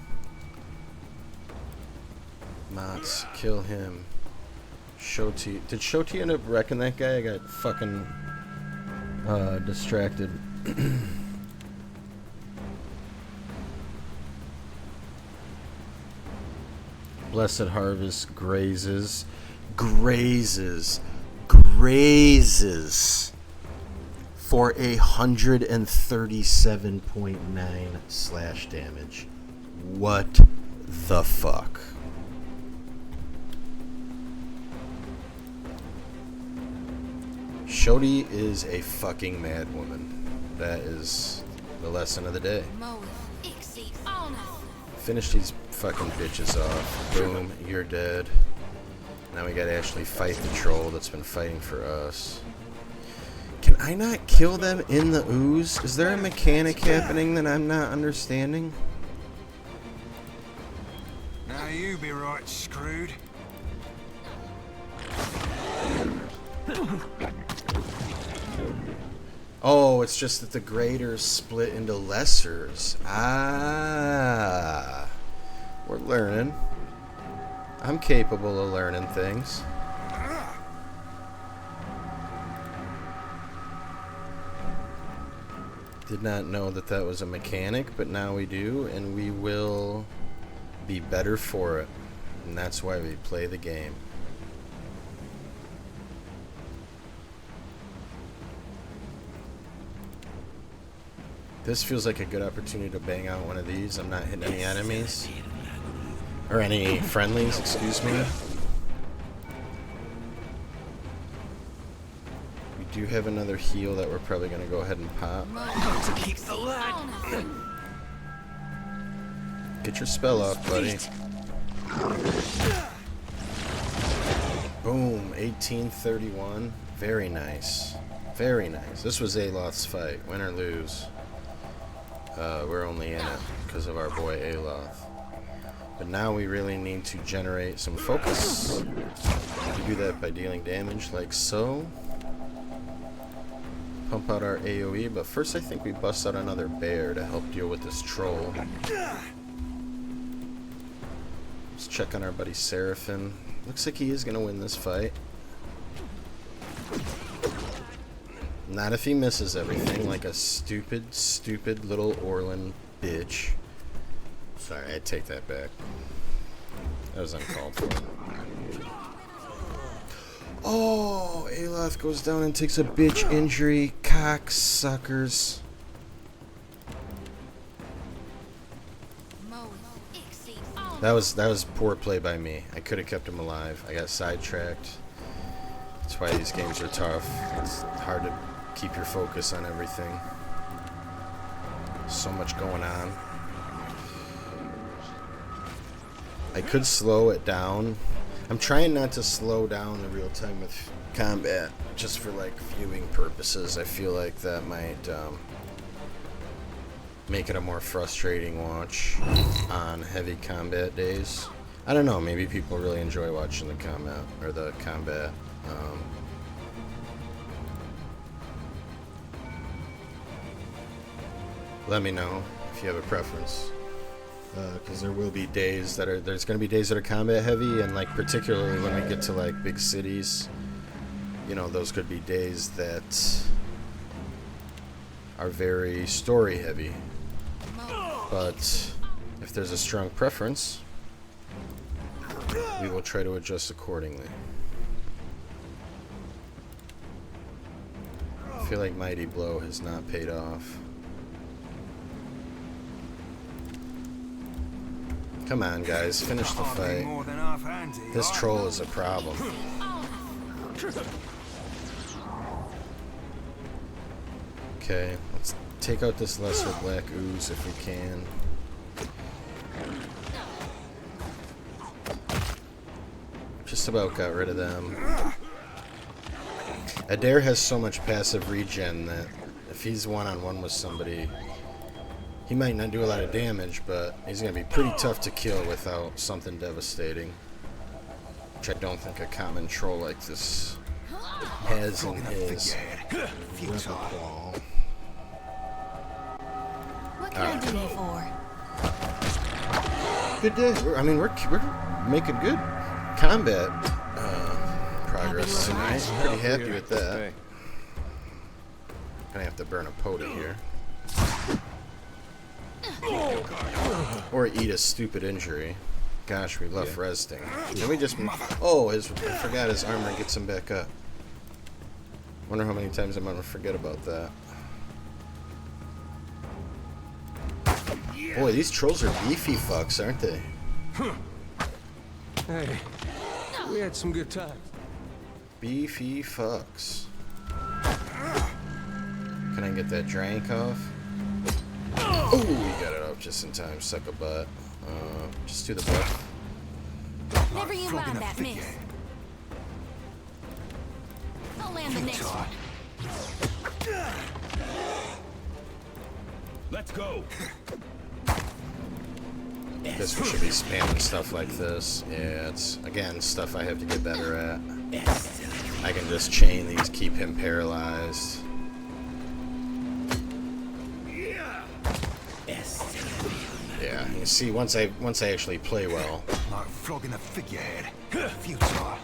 Mats, kill him. Shoti. Did Shoti end up wrecking that guy? I got fucking distracted. Blessed Harvest grazes for 137.9 slash damage. What the fuck? Shoti is a fucking mad woman. That is the lesson of the day. Finish these fucking bitches off. Boom, you're dead. Now we gotta actually fight the troll that's been fighting for us. Can I not kill them in the ooze? Is there a mechanic happening that I'm not understanding? Now you be right screwed. Oh, it's just that the greaters split into lessers. Ah. We're learning. I'm capable of learning things. Did not know that that was a mechanic, but now we do, and we will be better for it. And that's why we play the game. This feels like a good opportunity to bang out one of these. I'm not hitting any enemies. Or any friendlies, excuse me. We do have another heal that we're probably going to go ahead and pop. Keep the light. Get your spell off, buddy. Boom, 1831. Very nice. Very nice. This was Aloth's fight. Win or lose. We're only in it because of our boy Aloth. But now we really need to generate some focus. We do that by dealing damage like so. Pump out our AoE, but first I think we bust out another bear to help deal with this troll. Let's check on our buddy Seraphim. Looks like he is going to win this fight. Not if he misses everything like a stupid, stupid little Orlin bitch. Sorry, I take that back. That was uncalled for. Oh, Aloth goes down and takes a bitch injury. Cocksuckers. That was poor play by me. I could have kept him alive. I got sidetracked. That's why these games are tough. It's hard to keep your focus on everything. So much going on. I could slow it down. I'm trying not to slow down the real time with combat, just for like viewing purposes. I feel like that might make it a more frustrating watch on heavy combat days. I don't know, maybe people really enjoy watching the combat or the combat. Let me know if you have a preference, because there will be days that are there's going to be days that are combat heavy, and like particularly when we get to like big cities, you know, those could be days that are very story heavy. But if there's a strong preference, we will try to adjust accordingly. I feel like Mighty Blow has not paid off. Come on, guys, finish the Hardly fight. more than half handy. This troll is a problem. Okay, let's take out this lesser black ooze if we can. Just about got rid of them. Adair has so much passive regen that if he's one-on-one with somebody, he might not do a lot of damage, but he's going to be pretty tough to kill without something devastating. Which I don't think a common troll like this has in his repertoire. What can I do you for? Good day. I mean, we're making good combat progress tonight. Pretty happy with that. Gonna have to burn a POTD here. Or eat a stupid injury. Gosh, we love resting. Can we just... Oh, I forgot his armor gets him back up. Wonder how many times I'm gonna forget about that. Boy, these trolls are beefy fucks, aren't they? Hey, we had some good times. Beefy fucks. Can I get that drank off? Oh, we got it off just in time. Suck a butt. Just do the butt. Never you mind that, miss. I'll land the next one. Let's go. Guess we should be spamming stuff like this. Yeah, it's, again, stuff I have to get better at. I can just chain these, keep him paralyzed. Yeah, you see, once I actually play well. Like flogging a figurehead. Futile.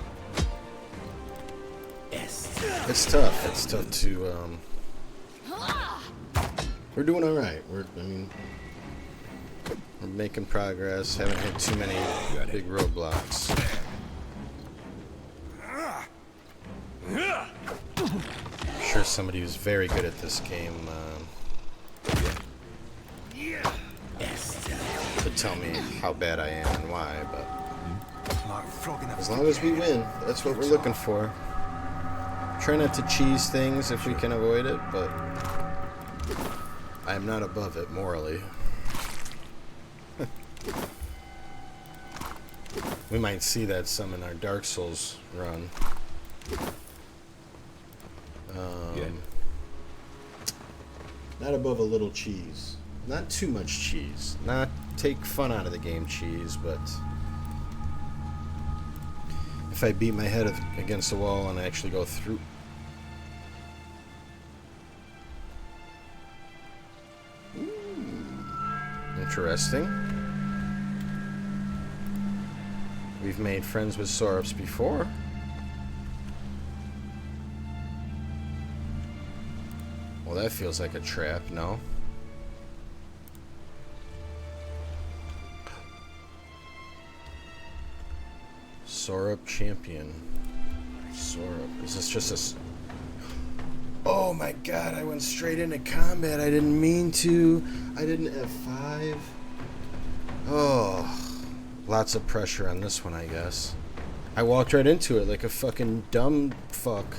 It's tough. It's tough to, We're doing alright. We're making progress. Haven't hit too many big roadblocks. I'm sure somebody who's very good at this game could tell me how bad I am and why, but as long as we win, that's what we're looking for. Try not to cheese things if we can avoid it, but I am not above it morally. We might see that some in our Dark Souls run. Not above a little cheese. Not too much cheese. Not take fun out of the game cheese, but if I beat my head against the wall and I actually go through... Interesting. We've made friends with Saurops before. Well, that feels like a trap, no? Saurop champion. Saurop. Is this just a... Oh my god, I went straight into combat. I didn't mean to. I didn't F5. Oh. Lots of pressure on this one, I guess. I walked right into it like a fucking dumb fuck.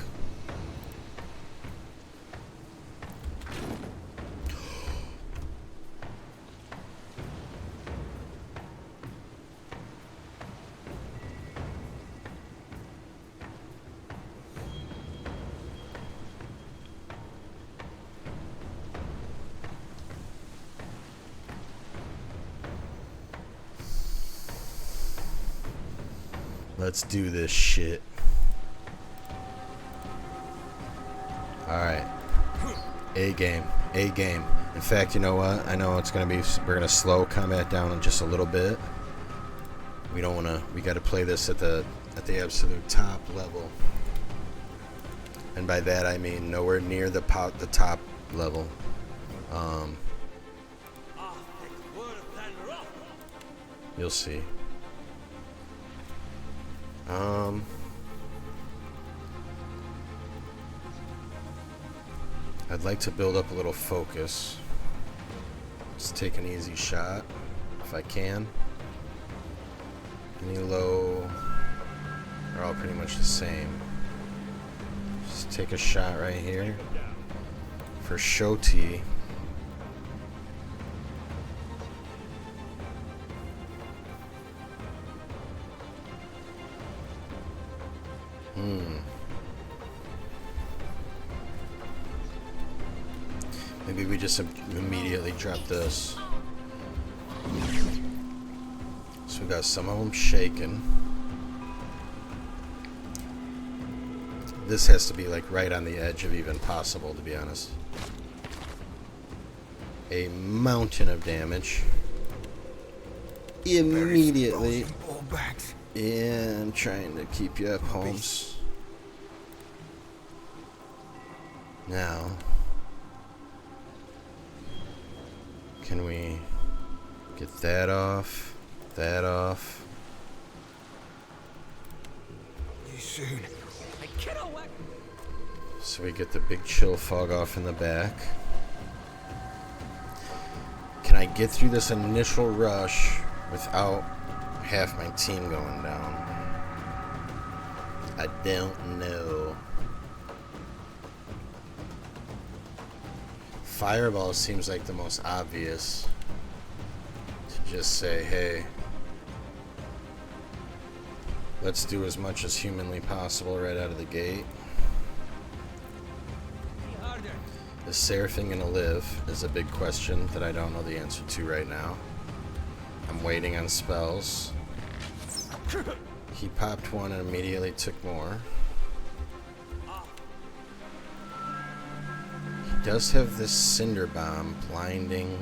Let's do this shit. Alright. A game. A game. In fact, you know what? I know it's gonna be... We're gonna slow combat down in just a little bit. We don't wanna... We gotta play this at the absolute top level. And by that I mean nowhere near the top level. You'll see. I'd like to build up a little focus. Just take an easy shot, if I can. Any low? They're all pretty much the same. Just take a shot right here for Shoti. Maybe we just immediately drop this. So we got some of them shaking. This has to be like right on the edge of even possible, to be honest. A mountain of damage. Immediately. And trying to keep you up, Holmes. Now, can we get that off? That off? You soon. So we get the big chill fog off in the back. Can I get through this initial rush without half my team going down? I don't know. Fireball seems like the most obvious to just say, hey, let's do as much as humanly possible right out of the gate. Is Seraphim gonna live is a big question that I don't know the answer to right now. I'm waiting on spells. He popped one and immediately took more. He does have this Cinder Bomb blinding.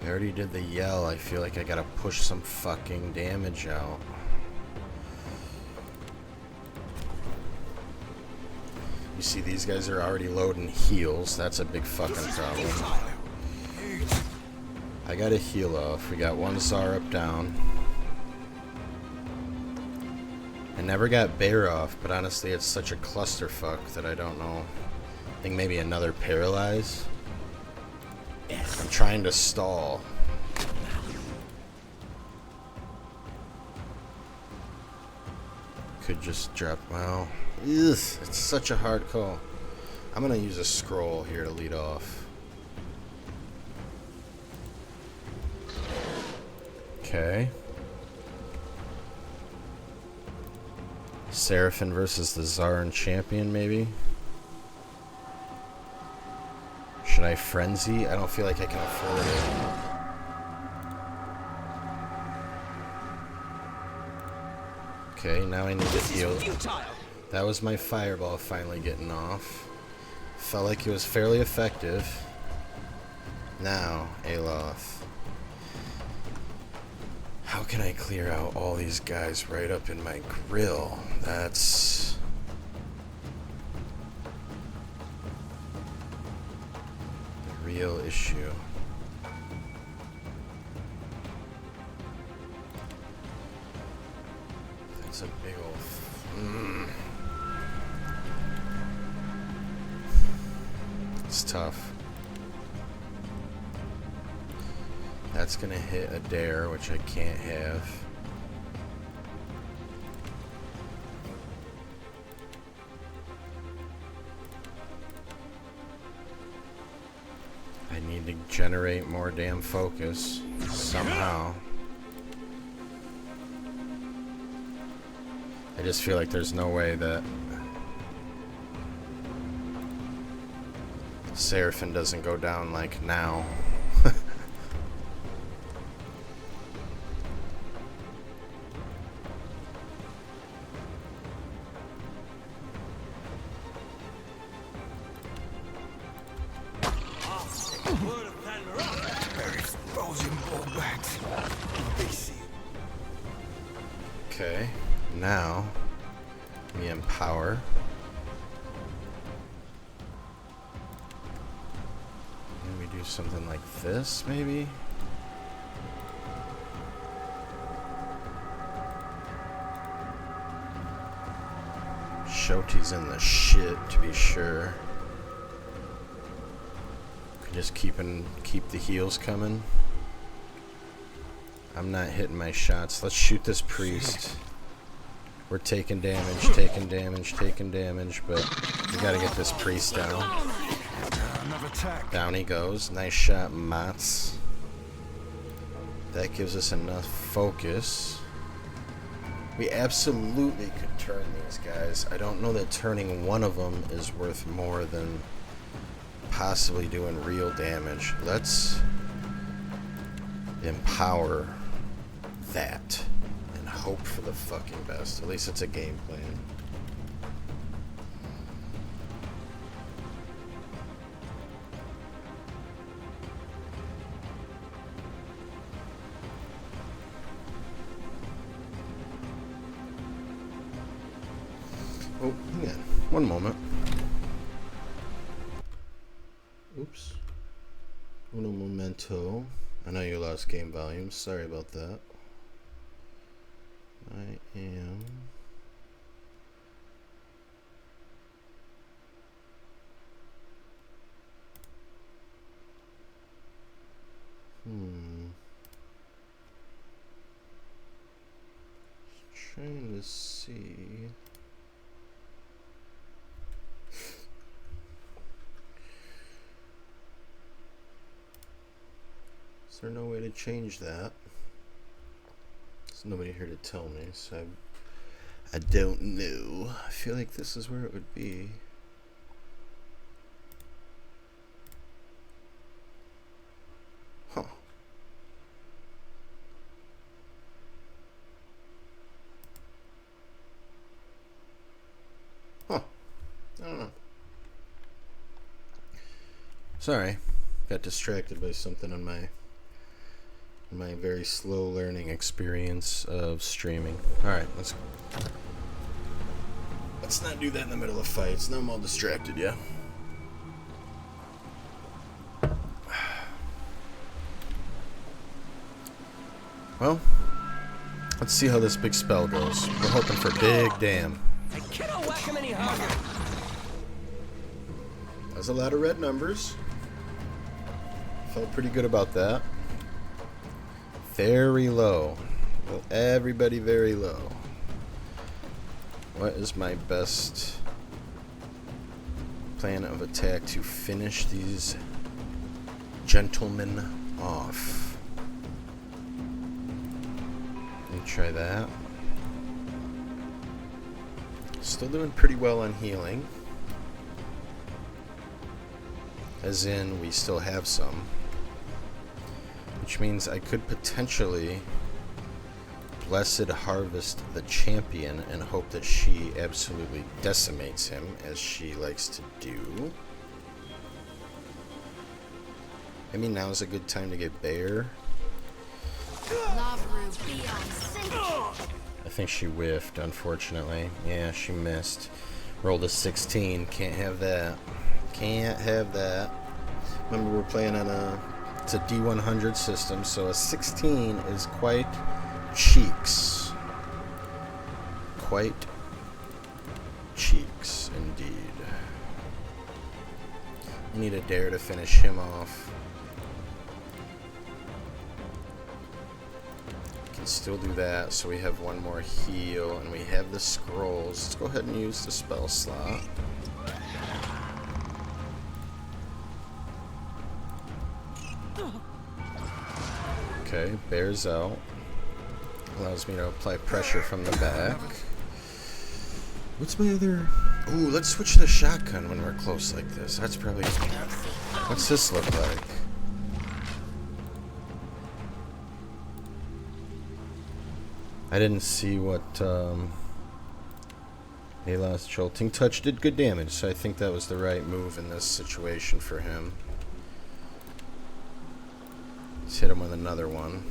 I already did the yell. I feel like I gotta push some fucking damage out. You see, these guys are already loading heals. That's a big fucking problem. I got a heal off. We got one Tsar up down. I never got Bear off, but honestly, it's such a clusterfuck that I don't know. I think maybe another Paralyze. I'm trying to stall. Could just drop. Well, it's such a hard call. I'm gonna use a scroll here to lead off. Okay. Seraphim versus the Zarin champion, maybe. Should I frenzy? I don't feel like I can afford it. Okay, now I need to heal. That was my fireball finally getting off. Felt like it was fairly effective. Now, Aloth. How can I clear out all these guys right up in my grill? That's... real issue. That's a big old... It's tough. That's gonna hit a dare, which I can't have. I need to generate more damn focus somehow. I just feel like there's no way that Seraphim doesn't go down like now. Okay, now we empower. And we do something like this, maybe? Shoti's in the shit, to be sure. Just keep the heals coming. I'm not hitting my shots. Let's shoot this priest. We're taking damage, but we gotta get this priest down. Down he goes. Nice shot, Mats. That gives us enough focus. We absolutely could turn these guys. I don't know that turning one of them is worth more than possibly doing real damage. Let's empower that and hope for the fucking best. At least it's a game plan. Oh, hang on. One moment. Oops. Uno momento. I know you lost game volume. Sorry about that. I am... Trying to see... Is there no way to change that? There's nobody here to tell me, so I don't know. I feel like this is where it would be. Huh. Huh. I don't know. Sorry. Got distracted by something on my very slow learning experience of streaming. Alright, let's not do that in the middle of fights. Now I'm all distracted, yeah? Well, let's see how this big spell goes. We're hoping for big damn. That's a lot of red numbers. Felt pretty good about that. Very low. Well, everybody very low. What is my best plan of attack to finish these gentlemen off? Let me try that. Still doing pretty well on healing. As in, we still have some. Which means I could potentially Blessed Harvest the champion and hope that she absolutely decimates him, as she likes to do. Maybe now's a good time to get Bear. I think she whiffed, unfortunately. Yeah, she missed. Rolled a 16. Can't have that. Can't have that. Remember, we're playing on it's a D100 system, so a 16 is quite cheeks. Quite cheeks, indeed. We need a dare to finish him off. Can still do that, so we have one more heal, and we have the scrolls. Let's go ahead and use the spell slot. Okay, bears out. Allows me to apply pressure from the back. What's my other... Ooh, let's switch to the shotgun when we're close like this. That's probably... What's this look like? I didn't see what... Alas Jolting Touch did good damage, so I think that was the right move in this situation for him. Let's hit him with another one.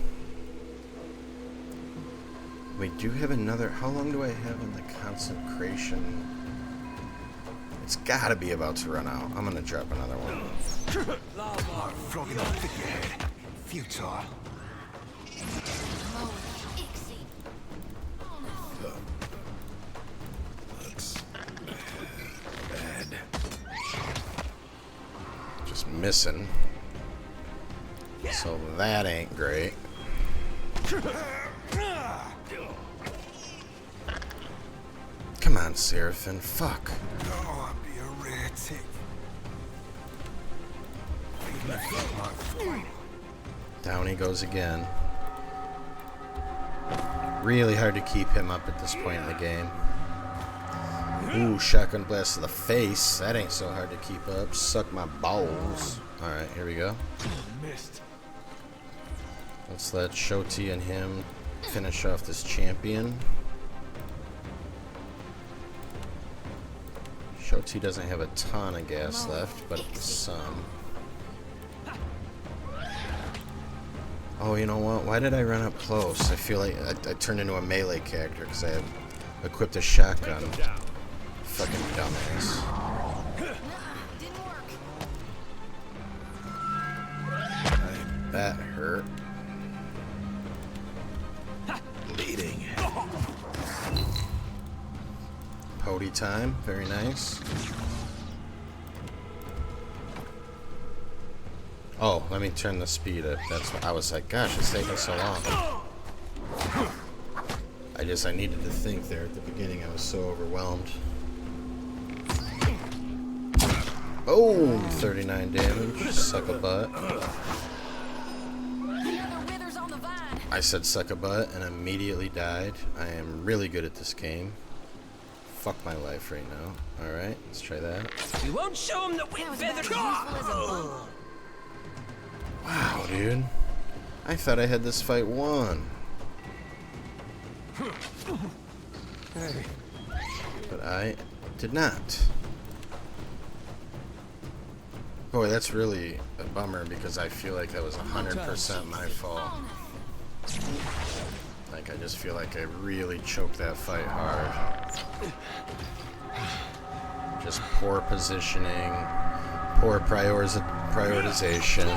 We do have another... How long do I have in the consecration? It's gotta be about to run out. I'm gonna drop another one. Flogging the figurehead. Futile. Looks bad. Just missing. So that ain't great. Come on, Seraphin. Fuck. Oh, I'd be a rare tick. He left my flame. Down he goes again. Really hard to keep him up at this point in the game. Ooh, shotgun blast to the face. That ain't so hard to keep up. Suck my balls. Alright, here we go. Let's let Shoti and him finish off this champion. Shoti doesn't have a ton of gas left, but some. Oh, you know what? Why did I run up close? I feel like I turned into a melee character because I have equipped a shotgun. Fucking dumbass. That hurt. Bleeding. POTD time. Very nice. Oh, let me turn the speed up. That's what I was like, gosh, it's taking so long. I needed to think there at the beginning. I was so overwhelmed. Oh, 39 damage. Suck a butt. I said suck a butt and immediately died. I am really good at this game. Fuck my life right now. Alright, let's try that. You won't show him the wind feather. Wow, dude. I thought I had this fight won. But I did not. Boy, that's really a bummer because I feel like that was 100% my fault. Like, I just feel like I really choked that fight hard. Just poor positioning, poor prioritization.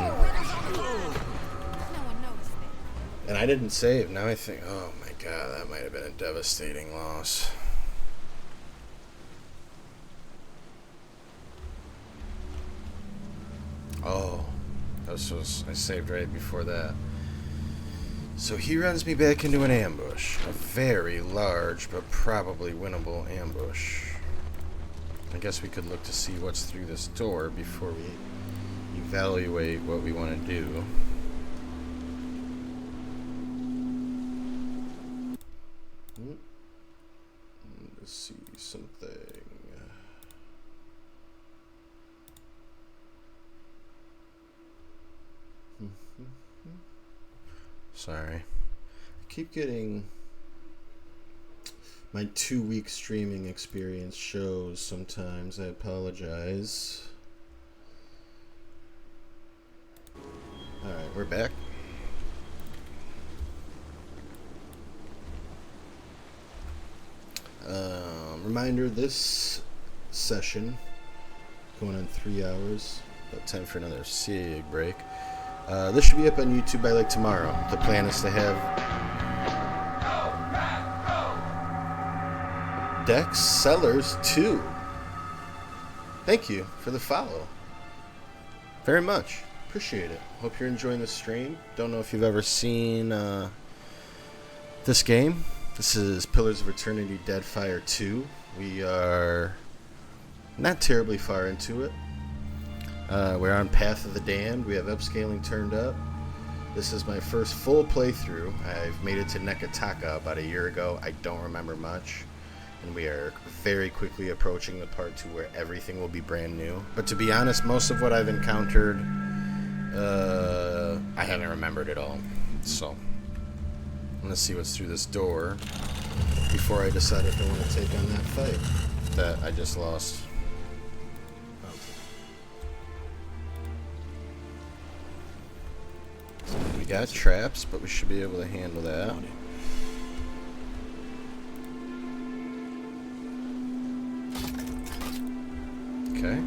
And I didn't save. Now I think, oh my god, that might have been a devastating loss. Oh, I saved right before that. So he runs me back into an ambush. A very large, but probably winnable ambush. I guess we could look to see what's through this door before we evaluate what we want to do. Let's see something. Sorry. I keep getting my 2-week streaming experience shows sometimes. I apologize. Alright, we're back. Reminder, this session going on 3 hours. About time for another cig break. This should be up on YouTube by like tomorrow. The plan is to have Dex Sellers 2. Thank you for the follow. Very much. Appreciate it. Hope you're enjoying the stream. Don't know if you've ever seen this game. This is Pillars of Eternity Deadfire 2. We are not terribly far into it. We're on Path of the Damned. We have upscaling turned up. This is my first full playthrough. I've made it to Nekataka about a year ago. I don't remember much. And we are very quickly approaching the part 2 where everything will be brand new. But to be honest, most of what I've encountered, I haven't remembered at all. So, I'm going to see what's through this door before I decide if I want to take on that fight that I just lost. We got traps, but we should be able to handle that. Okay.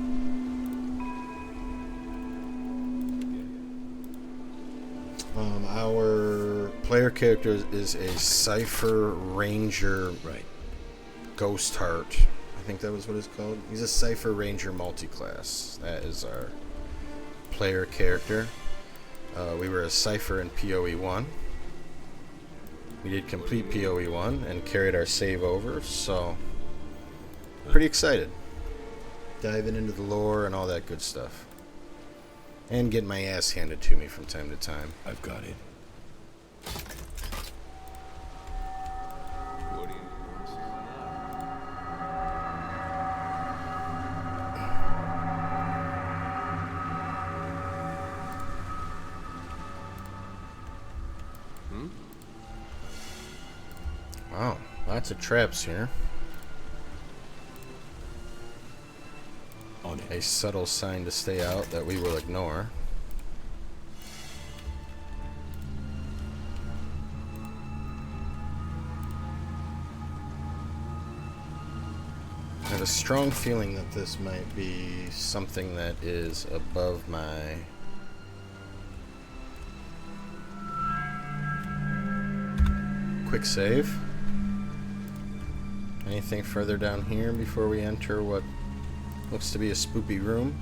Our player character is a Cypher Ranger Ghost Heart. I think that was what it's called. He's a Cypher Ranger multiclass. That is our player character. we were a cipher in PoE 1. We did complete PoE 1 and carried our save over, so pretty excited. Diving into the lore and all that good stuff. And getting my ass handed to me from time to time. I've got it. What do you Wow, lots of traps here. On it. A subtle sign to stay out that we will ignore. I have a strong feeling that this might be something that is above my quick save. Anything further down here before we enter what looks to be a spoopy room?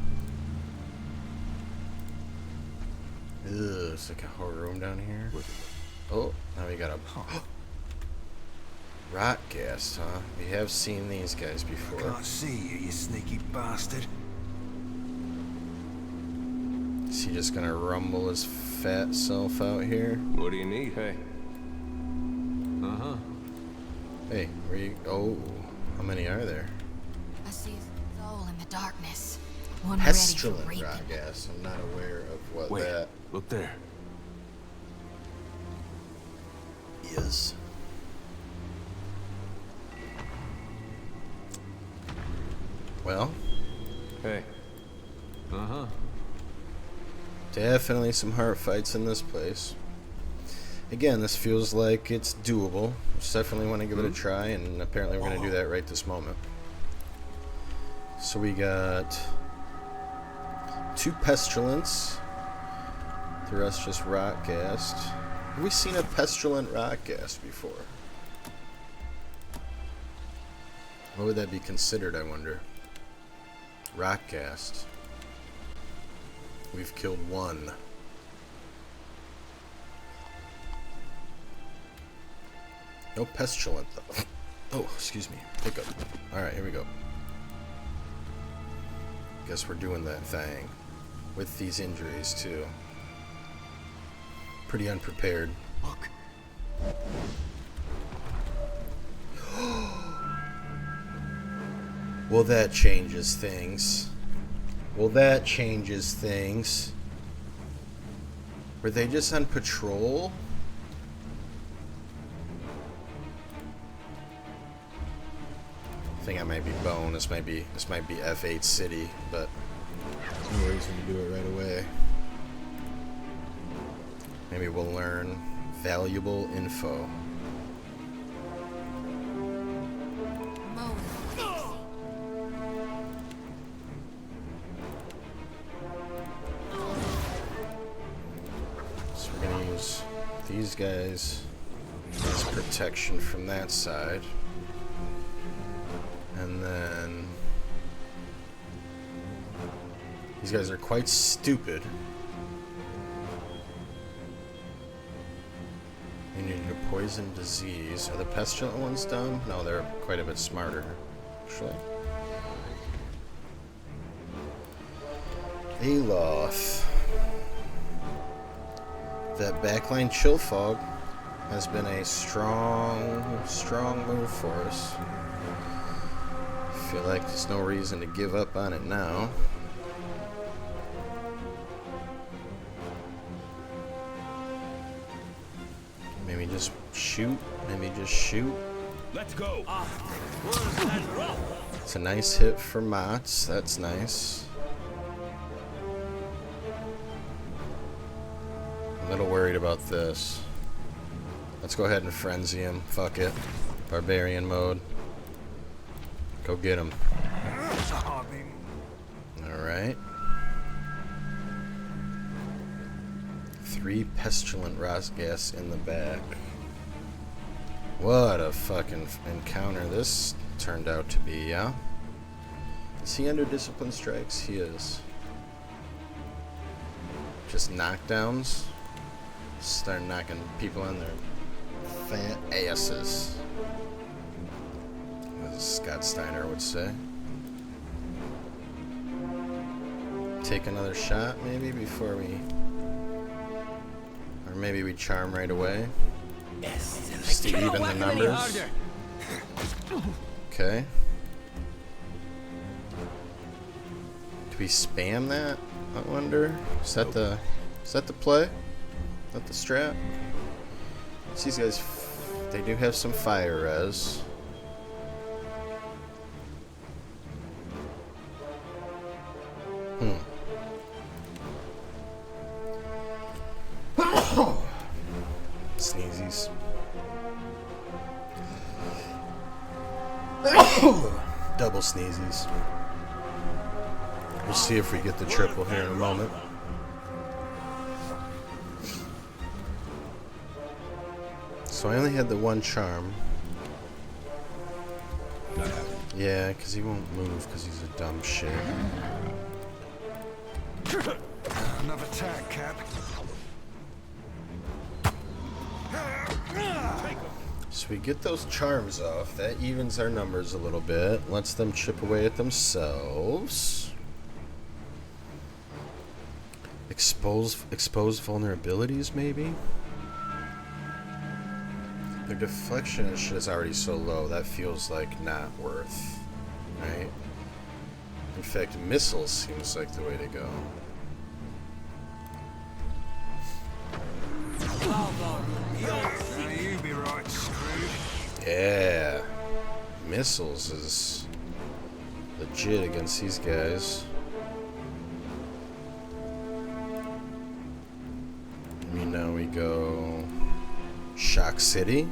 Ugh, it's like a horror room down here. Oh, now we got a rot gas, huh? We have seen these guys before. Can't see you, you sneaky bastard. Is he just gonna rumble his fat self out here? What do you need? Hey. Hey, where you? Oh, how many are there? I see a soul in the darkness. One Pestilent ready for rot reaping. gas. I'm not aware of what Wait, that look there. is. Well, Hey. definitely some heart fights in this place. Again, this feels like it's doable. Just definitely want to give it a try, and apparently we're going to do that right this moment. So we got 2 pestilence. The rest just rot gassed. Have we seen a pestilent rot gas before? What would that be considered, I wonder? Rot gassed. We've killed 1. No pestilent, though. Oh, excuse me. Hiccup. Alright, here we go. Guess we're doing that thing. With these injuries, too. Pretty unprepared. Look. Well, that changes things. Well, that changes things. Were they just on patrol? I think I might be boned. This might be F8 City, but no reason to do it right away. Maybe we'll learn valuable info. So we're gonna use these guys as protection from that side. And then these guys are quite stupid. You need a poison disease. Are the pestilent ones dumb? No, they're quite a bit smarter, actually. Aloth. That backline chill fog has been a strong move for us. I feel like there's no reason to give up on it now. Maybe just shoot. Maybe just shoot. Let's go. It's a nice hit for Mats. That's nice. A little worried about this. Let's go ahead and frenzy him. Fuck it. Barbarian mode. Go get him. Alright. 3 pestilent Rosgas in the back. What a fucking encounter this turned out to be, yeah? Is he under discipline strikes? He is. Just knockdowns. Start knocking people on their fat asses, as Scott Steiner would say. Take another shot, maybe, before we... Or maybe we charm right away. Just to even the numbers. Okay. Do we spam that? I wonder. Is that the play? Is that the strat? These guys, they do have some fire res. Sneezies. Double sneezies. We'll see if we get the triple here in a moment. So I only had the one charm. Yeah, because he won't move because he's a dumb shit. Another tag, Cap. So we get those charms off. That evens our numbers a little bit. Lets them chip away at themselves. Expose vulnerabilities, maybe? Their deflection and shit is already so low, that feels like not worth, right? In fact, missiles seems like the way to go. Now you be right, screwed. Yeah. Missiles is legit against these guys. Now we go Shock City.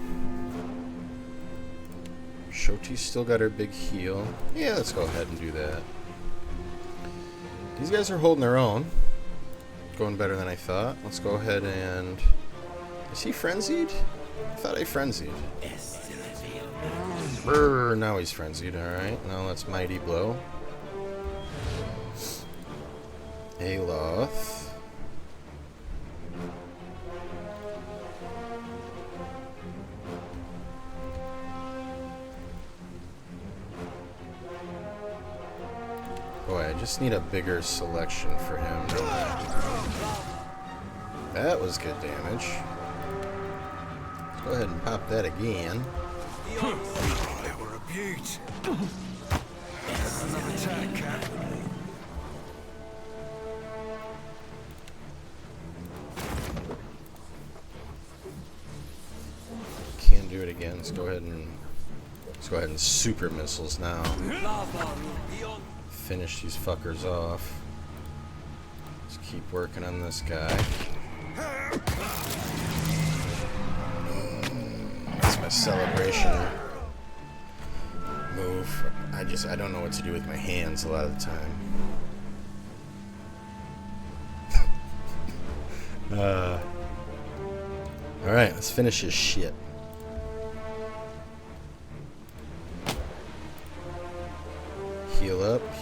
Shoti's still got her big heal. Yeah, let's go ahead and do that. These guys are holding their own. Going better than I thought. Let's go ahead and... Is he frenzied? I thought I frenzied. Brrr, now he's frenzied. Alright, now let's Mighty Blow. Aloth. Boy, I just need a bigger selection for him. That was good damage. Let's go ahead and pop that again. That were a beaut. Another tag, Cap. Can't do it again. Let's go ahead and super missiles now. Finish these fuckers off. Let's keep working on this guy. That's my celebration move. I don't know what to do with my hands a lot of the time. Alright, let's finish this shit.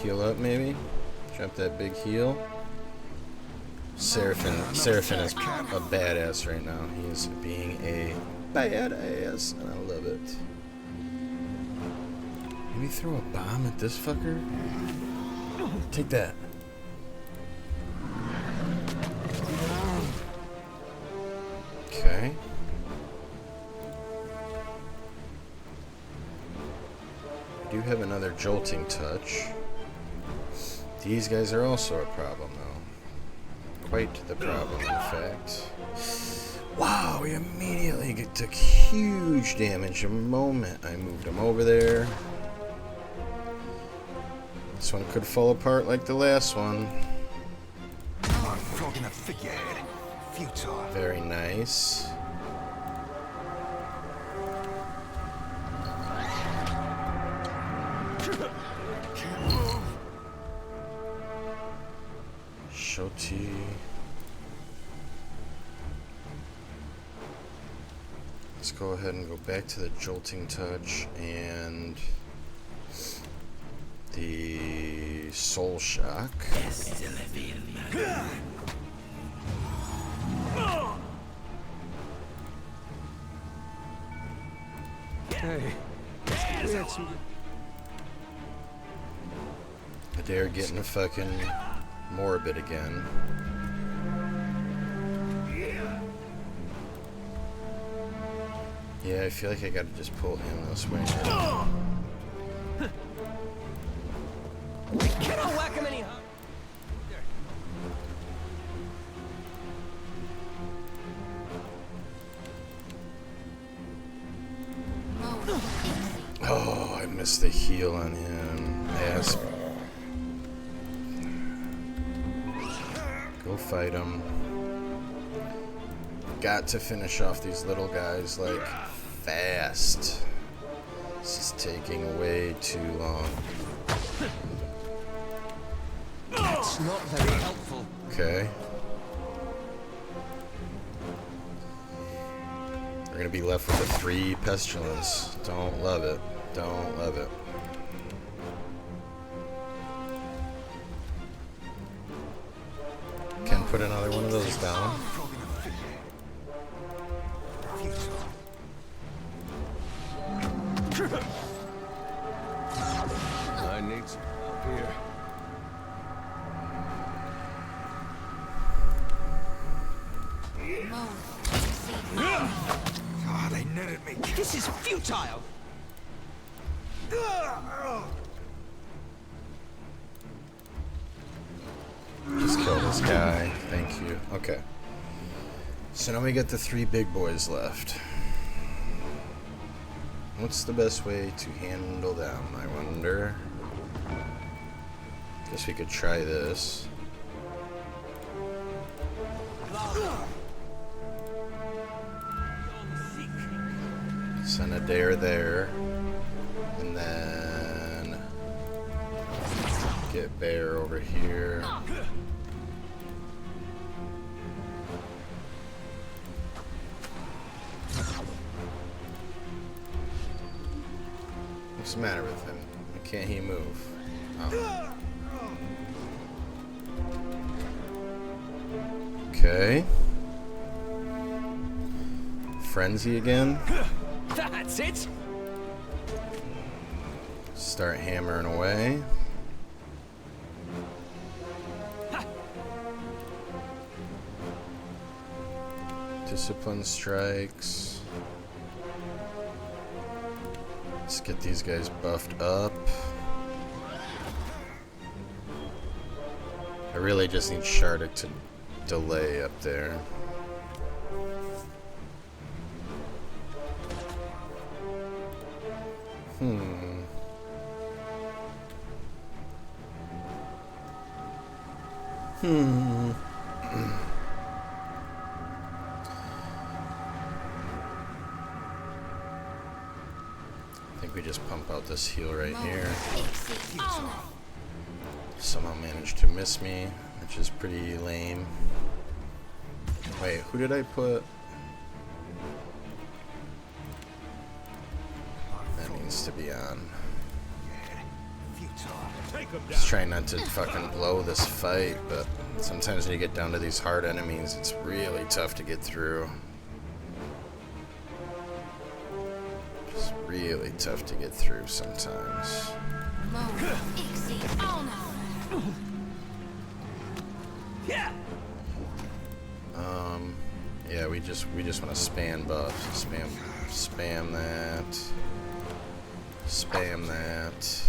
Heal up maybe. Jump that big heal. Seraphim is a badass right now. He is being a badass, and I love it. Maybe throw a bomb at this fucker? Take that. Okay. I do have another jolting touch. These guys are also a problem, though. Quite the problem, in fact. Wow, we immediately took huge damage the moment I moved him over there. This one could fall apart like the last one. I'm flogging a figurehead. Futile. Very nice. Shoti. Let's go ahead and go back to the jolting touch and the soul shock. Hey. Let's They're getting fucking morbid again. Yeah, I feel like I gotta just pull him this way. Cannot whack him any harder. Oh, I missed the heal on him. Yes. Go fight him. Got to finish off these little guys like fast. This is taking way too long. That's not very helpful. Okay. We're gonna be left with a 3 pestilence. Don't love it. Don't love it. Can put another one of those down. I need some help here. Ah, they netted me. This is futile. Just kill this guy. Thank you. Okay. So now we get the 3 big boys left. What's the best way to handle them, I wonder? Guess we could try this. Send a dare there. And then get Bear over here. What's the matter with him? Why can't he move? Oh. Okay. Frenzy again. That's it. Start hammering away. Discipline strikes. Let's get these guys buffed up. I really just need Shardik to delay up there. I think we just pump out this heal right here. Somehow managed to miss me, which is pretty lame. Wait, who did I put? That needs to be on. Just trying not to fucking blow this fight, but sometimes when you get down to these hard enemies, it's really tough to get through. Just really tough to get through sometimes. Yeah, we just want to spam buffs. Spam that. Spam that.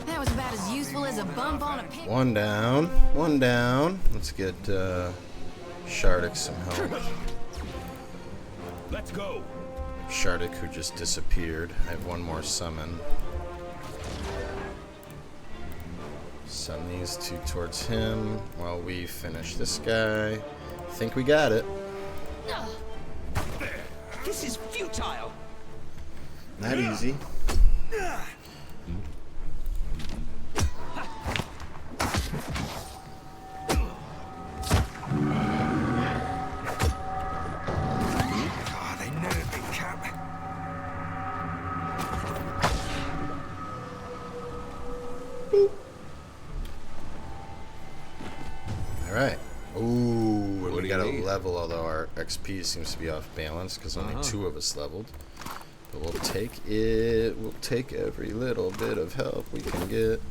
That was about as useful as a bump on a pin. One down. One down. Let's get Shardik some help. Let's go. Shardik, who just disappeared. I have one more summon. Send these 2 towards him while we finish this guy. I think we got it. This is futile. Not easy. level, although our XP seems to be off balance because only 2 of us leveled. But we'll take it. We'll take every little bit of help we can get.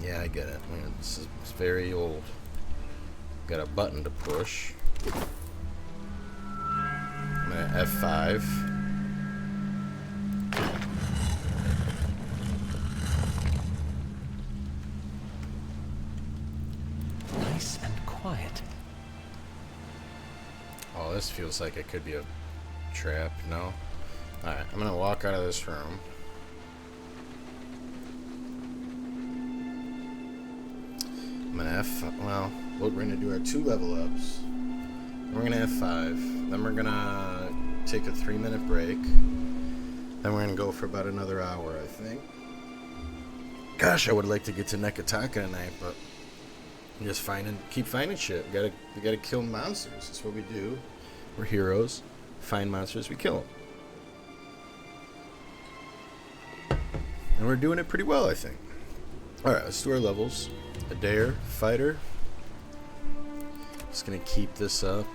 Yeah, I get it. Man, this is very old. Got a button to push. I'm gonna F5. Nice and quiet. Oh, this feels like it could be a trap. No? Alright, I'm gonna walk out of this room. I'm gonna well, we're gonna do our 2 level ups. We're gonna F5. Then we're gonna take a 3-minute break. Then we're gonna go for about another hour, I think. Gosh, I would like to get to Nekataka tonight, but I'm just keep finding shit. We gotta kill monsters. That's what we do. We're heroes. Find monsters, we kill them. And we're doing it pretty well, I think. Alright, let's do our levels. Adair, fighter. Just gonna keep this up.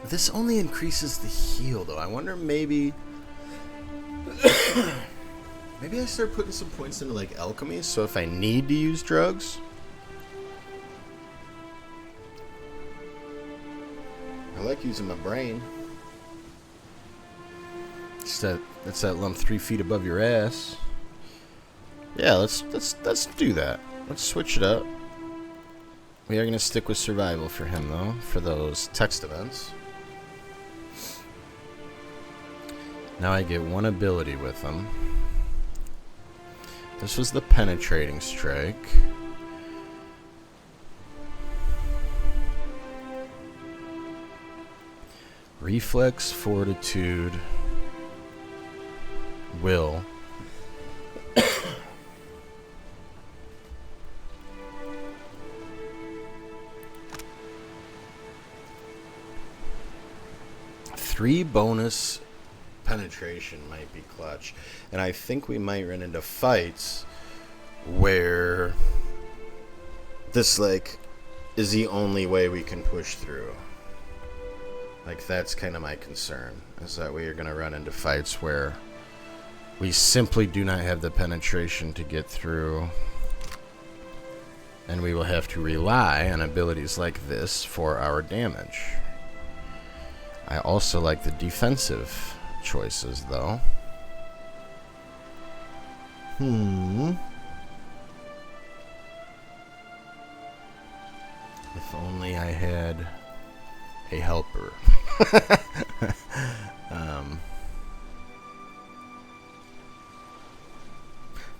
This only increases the heal, though. I wonder maybe... maybe I start putting some points into, like, alchemy, so if I need to use drugs... I like using my brain. That's that lump 3 feet above your ass. Yeah, let's do that. Let's switch it up. We are gonna stick with survival for him, though, for those text events. Now I get 1 ability with him. This was the penetrating strike. Reflex, fortitude, will. Three bonus penetration might be clutch. And I think we might run into fights where this, like, is the only way we can push through. Like, that's kind of my concern, is that we are going to run into fights where we simply do not have the penetration to get through. And we will have to rely on abilities like this for our damage. I also like the defensive choices, though. If only I had a helper.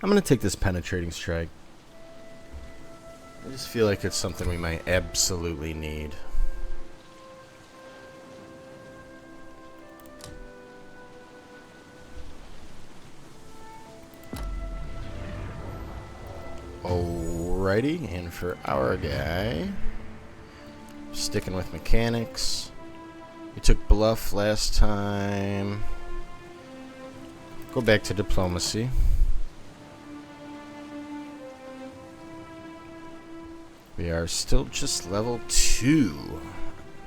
I'm going to take this penetrating strike. I just feel like it's something we might absolutely need. Alrighty, and for our guy, sticking with mechanics. We took bluff last time. Go back to diplomacy. We are still just level 2.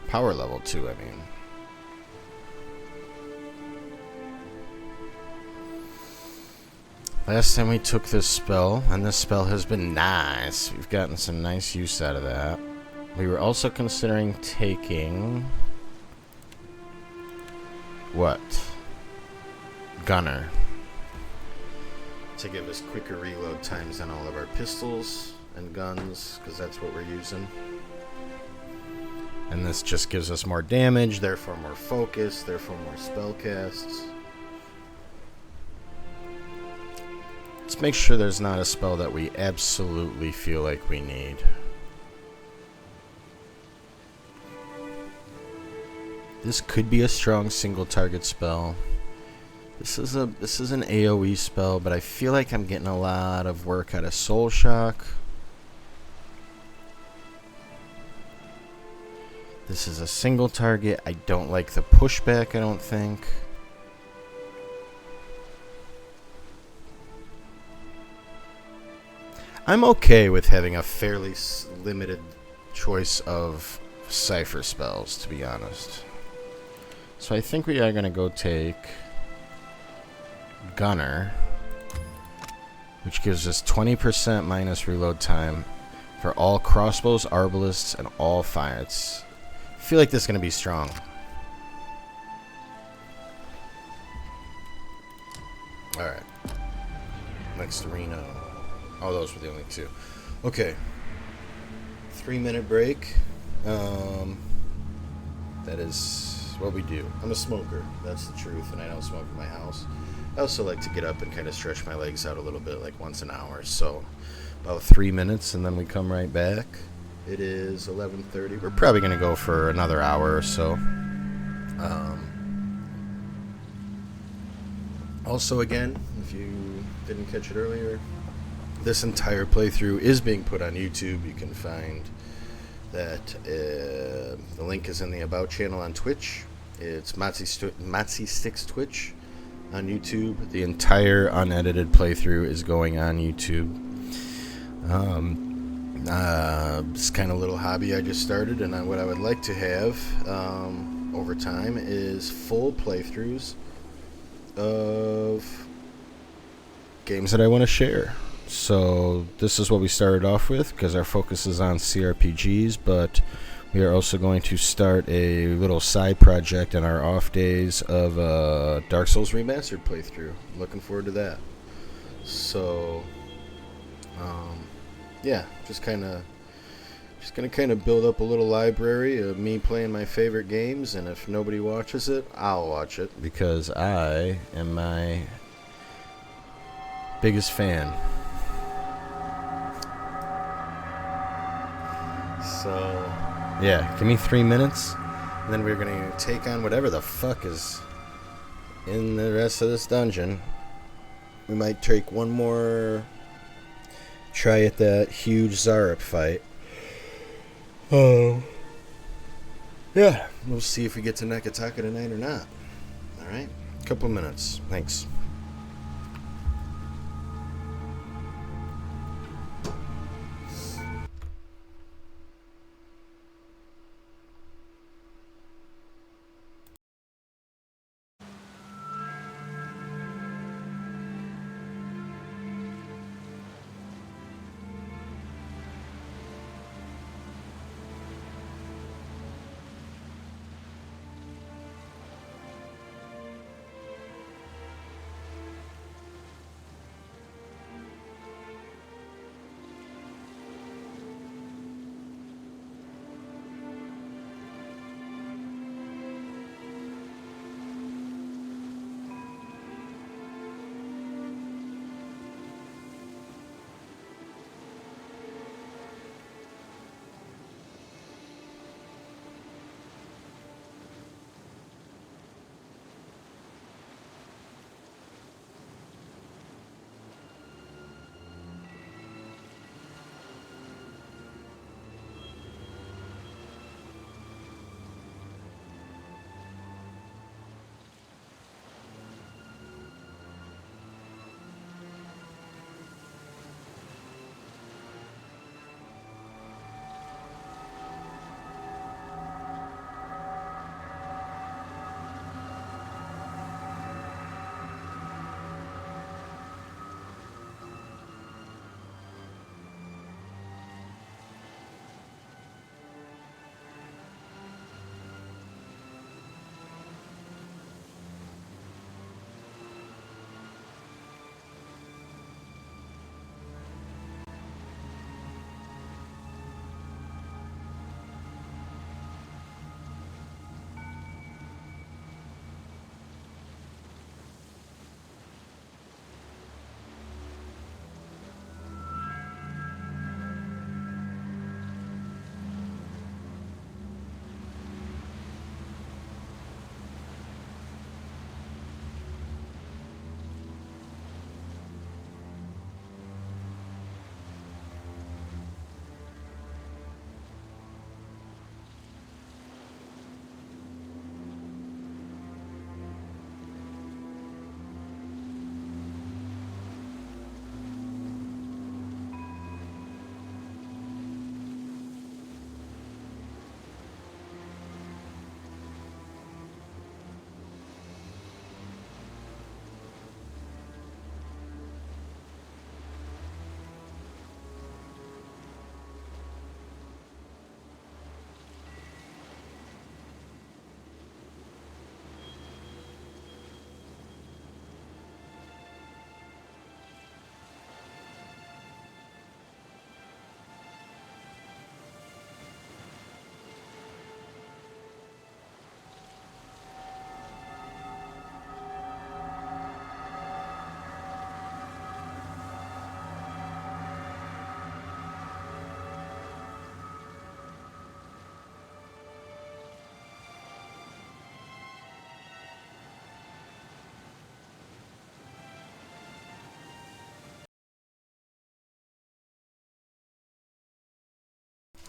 Power level 2, I mean. Last time we took this spell, and this spell has been nice. We've gotten some nice use out of that. We were also considering taking... what? Gunner. To give us quicker reload times on all of our pistols and guns, because that's what we're using. And this just gives us more damage, therefore more focus, therefore more spell casts. Let's make sure there's not a spell that we absolutely feel like we need. This could be a strong single target spell. This is an AoE spell, but I feel like I'm getting a lot of work out of Soul Shock. This is a single target. I don't like the pushback, I don't think. I'm okay with having a fairly limited choice of cipher spells, to be honest. So I think we are going to go take Gunner, which gives us 20% minus reload time for all crossbows, arbalists, and all fires. I feel like this is going to be strong. Alright. Next arena. Oh, those were the only two. Okay. 3-minute break. That is what we do. I'm a smoker. That's the truth, and I don't smoke in my house. I also like to get up and kind of stretch my legs out a little bit, like once an hour. So about 3 minutes, and then we come right back. It is 11:30. We're probably going to go for another hour or so. Also, again, if you didn't catch it earlier, this entire playthrough is being put on YouTube. You can find that the link is in the About channel on Twitch. It's Matzy Sticks Twitch on YouTube. The entire unedited playthrough is going on YouTube. This kind of little hobby I just started, and what I would like to have over time is full playthroughs of games that I want to share. So this is what we started off with, because our focus is on CRPGs, but we are also going to start a little side project in our off days of Dark Souls Remastered playthrough. I'm looking forward to that. So yeah, just gonna kind of build up a little library of me playing my favorite games, and if nobody watches it, I'll watch it, because I am my biggest fan. So yeah, give me 3 minutes, and then we're gonna take on whatever the fuck is in the rest of this dungeon. We might take one more try at that huge Zarup fight. Yeah, we'll see if we get to Nekataka tonight or not. Alright, couple minutes. Thanks.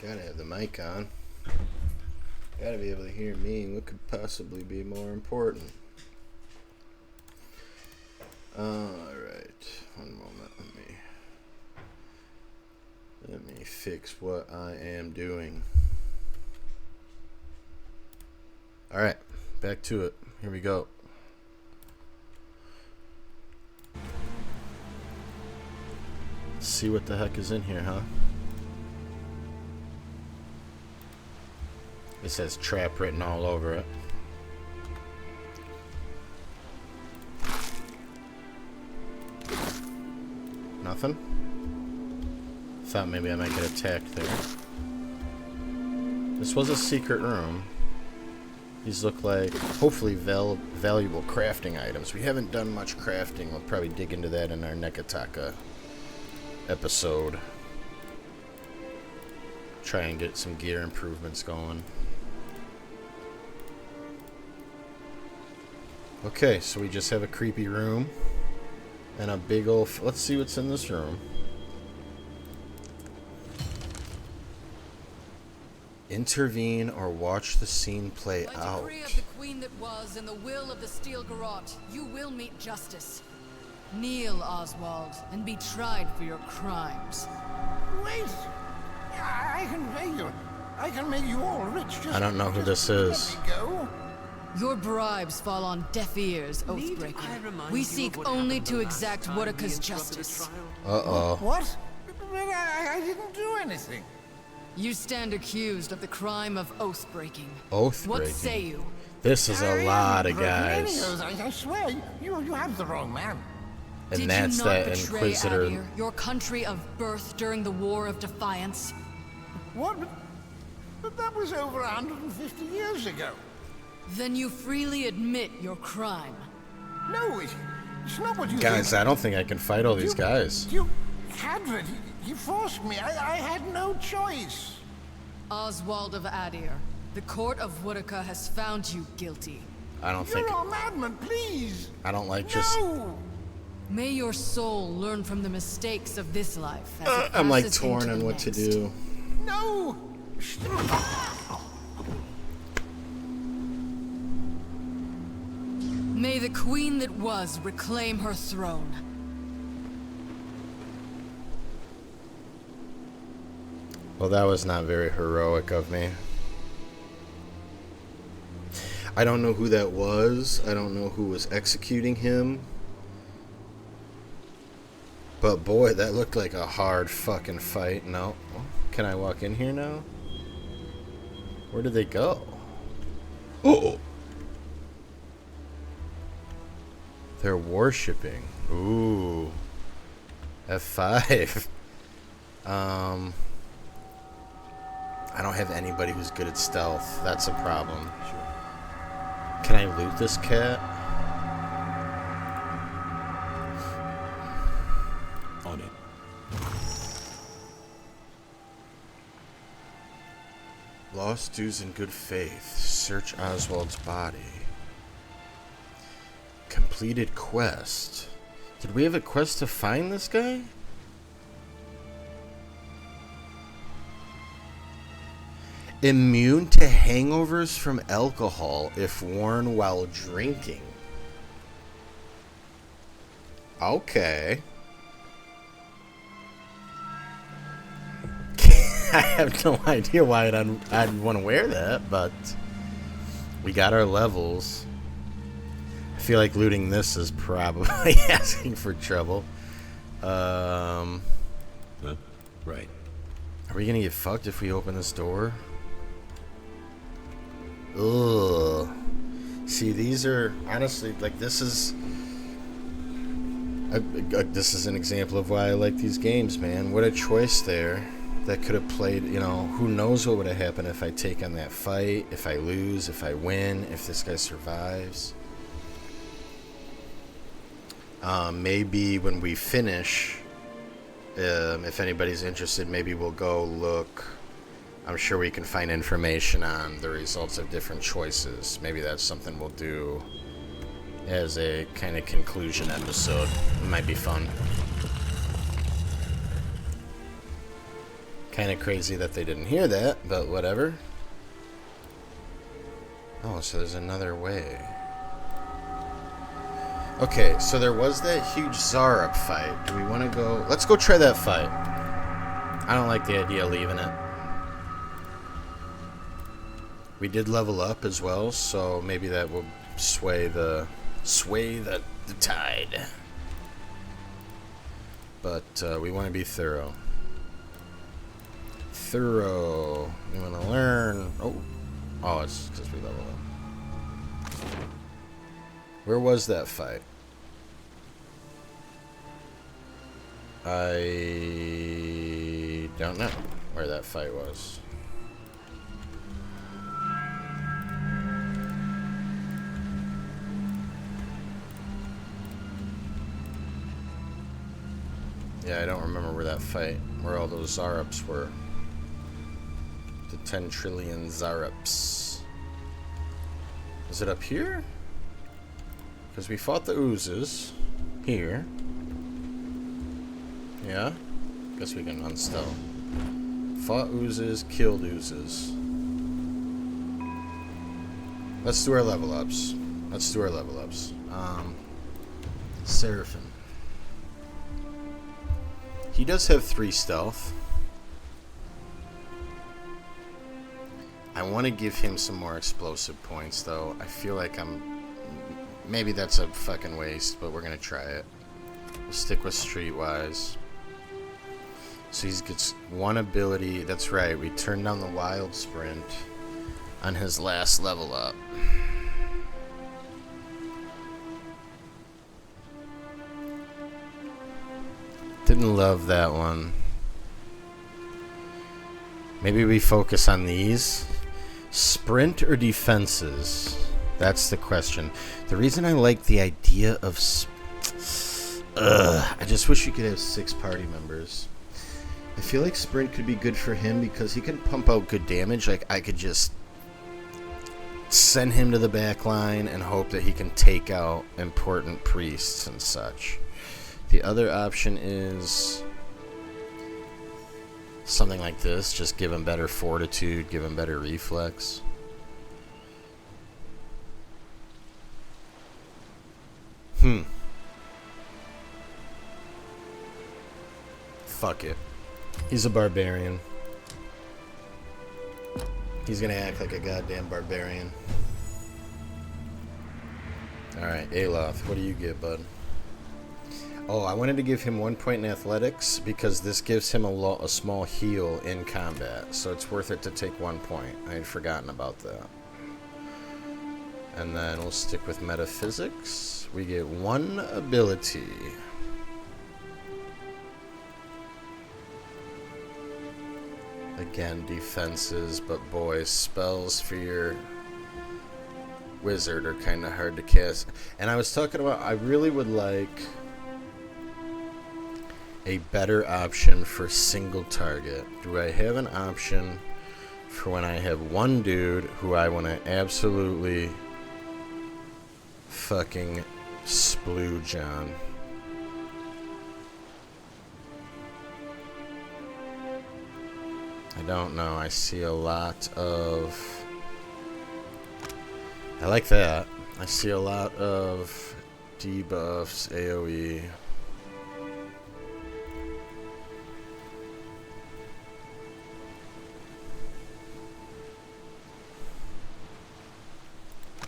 Gotta have the mic on. Gotta be able to hear me. What could possibly be more important? Alright. One moment. Let me fix what I am doing. Alright. Back to it. Here we go. Let's see what the heck is in here, huh? It says trap written all over it. Nothing? Thought maybe I might get attacked there. This was a secret room. These look like, hopefully, valuable crafting items. We haven't done much crafting. We'll probably dig into that in our Nekataka episode. Try and get some gear improvements going. Okay, so we just have a creepy room and a big old... Let's see what's in this room. Intervene or watch the scene play By out. decree of the queen that was and the will of the steel garrote, you will meet justice. Kneel, Oswald, and be tried for your crimes. Wait! I can pay you. I can make you all rich. Just, I don't know who this is. Let me go. Your bribes fall on deaf ears, Oathbreaker. We seek only to exact Wodaka's justice. Uh-oh. What? But I didn't do anything. You stand accused of the crime of oath-breaking. Oath-breaking? What say you? This is a lot of I haven't broken any guys. oaths. I swear, you have the wrong man. And Did that's you not that betray Inquisitor. Adir, your country of birth during the War of Defiance? What? But that was over 150 years ago. Then you freely admit your crime. No, it's not what you Guys, think. I don't think I can fight all these guys. You, Cadford, you forced me. I had no choice. Oswald of Adir, the court of Wodaka has found you guilty. I don't think... You're a madman, please. I don't like just... No. May your soul learn from the mistakes of this life. As it I'm like passes torn into on the what to next. do. No. May the queen that was reclaim her throne. Well, that was not very heroic of me. I don't know who that was. I don't know who was executing him. But boy, that looked like a hard fucking fight. No. Can I walk in here now? Where did they go? Oh! They're worshipping. Ooh. F5. I don't have anybody who's good at stealth. That's a problem. Can I loot this cat? On it. Lost dues in good faith. Search Oswald's body. Completed quest. Did we have a quest to find this guy? Immune to hangovers from alcohol if worn while drinking. Okay. I have no idea why I'd want to wear that, but we got our levels. I feel like looting this is probably asking for trouble. Huh? Right. Are we gonna get fucked if we open this door? Ugh. See, these are honestly like this is an example of why I like these games, man. What a choice there. That could have played, you know, who knows what would have happened if I take on that fight, if I lose, if I win, if this guy survives. Maybe when we finish, if anybody's interested, maybe we'll go look. I'm sure we can find information on the results of different choices. Maybe that's something we'll do as a kind of conclusion episode. It might be fun. Kind of crazy that they didn't hear that, but whatever. Oh, so there's another way. Okay, so there was that huge Zarup fight. Do we want to go... Let's go try that fight. I don't like the idea of leaving it. We did level up as well, so maybe that will sway the tide. But we want to be thorough. Thorough. We want to learn. Oh, it's because we level up. Where was that fight? I don't know where that fight was. Yeah, I don't remember where that fight, where all those Zarups were. The 10 trillion Zarups. Is it up here? Because we fought the oozes here. Yeah? Guess we can unstill. Fought oozes, killed oozes. Let's do our level ups. Seraphim. He does have 3 stealth. I want to give him some more explosive points, though. I feel like maybe that's a fucking waste, but we're going to try it. We'll stick with Streetwise. So he gets 1 ability. That's right, we turned down the Wild Sprint on his last level up. Didn't love that one. Maybe we focus on these. Sprint or defenses? That's the question. The reason I like the idea of... I just wish you could have 6 party members. I feel like Sprint could be good for him because he can pump out good damage. Like, I could just send him to the back line and hope that he can take out important priests and such. The other option is something like this. Just give him better fortitude, give him better reflex. Fuck it. He's a barbarian. He's gonna act like a goddamn barbarian. Alright, Aloth, what do you get, bud? Oh, I wanted to give him 1 point in athletics because this gives him a small heal in combat, so it's worth it to take 1 point. I had forgotten about that. And then we'll stick with metaphysics. We get 1 ability. Again, defenses, but boy, spells for your wizard are kind of hard to cast. And I was talking about, I really would like a better option for single target. Do I have an option for when I have 1 dude who I want to absolutely fucking splooge on? I don't know. I see a lot of... I like that. I see a lot of debuffs, AoE.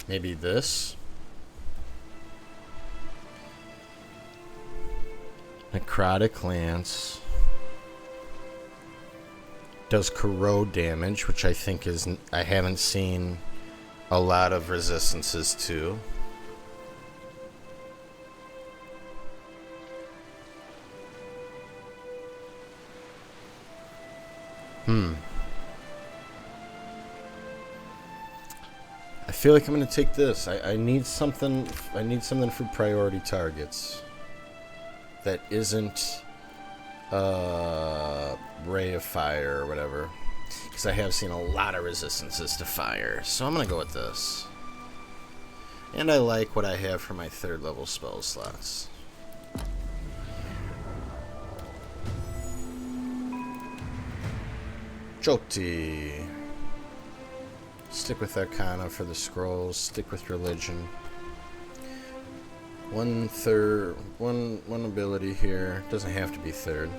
Maybe this? Necrotic Lance. Does corrode damage, which I think is... I haven't seen a lot of resistances to. I feel like I'm gonna take this. I need something. I need something for priority targets that isn't Ray of Fire or whatever, because I have seen a lot of resistances to fire. So I'm gonna go with this. And I like what I have for my 3rd level spell slots. Joti. Stick with Arcana for the scrolls. Stick with Religion. One ability here. Doesn't have to be third.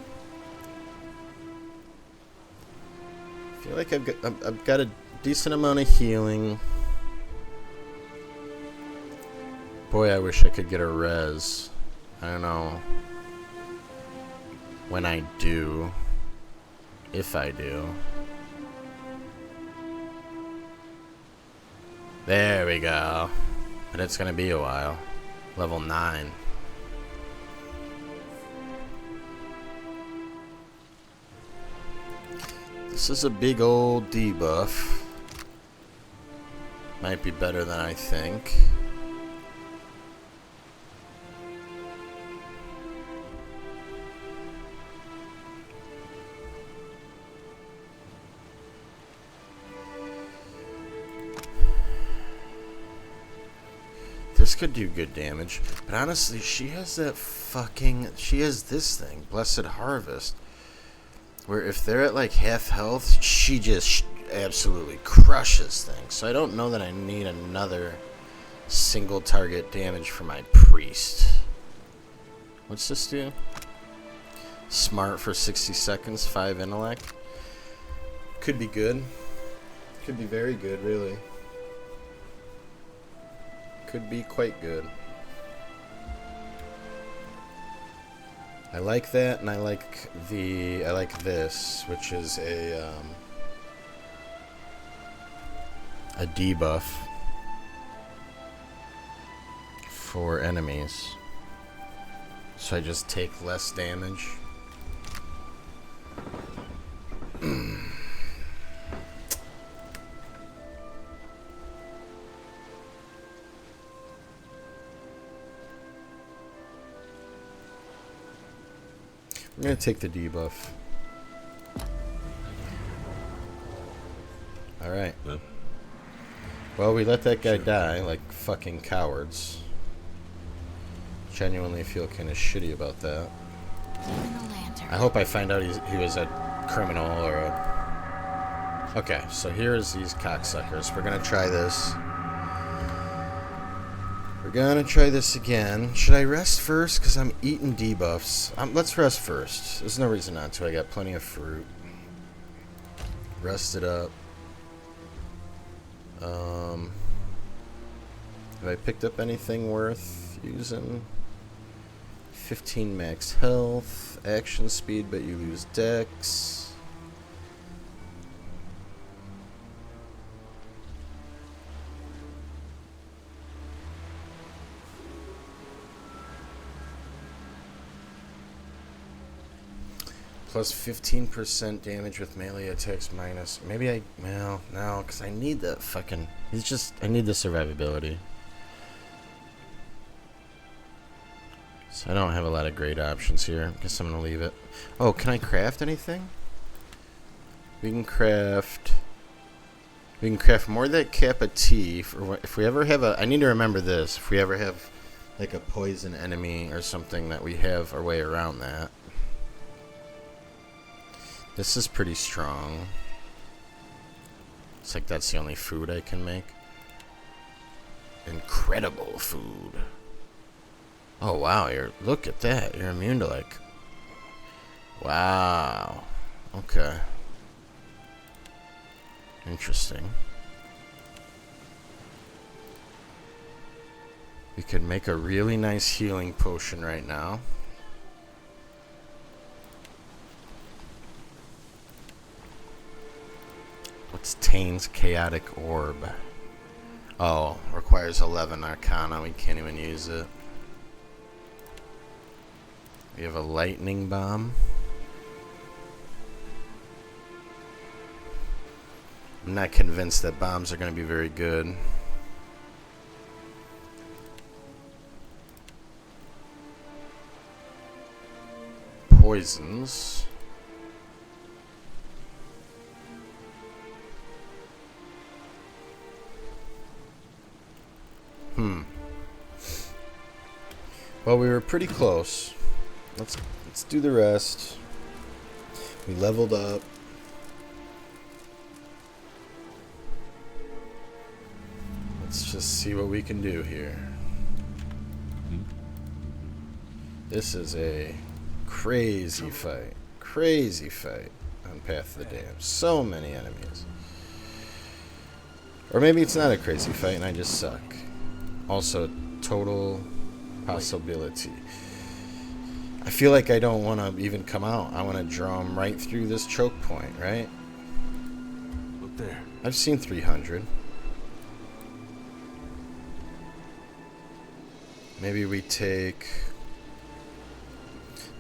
I feel like I've got a decent amount of healing. Boy, I wish I could get a res. I don't know when I do. If I do. There we go. But it's gonna be a while. Level 9. This is a big old debuff. Might be better than I think. This could do good damage, but honestly, she has that she has this thing, Blessed Harvest, where if they're at like half health, she just absolutely crushes things. So I don't know that I need another single target damage for my priest. What's this do? Smart for 60 seconds, 5 intellect. Could be good. Could be very good, really. Could be quite good. I like that, and I like this, which is a debuff for enemies. So I just take less damage. I'm gonna take the debuff. Alright. Huh? Well, we let that guy die like fucking cowards. Genuinely feel kind of shitty about that. I hope I find out he was a criminal or a... Okay, so here's these cocksuckers. We're gonna try this. We're gonna try this again. Should I rest first? Because I'm eating debuffs. Let's rest first. There's no reason not to. I got plenty of fruit. Rest it up. Have I picked up anything worth using? 15 max health. Action speed, but you lose dex. Plus 15% damage with melee attacks minus. Maybe no, because I need that fucking... I need the survivability. So I don't have a lot of great options here. Guess I'm gonna leave it. Oh, can I craft anything? We can craft more of that Kappa T. If we ever have a... I need to remember this. If we ever have like a poison enemy or something, that we have our way around that. This is pretty strong. It's like that's the only food I can make. Incredible food. Oh wow, look at that. You're immune to like... Wow. Okay. Interesting. We could make a really nice healing potion right now. What's Tane's Chaotic Orb? Oh, requires 11 Arcana. We can't even use it. We have a Lightning Bomb. I'm not convinced that bombs are going to be very good. Poisons. Well, we were pretty close. Let's do the rest. We leveled up. just see what we can do here. This is a crazy fight. Crazy fight on Path of the Damned. So many enemies. Or maybe it's not a crazy fight and I just suck. Also, total possibility. I feel like I don't want to even come out. I want to draw them right through this choke point, right? Look there. I've seen 300. Maybe we take...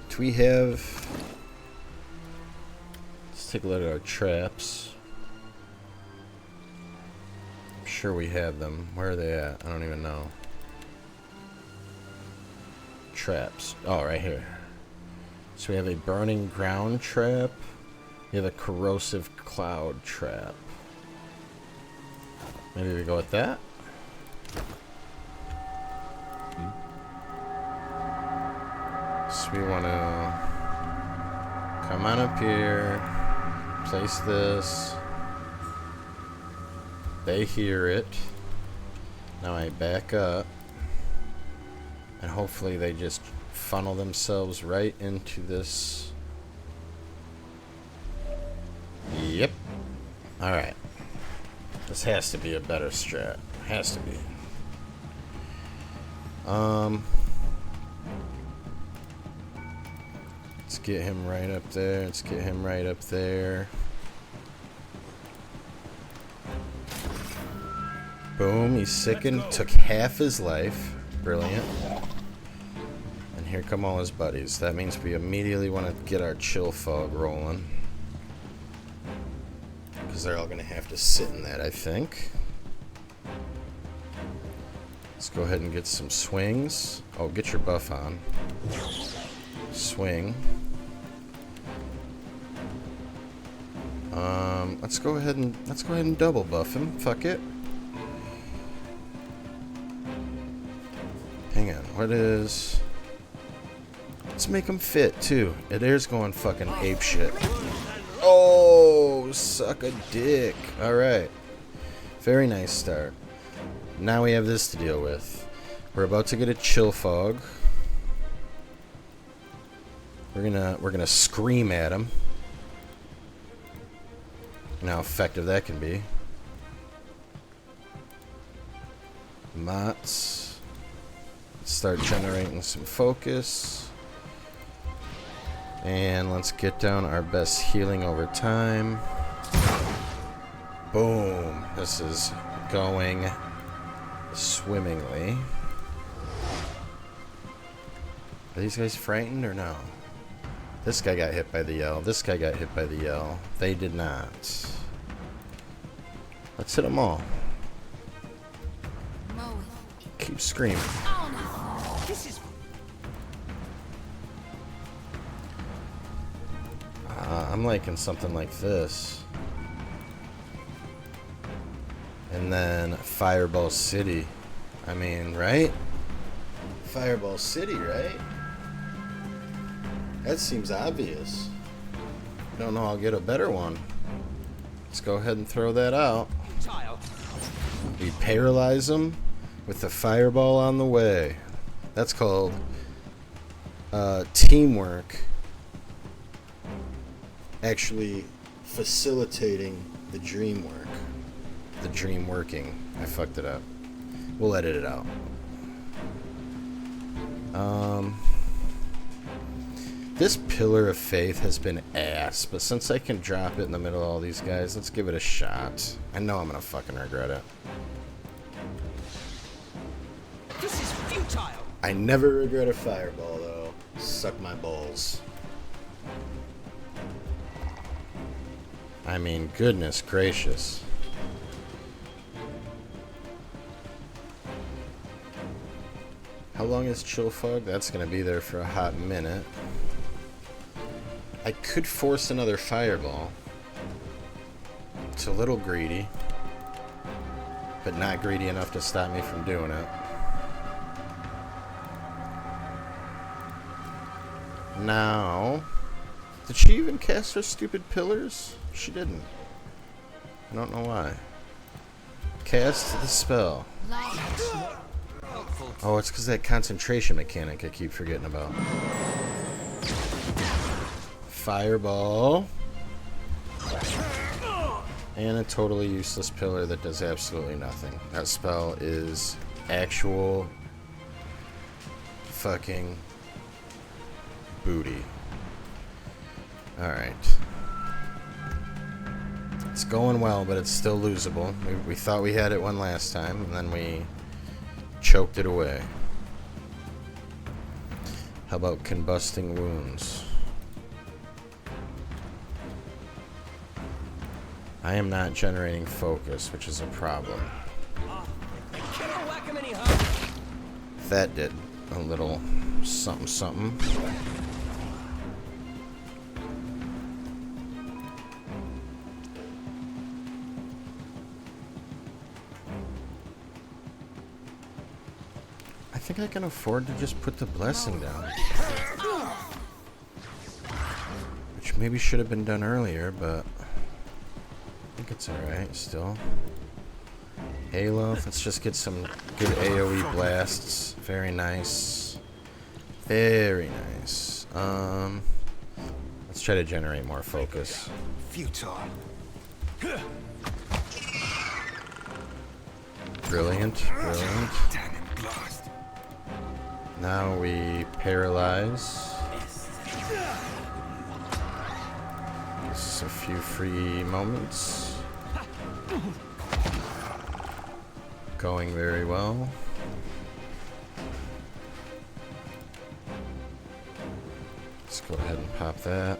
Do we have... Let's take a look at our traps. I'm sure we have them. Where are they at? I don't even know. Traps. Oh, right here. So we have a burning ground trap. We have a corrosive cloud trap. Maybe we go with that. So we want to come on up here, place this. They hear it. Now I back up. And hopefully they just funnel themselves right into this. Yep. Alright. This has to be a better strat. Has to be. Let's get him right up there. Let's get him right up there. Boom, he's sickened. Took half his life. Brilliant. And here come all his buddies. That means we immediately want to get our chill fog rolling. Because they're all going to have to sit in that, I think. Let's go ahead and get some swings. Oh, get your buff on. Swing. Let's go ahead and double buff him. Fuck it. Hang on. What is? Let's make him fit too. Adair's going fucking ape shit. Oh, suck a dick. All right. Very nice start. Now we have this to deal with. We're about to get a chill fog. We're gonna scream at him. And how effective that can be. Mots. Let's start generating some focus. And let's get down our best healing over time. Boom. This is going swimmingly. Are these guys frightened or no? This guy got hit by the yell. This guy got hit by the yell. They did not. Let's hit them all. Keep screaming. I'm liking something like this. And then Fireball City. I mean, right? Fireball City, right? That seems obvious. Don't know, I'll get a better one. Let's go ahead and throw that out. We paralyze them with the fireball on the way. That's called teamwork. Actually facilitating the dream work. The dream working. I fucked it up. We'll edit it out. This Pillar of Faith has been ass, but since I can drop it in the middle of all these guys, let's give it a shot. I know I'm gonna fucking regret it. This is futile. I never regret a fireball, though. Suck my balls. I mean, goodness gracious. How long is Chill Fog? That's gonna be there for a hot minute. I could force another fireball. It's a little greedy, but not greedy enough to stop me from doing it. Now, did she even cast her stupid pillars? She didn't. I don't know why. Cast the spell. Oh, it's because that concentration mechanic I keep forgetting about. Fireball. And a totally useless pillar that does absolutely nothing. That spell is actual fucking booty. Alright. It's going well, but it's still losable. We thought we had it one last time, and then we choked it away. How about combusting wounds? I am not generating focus, which is a problem. That did a little something something. I think I can afford to just put the blessing down. Which maybe should have been done earlier, but I think it's alright still. Halo, let's just get some good AoE blasts. Very nice. Very nice. Let's try to generate more focus. Futile. Brilliant, brilliant. Now we paralyze. Just a few free moments. Going very well. Let's go ahead and pop that.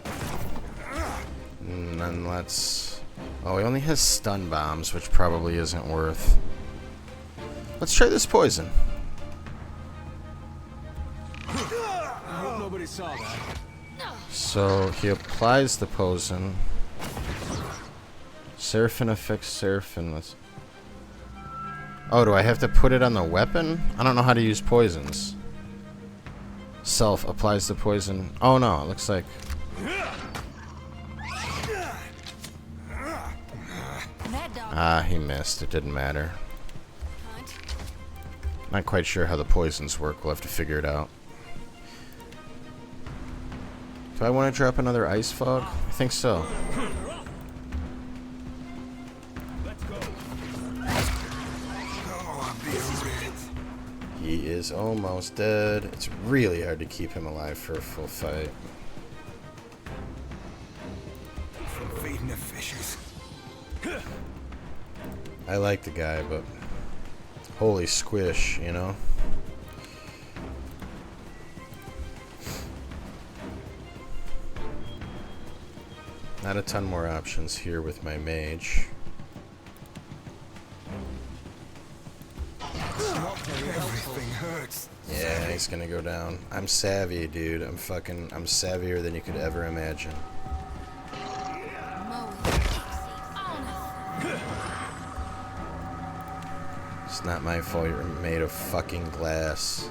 And then let's... Oh, he only has stun bombs, which probably isn't worth. Let's try this poison. I hope nobody saw that. So he applies the poison. Seraphim affects Seraphim. Oh, do I have to put it on the weapon? I don't know how to use poisons. Self applies the poison. Oh no, it looks like... Ah, he missed. It didn't matter. Not quite sure how the poisons work. We'll have to figure it out. Do I want to drop another ice fog? I think so. He is almost dead. It's really hard to keep him alive for a full fight. From feeding the fishes. I like the guy, but holy squish, you know? Not a ton more options here with my mage. Everything hurts. Yeah, he's gonna go down. I'm savvy, dude. I'm savvier than you could ever imagine. It's not my fault you're made of fucking glass.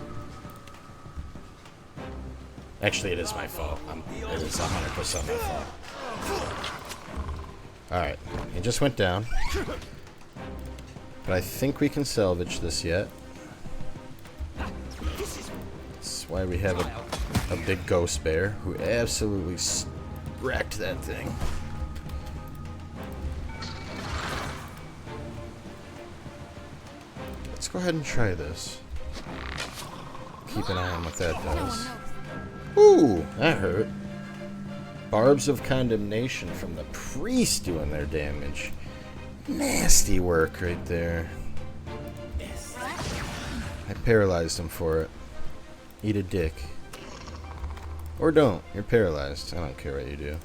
Actually, it is my fault. It is 100% my fault. Alright, he just went down. But I think we can salvage this yet. That's why we have a big ghost bear who absolutely wrecked that thing. Let's go ahead and try this. Keep an eye on what that does. Ooh, that hurt. Barbs of Condemnation from the priest doing their damage. Nasty work right there. I paralyzed him for it. Eat a dick. Or don't. You're paralyzed. I don't care what you do.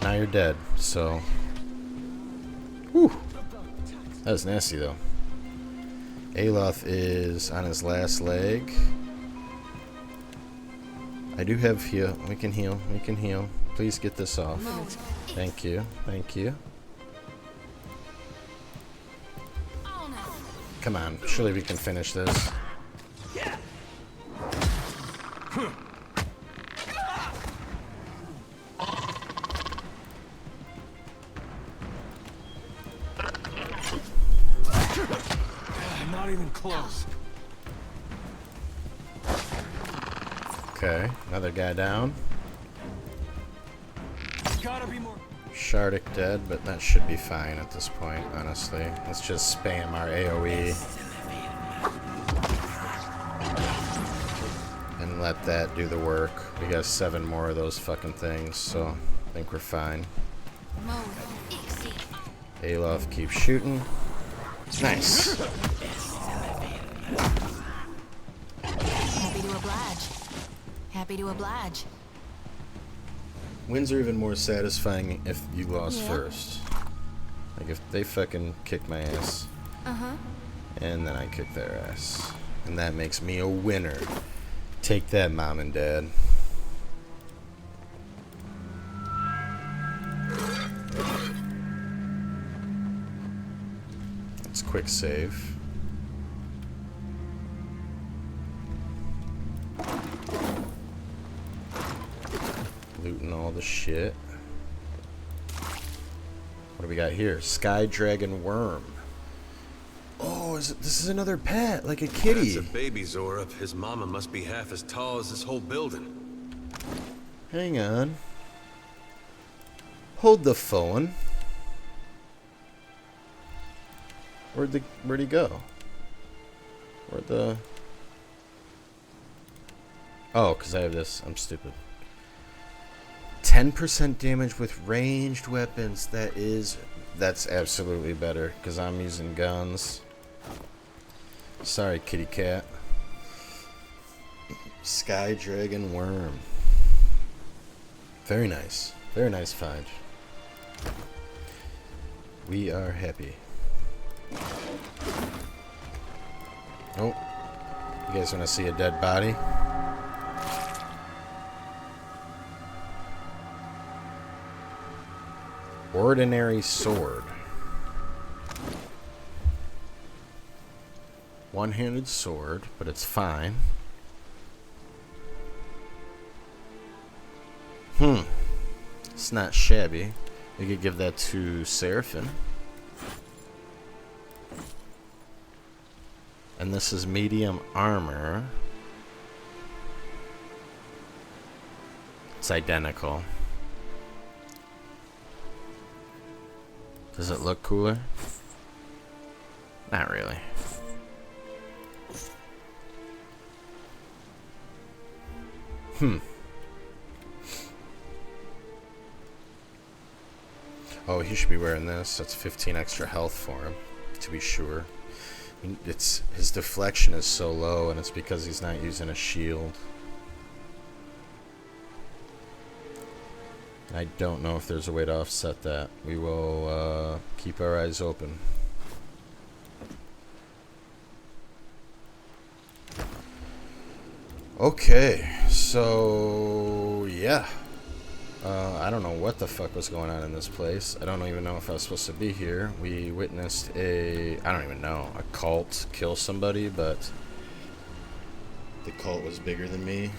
Now you're dead, so... Whew. That was nasty, though. Aloth is on his last leg. I do have heal. We can heal. We can heal. Please get this off. Thank you. Thank you. Come on. Surely we can finish this. close. Okay, another guy down. Gotta be more. Shardik dead, but that should be fine at this point, honestly. Let's just spam our AoE. And let that do the work. We got 7 more of those fucking things, so I think we're fine. Alof keeps shooting. Nice. Happy to oblige. Happy to oblige. Wins are even more satisfying if you lost Yeah. first. Like if they fucking kick my ass. Uh-huh. And then I kick their ass. And that makes me a winner. Take that, Mom and Dad. Let's quick save. Looting all the shit. What do we got here? Sky Dragon Worm. Oh, this is another pet, like a kitty. That's a baby, Zora. His mama must be half as tall as this whole building. Hang on. Hold the phone. Where'd he go? Where'd the... Oh, because I have this. I'm stupid. 10% damage with ranged weapons. That's absolutely better, because I'm using guns. Sorry, kitty cat. Sky Dragon Worm. Very nice. Very nice find. We are happy. Oh. You guys want to see a dead body? Ordinary sword. One-handed sword, but it's fine. It's not shabby. We could give that to Seraphim. And this is medium armor. It's identical. Does it look cooler? Not really. Oh, he should be wearing this. That's 15 extra health for him, to be sure. His deflection is so low, and it's because he's not using a shield. I don't know if there's a way to offset that. We will keep our eyes open. Okay, so yeah. I don't know what the fuck was going on in this place. I don't even know if I was supposed to be here. We witnessed I don't even know, a cult kill somebody, but the cult was bigger than me.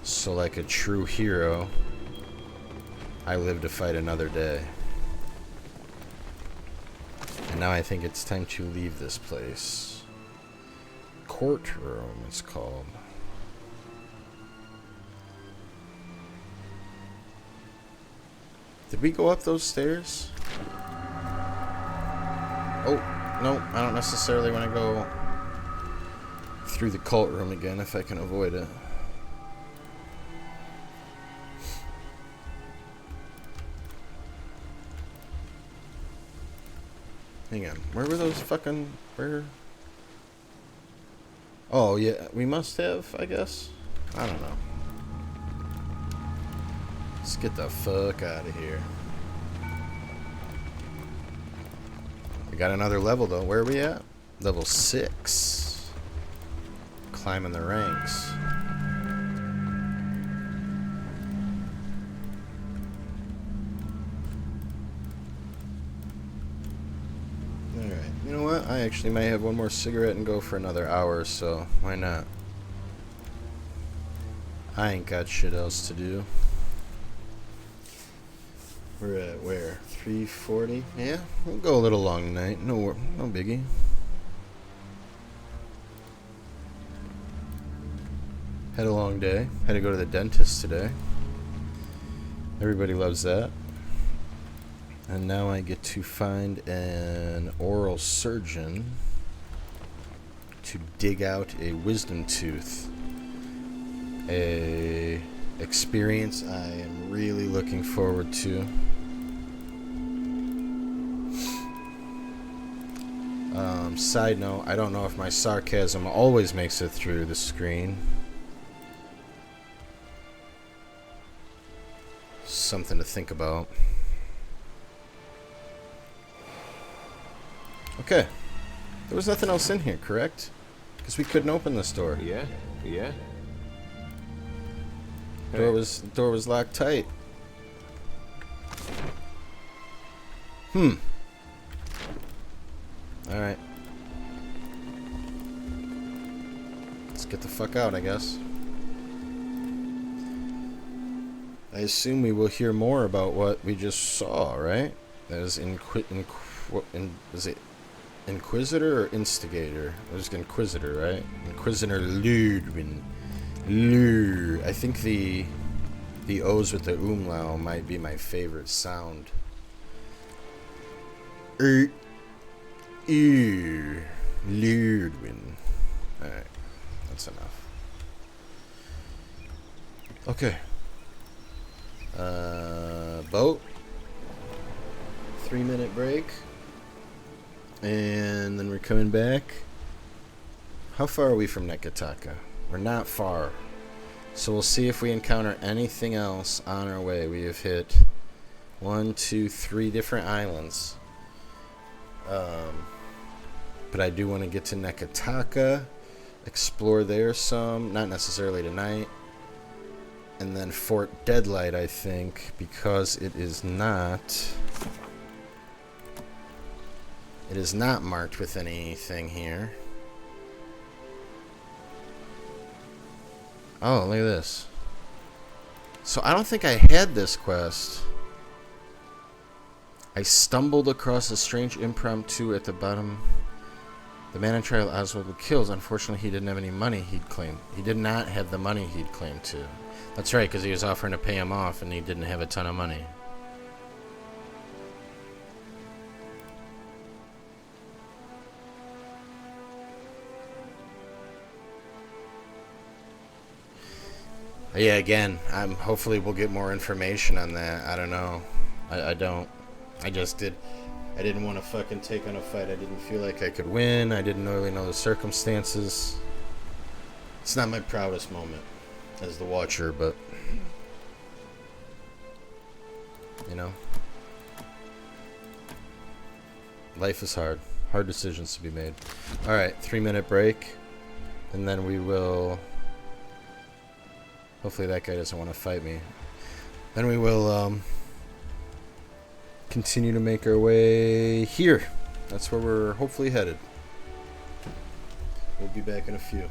So like a true hero, I live to fight another day. And now I think it's time to leave this place. Courtroom, it's called. Did we go up those stairs? Oh, no, I don't necessarily want to go through the cult room again if I can avoid it. Hang on, where were those fucking, where? Oh, yeah, we must have, I guess. I don't know. Let's get the fuck out of here. We got another level, though. Where are we at? Level 6. Climbing the ranks. Alright, you know what? I actually might have one more cigarette and go for another hour, so why not? I ain't got shit else to do. We're at where? 3:40? Yeah, we'll go a little long tonight. No biggie. Had a long day. Had to go to the dentist today. Everybody loves that. And now I get to find an oral surgeon to dig out a wisdom tooth. A experience I am really looking forward to. Side note, I don't know if my sarcasm always makes it through the screen. Something to think about. Okay. There was nothing else in here, correct? Because we couldn't open this door. Yeah? Yeah? Door was locked tight. Alright. Let's get the fuck out, I guess. I assume we will hear more about what we just saw, right? That is is it Inquisitor or Instigator? It was Inquisitor, right? Inquisitor Ludwin. I think the O's with the umlaut might be my favorite sound. Ludwin. Alright. That's enough. Okay. Boat. 3-minute break. And then we're coming back. How far are we from Nekataka? We're not far. So we'll see if we encounter anything else on our way. We have hit 1, 2, 3 different islands. But I do want to get to Nekataka. Explore there some. Not necessarily tonight. And then Fort Deadlight, I think, because it is not marked with anything here. Oh, look at this. So I don't think I had this quest. I stumbled across a strange impromptu at the bottom. The man on trial Oswald kills. Unfortunately, he didn't have any money he'd claimed. He did not have the money he'd claimed to. That's right, because he was offering to pay him off and he didn't have a ton of money. Yeah, again, hopefully we'll get more information on that. I don't know. I don't. I just did. I didn't want to fucking take on a fight. I didn't feel like I could win. I didn't really know the circumstances. It's not my proudest moment as the watcher, but you know, life is hard. Hard decisions to be made. Alright, 3-minute break. And then we will... Hopefully that guy doesn't want to fight me. Then we will continue to make our way here. That's where we're hopefully headed. We'll be back in a few.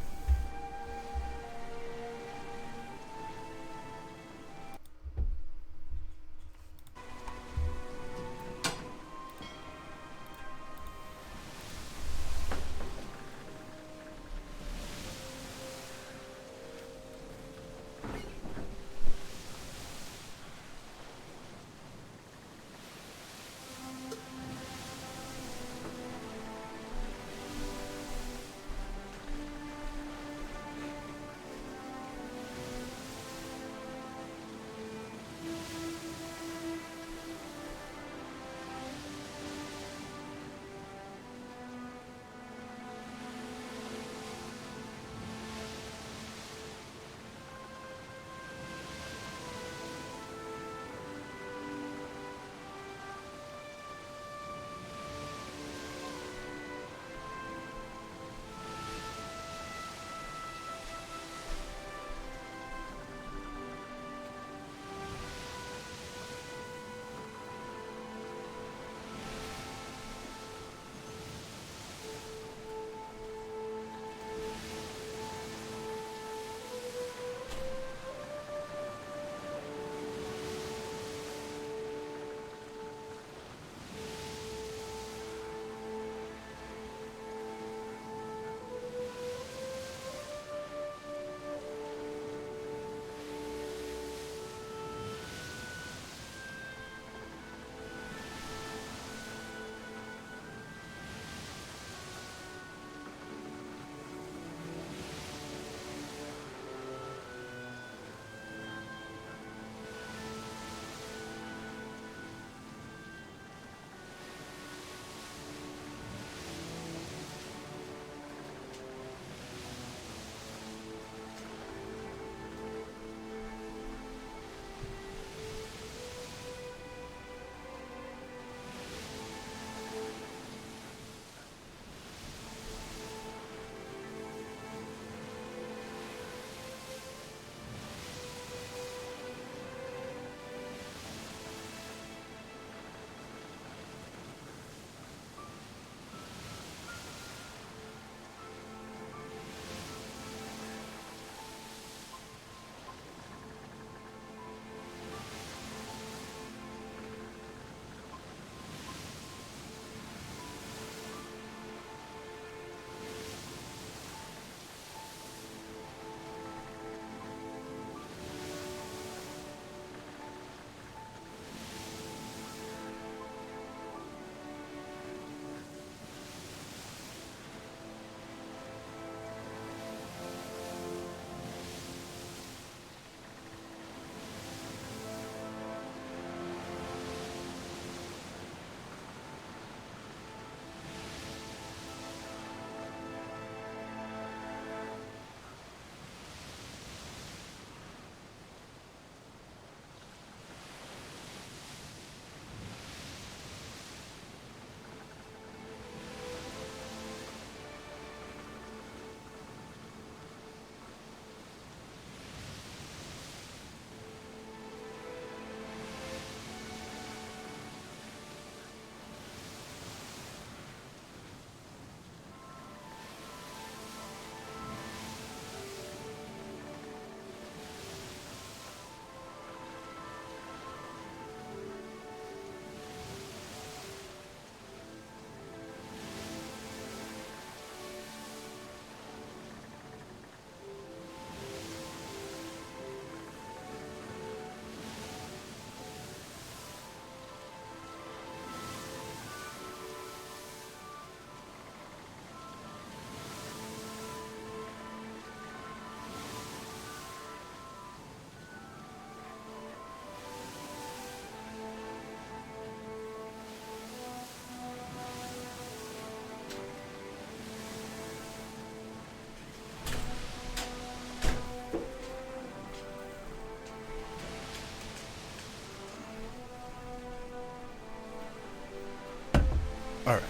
Alright.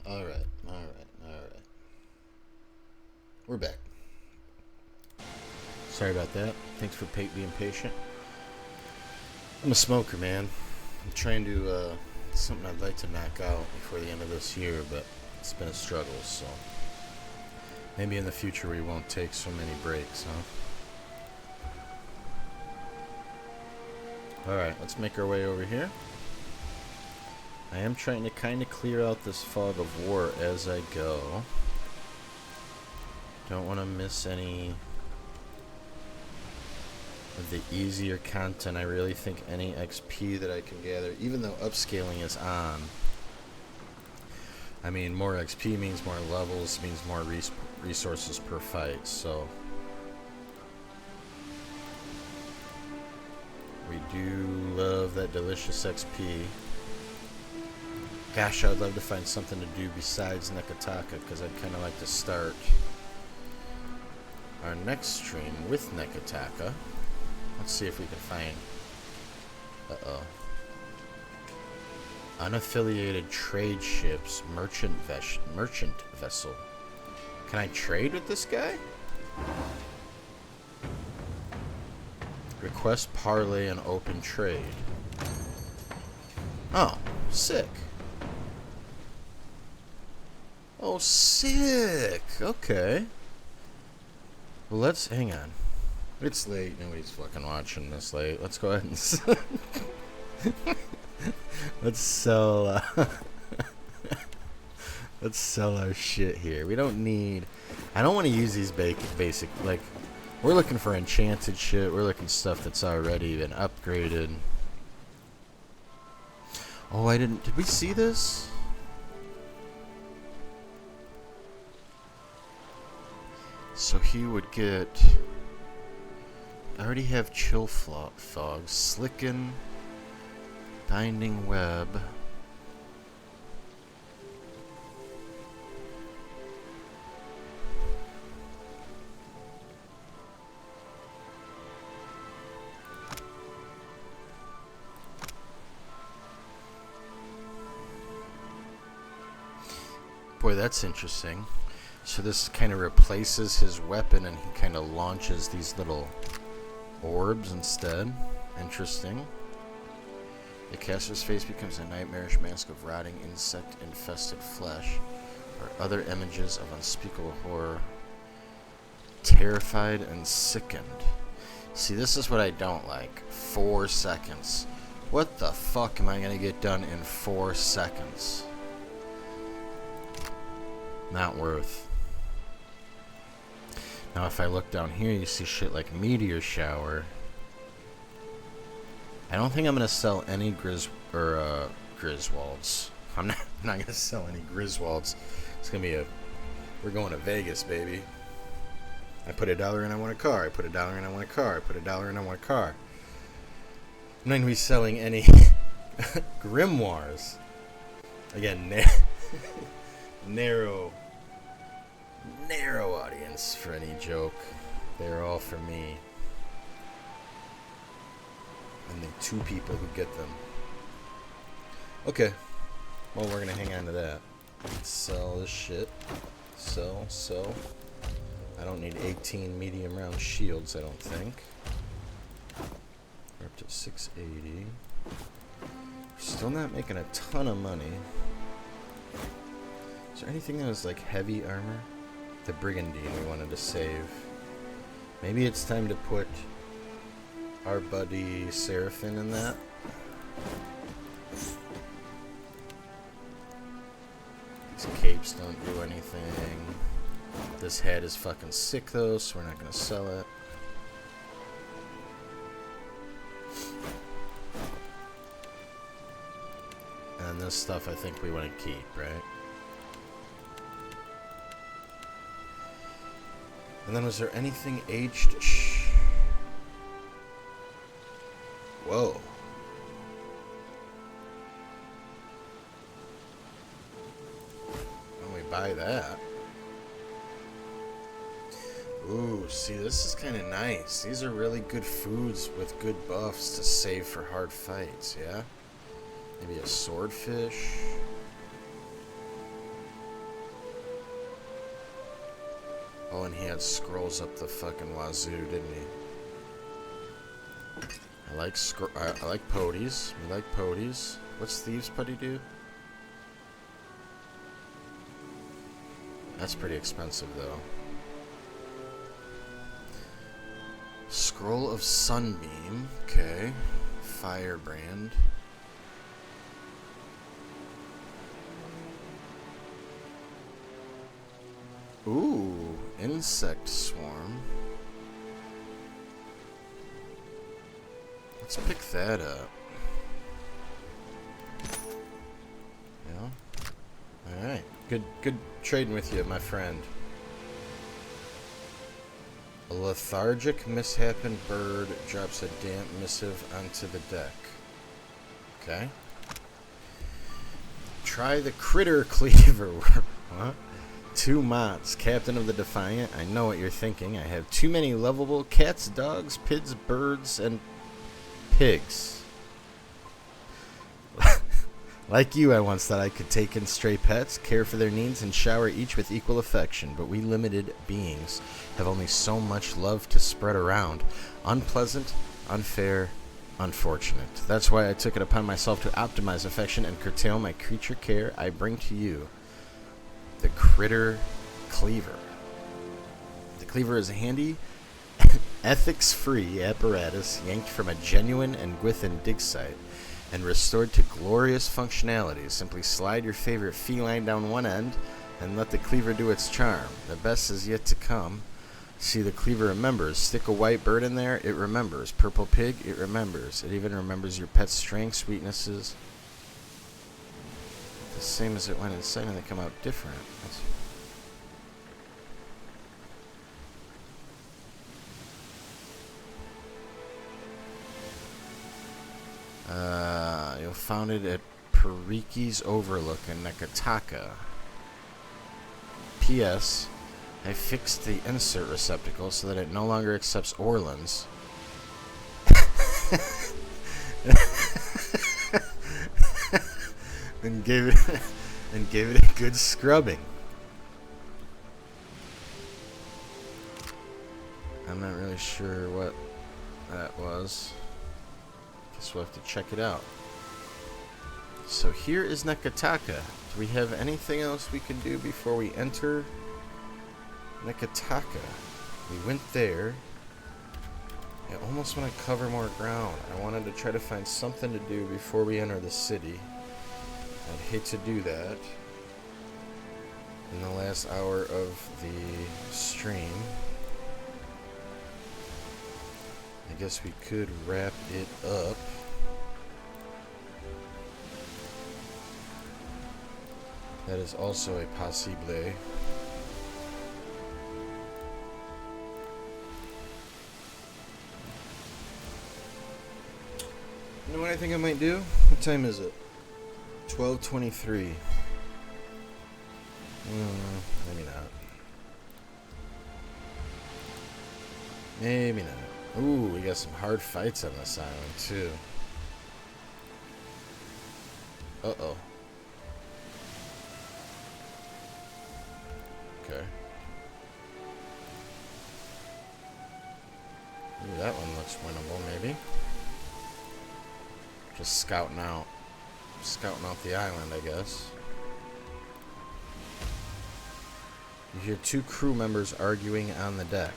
Alright. We're back. Sorry about that. Thanks for being patient. I'm a smoker, man. I'm trying to, something I'd like to knock out before the end of this year, but it's been a struggle, so maybe in the future we won't take so many breaks, huh? Alright, let's make our way over here. I am trying to kind of clear out this fog of war as I go. Don't want to miss any of the easier content. I really think any XP that I can gather, even though upscaling is on, I mean, more XP means more levels, means more resources per fight, so we do love that delicious XP. Gosh, I would love to find something to do besides Nekataka, because I'd kind of like to start our next stream with Nekataka. Let's see if we can find... Unaffiliated trade ships, merchant vessel. Can I trade with this guy? Request parlay and open trade. Oh, sick. Oh, sick. Okay. Well, let's hang on. It's late. Nobody's fucking watching this late. Let's go ahead and let's sell. Let's sell our shit here. We don't need. I don't want to use these basic. Like, we're looking for enchanted shit. We're looking stuff that's already been upgraded. Oh, I didn't. Did we see this? So he would get. I already have chill fog, slicken, binding web. Boy, that's interesting. So this kind of replaces his weapon and he kind of launches these little orbs instead. Interesting. The caster's face becomes a nightmarish mask of rotting insect-infested flesh or other images of unspeakable horror. Terrified and sickened. See, this is what I don't like. 4 seconds. What the fuck am I gonna get done in 4 seconds? Not worth. Now if I look down here, you see shit like Meteor Shower. I don't think I'm gonna sell any Griswolds. I'm not gonna sell any Griswolds. It's gonna be we're going to Vegas, baby. I put $1 in, I want a car. I put $1 in, I want a car. I put $1 in, I want a car. I'm not gonna be selling any Grimoires. Again, narrow audience for any joke. They're all for me and the 2 people who get them. Okay, well, we're gonna hang on to that. Let's sell this shit. Sell. I don't need 18 medium round shields, I don't think. We're up to 680. Still not making a ton of money. Is there anything that was like heavy armor? The Brigandine we wanted to save. Maybe it's time to put our buddy Seraphim in that. These capes don't do anything. This head is fucking sick though, so we're not gonna sell it. And this stuff I think we want to keep, right? And then was there anything aged? Shh. Whoa. buy that. Ooh, see, this is kind of nice. These are really good foods with good buffs to save for hard fights, yeah? Maybe a swordfish. Oh, and he had scrolls up the fucking wazoo, didn't he? I like poties. We like poties. What's Thieves' Putty do? That's pretty expensive, though. Scroll of Sunbeam. Okay. Firebrand. Ooh, Insect Swarm. Let's pick that up. Yeah. Alright. Good trading with you, my friend. A lethargic, misshapen bird drops a damp missive onto the deck. Okay. Try the Critter Cleaver. What? 2 mods. Captain of the Defiant. I know what you're thinking. I have too many lovable cats, dogs, pigs, birds, and pigs. Like you, I once thought I could take in stray pets, care for their needs, and shower each with equal affection, but we limited beings have only so much love to spread around. Unpleasant, unfair, unfortunate. That's why I took it upon myself to optimize affection and curtail my creature care. I bring to you the Critter Cleaver. The Cleaver is a handy, ethics-free apparatus yanked from a genuine and Gwithin dig site and restored to glorious functionality. Simply slide your favorite feline down one end and let the cleaver do its charm. The best is yet to come. See, the cleaver remembers. Stick a white bird in there, it remembers. Purple pig, it remembers. It even remembers your pet's strengths, weaknesses. The same as it went inside, and they come out different. You'll found it at Periki's Overlook in Nekataka. P.S. I fixed the insert receptacle so that it no longer accepts Orlands. and gave it a good scrubbing. I'm not really sure what that was. Guess we'll have to check it out. So here is Nekataka. Do we have anything else we can do before we enter Nekataka? We went there. I almost want to cover more ground. I wanted to try to find something to do before we enter the city. I'd hate to do that in the last hour of the stream. I guess we could wrap it up. That is also a possible. You know what I think I might do? What time is it? 12:23. Maybe not. Maybe not. Ooh, we got some hard fights on this island, too. Uh-oh. Okay. Ooh, that one looks winnable, maybe. Just scouting out the island, I guess. You hear 2 crew members arguing on the deck.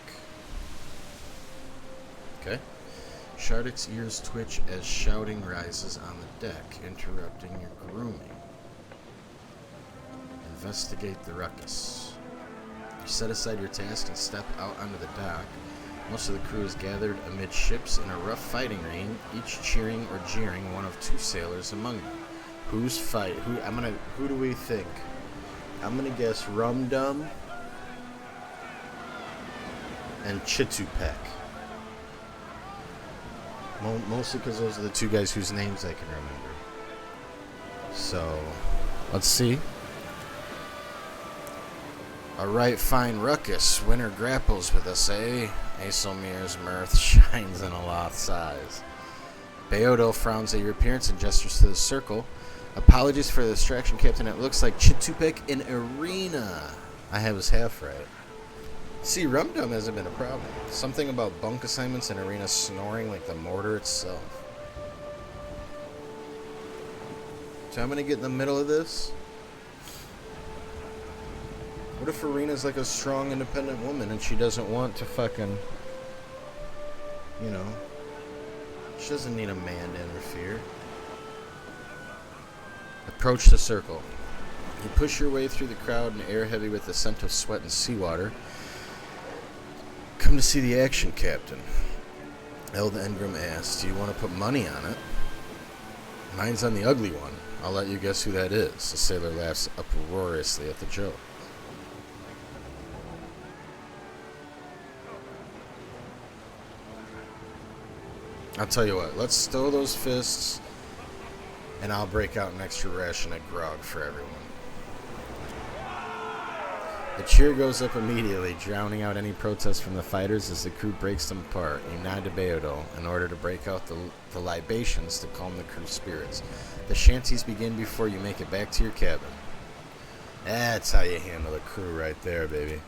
Okay. Shardic's ears twitch as shouting rises on the deck, interrupting your grooming. Investigate the ruckus. You set aside your task and step out onto the dock. Most of the crew is gathered amidships in a rough fighting ring, each cheering or jeering one of 2 sailors among them. Who do we think? I'm gonna guess Rum Dum and Chitupek. Mostly because those are the 2 guys whose names I can remember. So, let's see. A right fine ruckus. Winter grapples with us, eh? Aesilmir's mirth shines in a loth's eyes. Beodo frowns at your appearance and gestures to the circle. Apologies for the distraction, Captain. It looks like Chitupek in Arena. I have his half right. See, Rumdum hasn't been a problem. Something about bunk assignments in Arena snoring like the mortar itself. So I'm gonna get in the middle of this. What if Arena's like a strong, independent woman and she doesn't want to fucking, you know, she doesn't need a man to interfere. Approach the circle. You push your way through the crowd and air heavy with the scent of sweat and seawater. Come to see the action, Captain. Elda Engram asks, do you want to put money on it? Mine's on the ugly one. I'll let you guess who that is. The sailor laughs uproariously at the joke. I'll tell you what, let's stow those fists, and I'll break out an extra ration of grog for everyone. The cheer goes up immediately, drowning out any protest from the fighters as the crew breaks them apart. You nod to Beodo in order to break out the libations to calm the crew's spirits. The shanties begin before you make it back to your cabin. That's how you handle the crew right there, baby.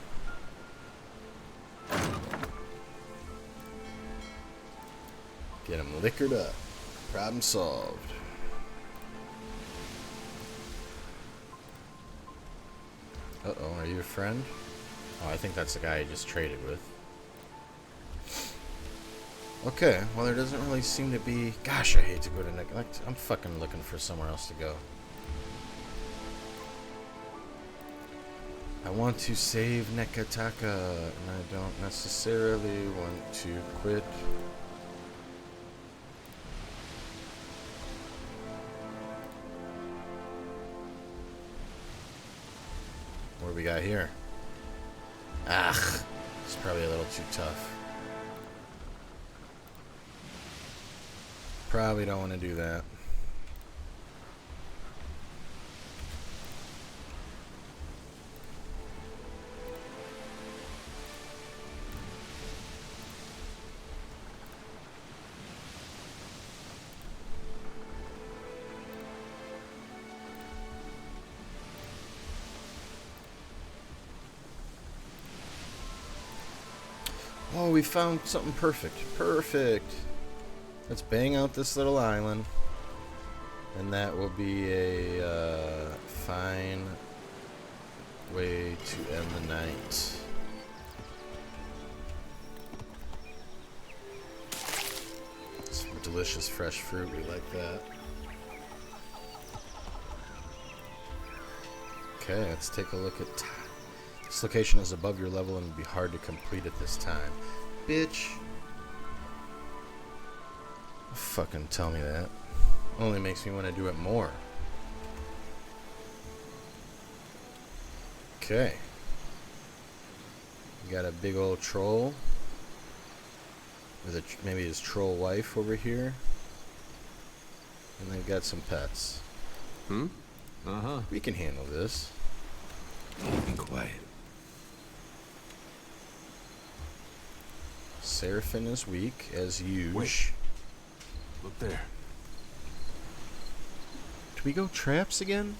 Get them liquored up. Problem solved. Uh-oh, are you a friend? Oh, I think that's the guy I just traded with. Okay, well there doesn't really seem to be... Gosh, I hate to go to Neglect. I'm fucking looking for somewhere else to go. I want to save Nekataka, and I don't necessarily want to quit. What do we got here? Ah, it's probably a little too tough. Probably don't want to do that. Oh, we found something perfect. Perfect. Let's bang out this little island. And that will be a fine way to end the night. Some delicious fresh fruit. We like that. Okay, let's take a look at time. This location is above your level and would be hard to complete at this time. Bitch. Fucking tell me that. Only makes me want to do it more. Okay. We got a big old troll. With maybe his troll wife over here. And they've got some pets. Uh-huh. We can handle this. Be quiet. Seraphin is weak, as usual. Wait. Look there. Do we go traps again?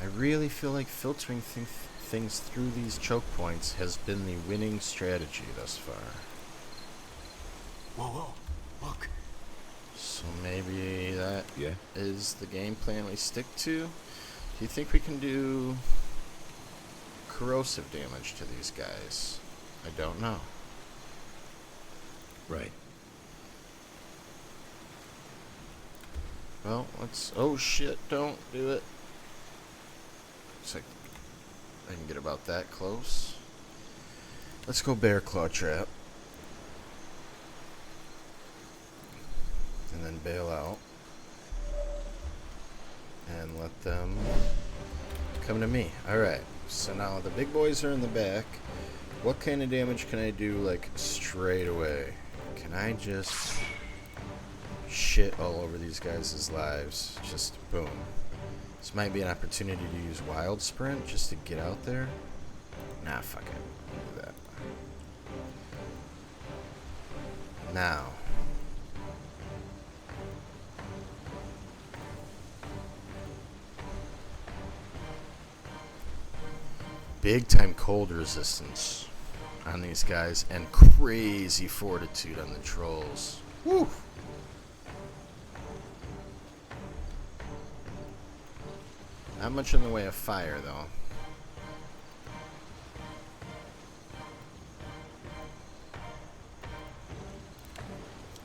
I really feel like filtering things through these choke points has been the winning strategy thus far. Whoa, whoa, look. So maybe that Yeah. is the game plan we stick to? Do you think we can do corrosive damage to these guys? I don't know. Right. Well, let's... Oh shit, don't do it. Looks like I can get about that close. Let's go bear claw trap. And then bail out. And let them come to me. Alright, so now the big boys are in the back. What kind of damage can I do, like, straight away? Can I just shit all over these guys' lives? Just boom. This might be an opportunity to use wild sprint just to get out there. Nah, fuck it. Do that. Now. Big time cold resistance on these guys and crazy fortitude on the trolls. Woo! Not much in the way of fire, though.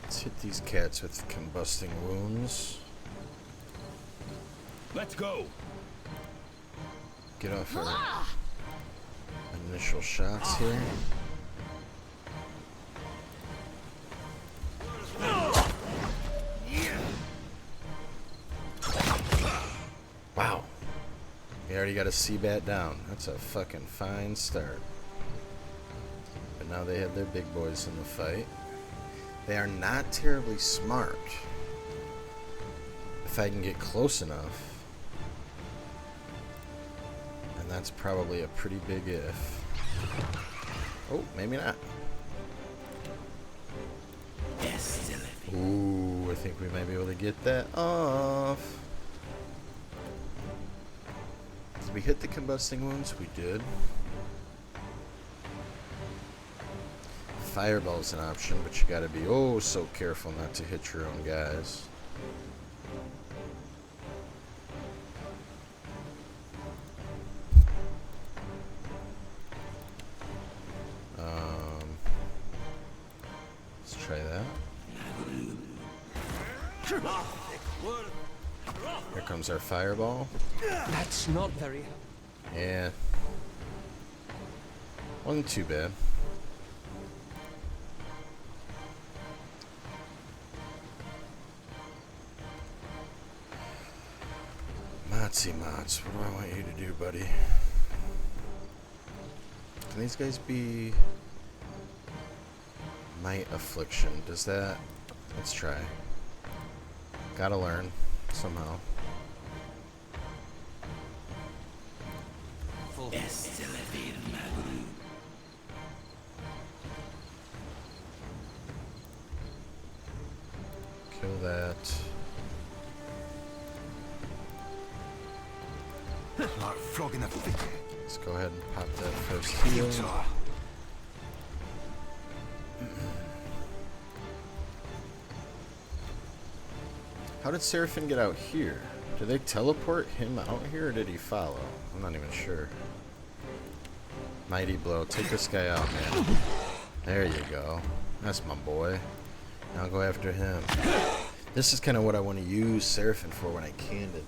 Let's hit these cats with combusting wounds. Let's go. Get off our initial shots here. Wow. We already got a C-bat down. That's a fucking fine start. But now they have their big boys in the fight. They are not terribly smart. If I can get close enough. And that's probably a pretty big if. Oh, maybe not. Ooh, I think we might be able to get that off. Did we hit the combusting wounds? We did. Fireball's an option, but you gotta be oh so careful not to hit your own guys. Let's try that. Here comes our fireball. That's not very. Yeah. Wasn't too bad. Motsy Mots, what do I want you to do, buddy? Can these guys be Might Affliction? Does that? Let's try. Gotta learn somehow. Kill that. Like flogging a figure. Let's go ahead and pop that first heal. How did Seraphim get out here? Did they teleport him out here or did he follow? I'm not even sure. Mighty Blow. Take this guy out, man. There you go. That's my boy. Now go after him. This is kind of what I want to use Seraphim for when I can to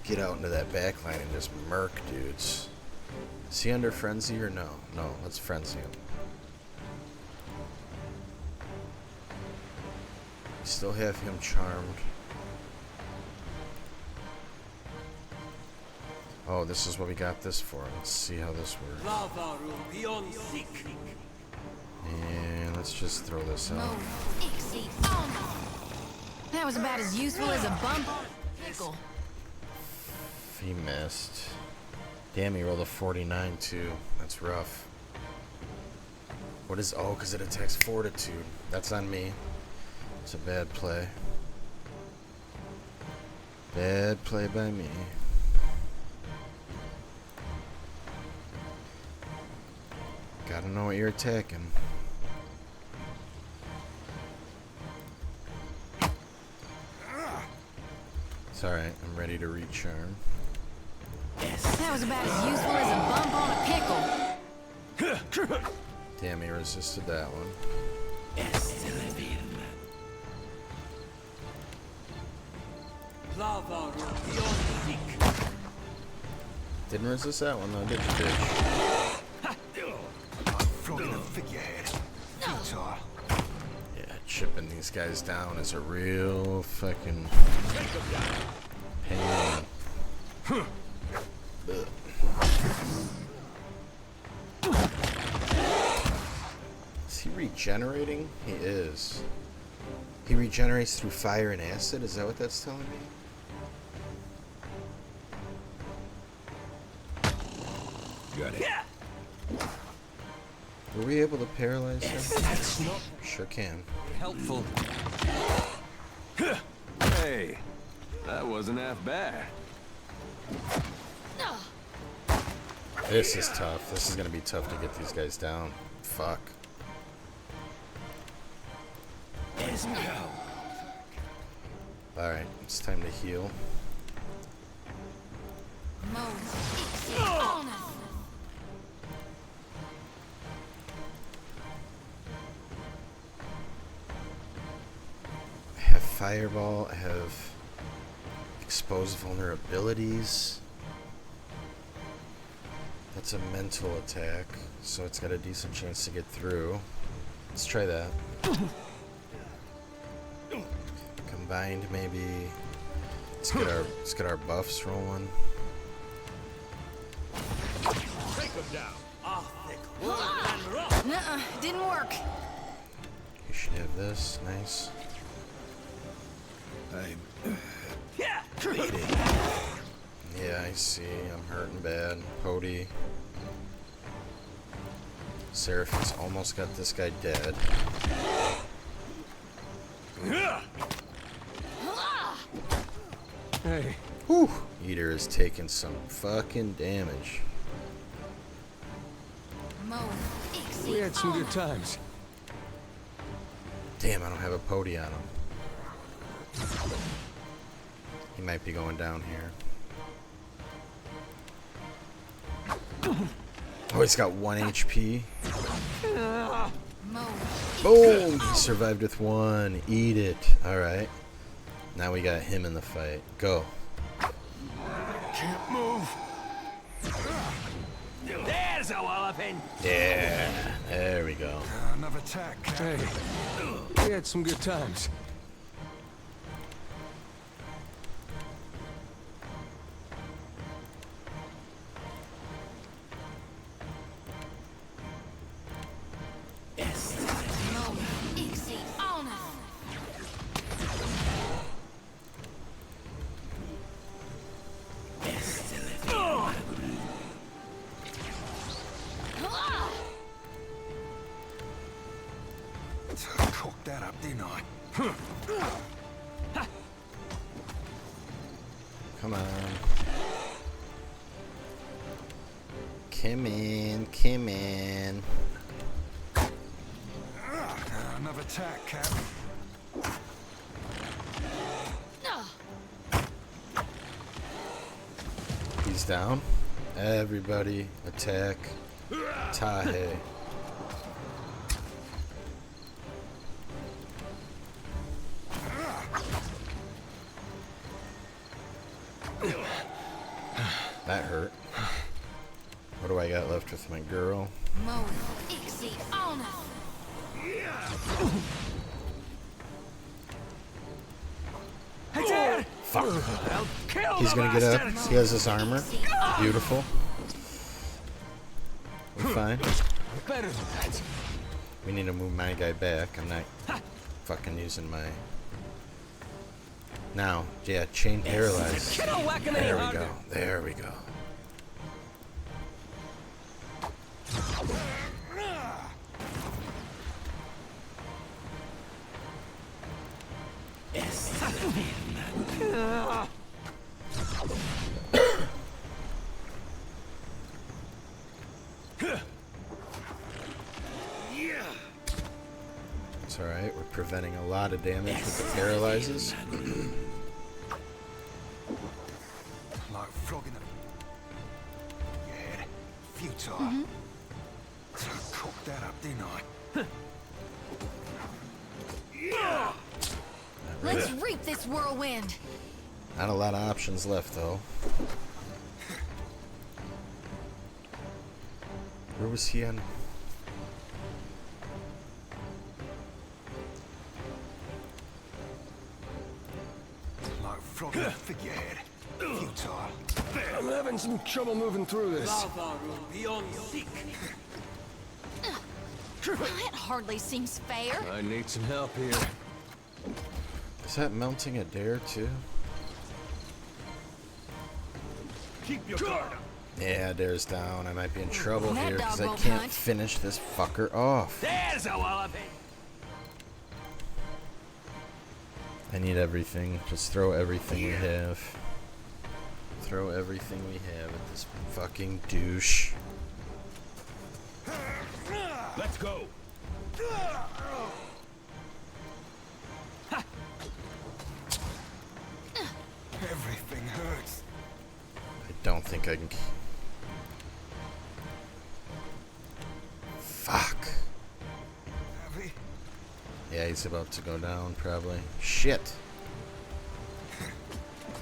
get out into that backline and just murk dudes. Is he under frenzy or no? No, let's frenzy him. We still have him charmed. Oh, this is what we got this for. Let's see how this works. And let's just throw this out. That was about as useful as a bump on a pickle. He missed. Damn, he rolled a 49 too. That's rough. What is... Oh, because it attacks fortitude. That's on me. It's a bad play. Bad play by me. Gotta know what you're attacking. It's alright, I'm ready to recharm. That was about as useful as a bump on a pickle. Damn, he resisted that one. Didn't resist that one though, did you, bitch? Flogging a figurehead. Futile. Yeah, chipping these guys down is a real fucking pain. Is he regenerating? He is. He regenerates through fire and acid? Is that what that's telling me? got it. Were we able to paralyze him? That's not Sure can. helpful. Hey, that wasn't half bad. This is tough. This is gonna be tough to get these guys down. Fuck. Alright, it's time to heal. I have Fireball, I have Exposed Vulnerabilities. That's a mental attack, so it's got a decent chance to get through. Let's try that. Combined, maybe. Let's get our buffs rolling. Nuh-uh, didn't work. You should have this. Nice. Yeah, I see. I'm hurting bad. POTD. Seraphim's almost got this guy dead. Hey, Whew. Eater is taking some fucking damage. we had some good times. Damn, I don't have a POTD on him. He might be going down here. Oh, he's got 1 HP. Boom! He survived with 1. Eat it. Alright. Now we got him in the fight. Go. Can't move. There's a walloping. Yeah. There we go. Another attack, Cap. Hey, we had some good times. Cooked that up, didn't I? Come on. Come in. Come in. Another attack, Cap. He's down. Everybody attack Tahe. That hurt. What do I got left with my girl? Fuck. He's gonna get up. He has his armor. Beautiful. We're fine. Better than that. We need to move my guy back. I'm not fucking using my... Now, yeah, chain paralyzed. There we go. There we go. It's alright, we're preventing a lot of damage with the paralyzes. Like flogging a... Your head. Futile. Cooked that up, didn't I? Let's reap this whirlwind. Not a lot of options left, though. Where was he on? Like flogging a figurehead. Futile. I'm having some trouble moving through this. That hardly seems fair. I need some help here. Is that melting a dare, too? Keep your guard up. Yeah, there's down. I might be in trouble That here because dog I won't can't hunt. finish this fucker off. There's a walloping. I need everything. Just throw everything we have. Throw everything we have at this fucking douche. Let's go. Everything hurts. I don't think I can. Fuck. Heavy. Yeah, he's about to go down, probably. Shit.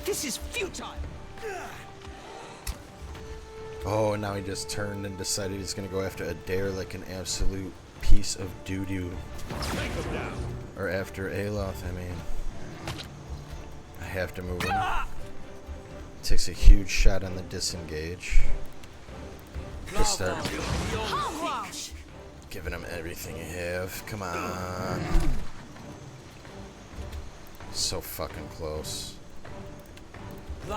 This is futile. Oh, and now he just turned and decided he's gonna go after Adair like an absolute piece of doo-doo. Or after Aloth, I mean. I have to move him. Takes a huge shot on the disengage. Just start giving him everything you have. Come on. So fucking close. We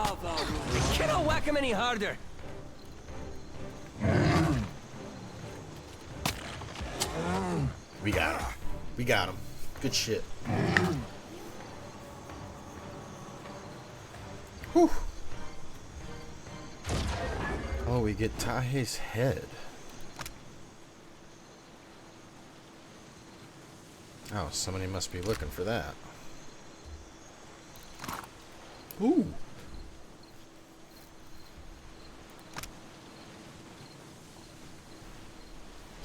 cannot whack him any harder. We got him. We got him. Good shit. Whew. Oh, we get Tahe's head. Oh, somebody must be looking for that. Ooh.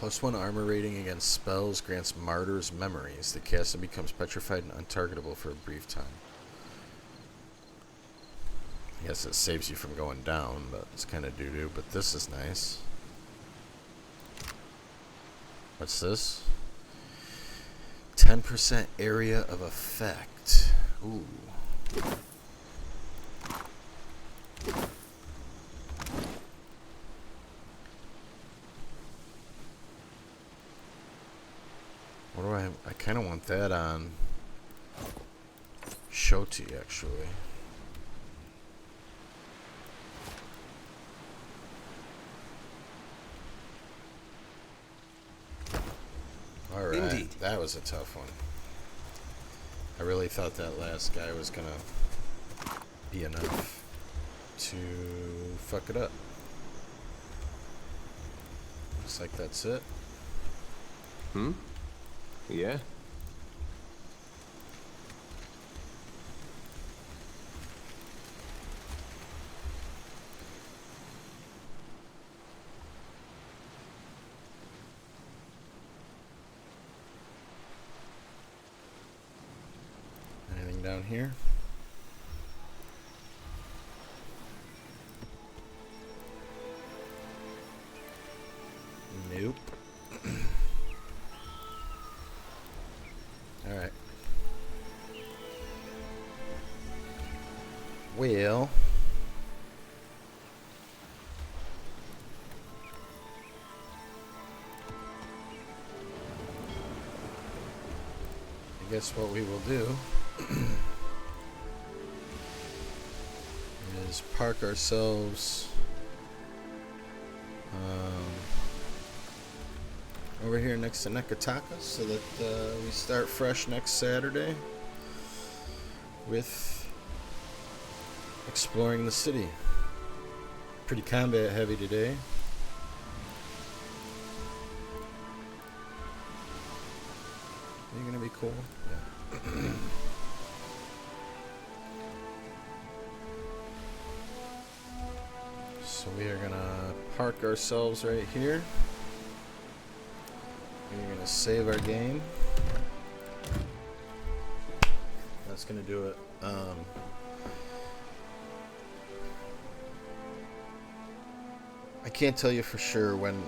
+1 armor rating against spells grants martyrs memories. The caster becomes petrified and untargetable for a brief time. I guess it saves you from going down, but it's kind of doo-doo. But this is nice. What's this? 10% area of effect. Ooh. What do I kind of want that on Shoti, actually. Alright, Indeed. that was a tough one. I really thought that last guy was gonna be enough to fuck it up. Looks like that's it. Hmm? Yeah? Anything down here? Nope. Alright. Well. I guess what we will do is park ourselves over here next to Nekataka so that we start fresh next Saturday with exploring the city. Pretty combat heavy today. Are you gonna be cool? Yeah. So we are gonna park ourselves right here. We're gonna save our game. That's gonna do it. I can't tell you for sure when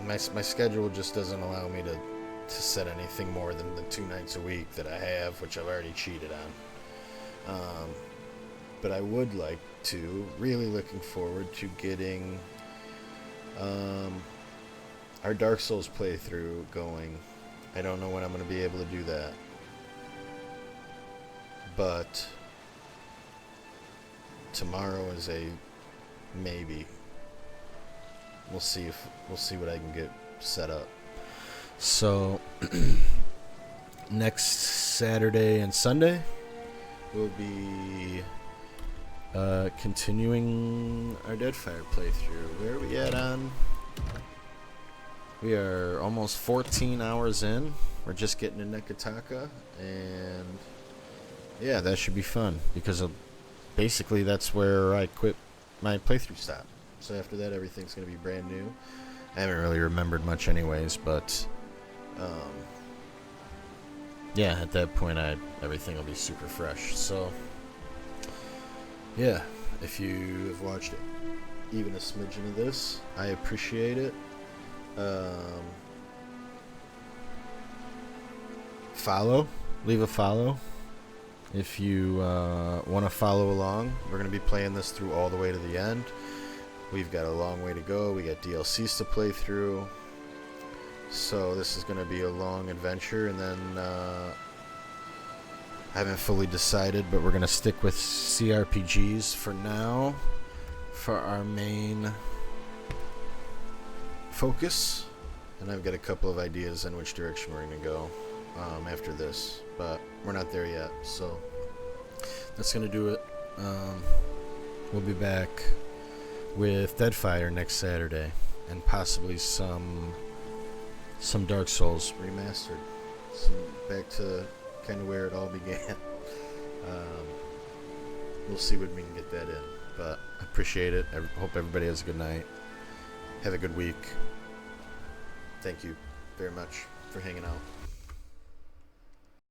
my schedule just doesn't allow me to set anything more than the 2 nights a week that I have, which I've already cheated on. But I would like to, really looking forward to getting our Dark Souls playthrough going. I don't know when I'm going to be able to do that. But tomorrow is a maybe. we'll see what I can get set up. So next Saturday and Sunday we'll be continuing our Deadfire playthrough. Where are we at on? We are almost 14 hours in. We're just getting to Nekataka, and yeah, that should be fun because basically that's where I quit my playthrough stop. So after that, everything's going to be brand new. I haven't really remembered much anyways, but yeah, at that point everything will be super fresh. So yeah, if you have watched it, even a smidgen of this, I appreciate it. Leave a follow if you want to follow along. We're going to be playing this through all the way to the end. We've got a long way to go. We got DLCs to play through, so this is going to be a long adventure. And then I haven't fully decided, but we're going to stick with CRPGs for now for our main focus, and I've got a couple of ideas in which direction we're going to go after this, but we're not there yet, so that's going to do it. We'll be back with Deadfire next Saturday, and possibly some Dark Souls remastered, back to kind of where it all began. We'll see when we can get that in, but I appreciate it. I hope everybody has a good night. Have a good week. Thank you very much for hanging out.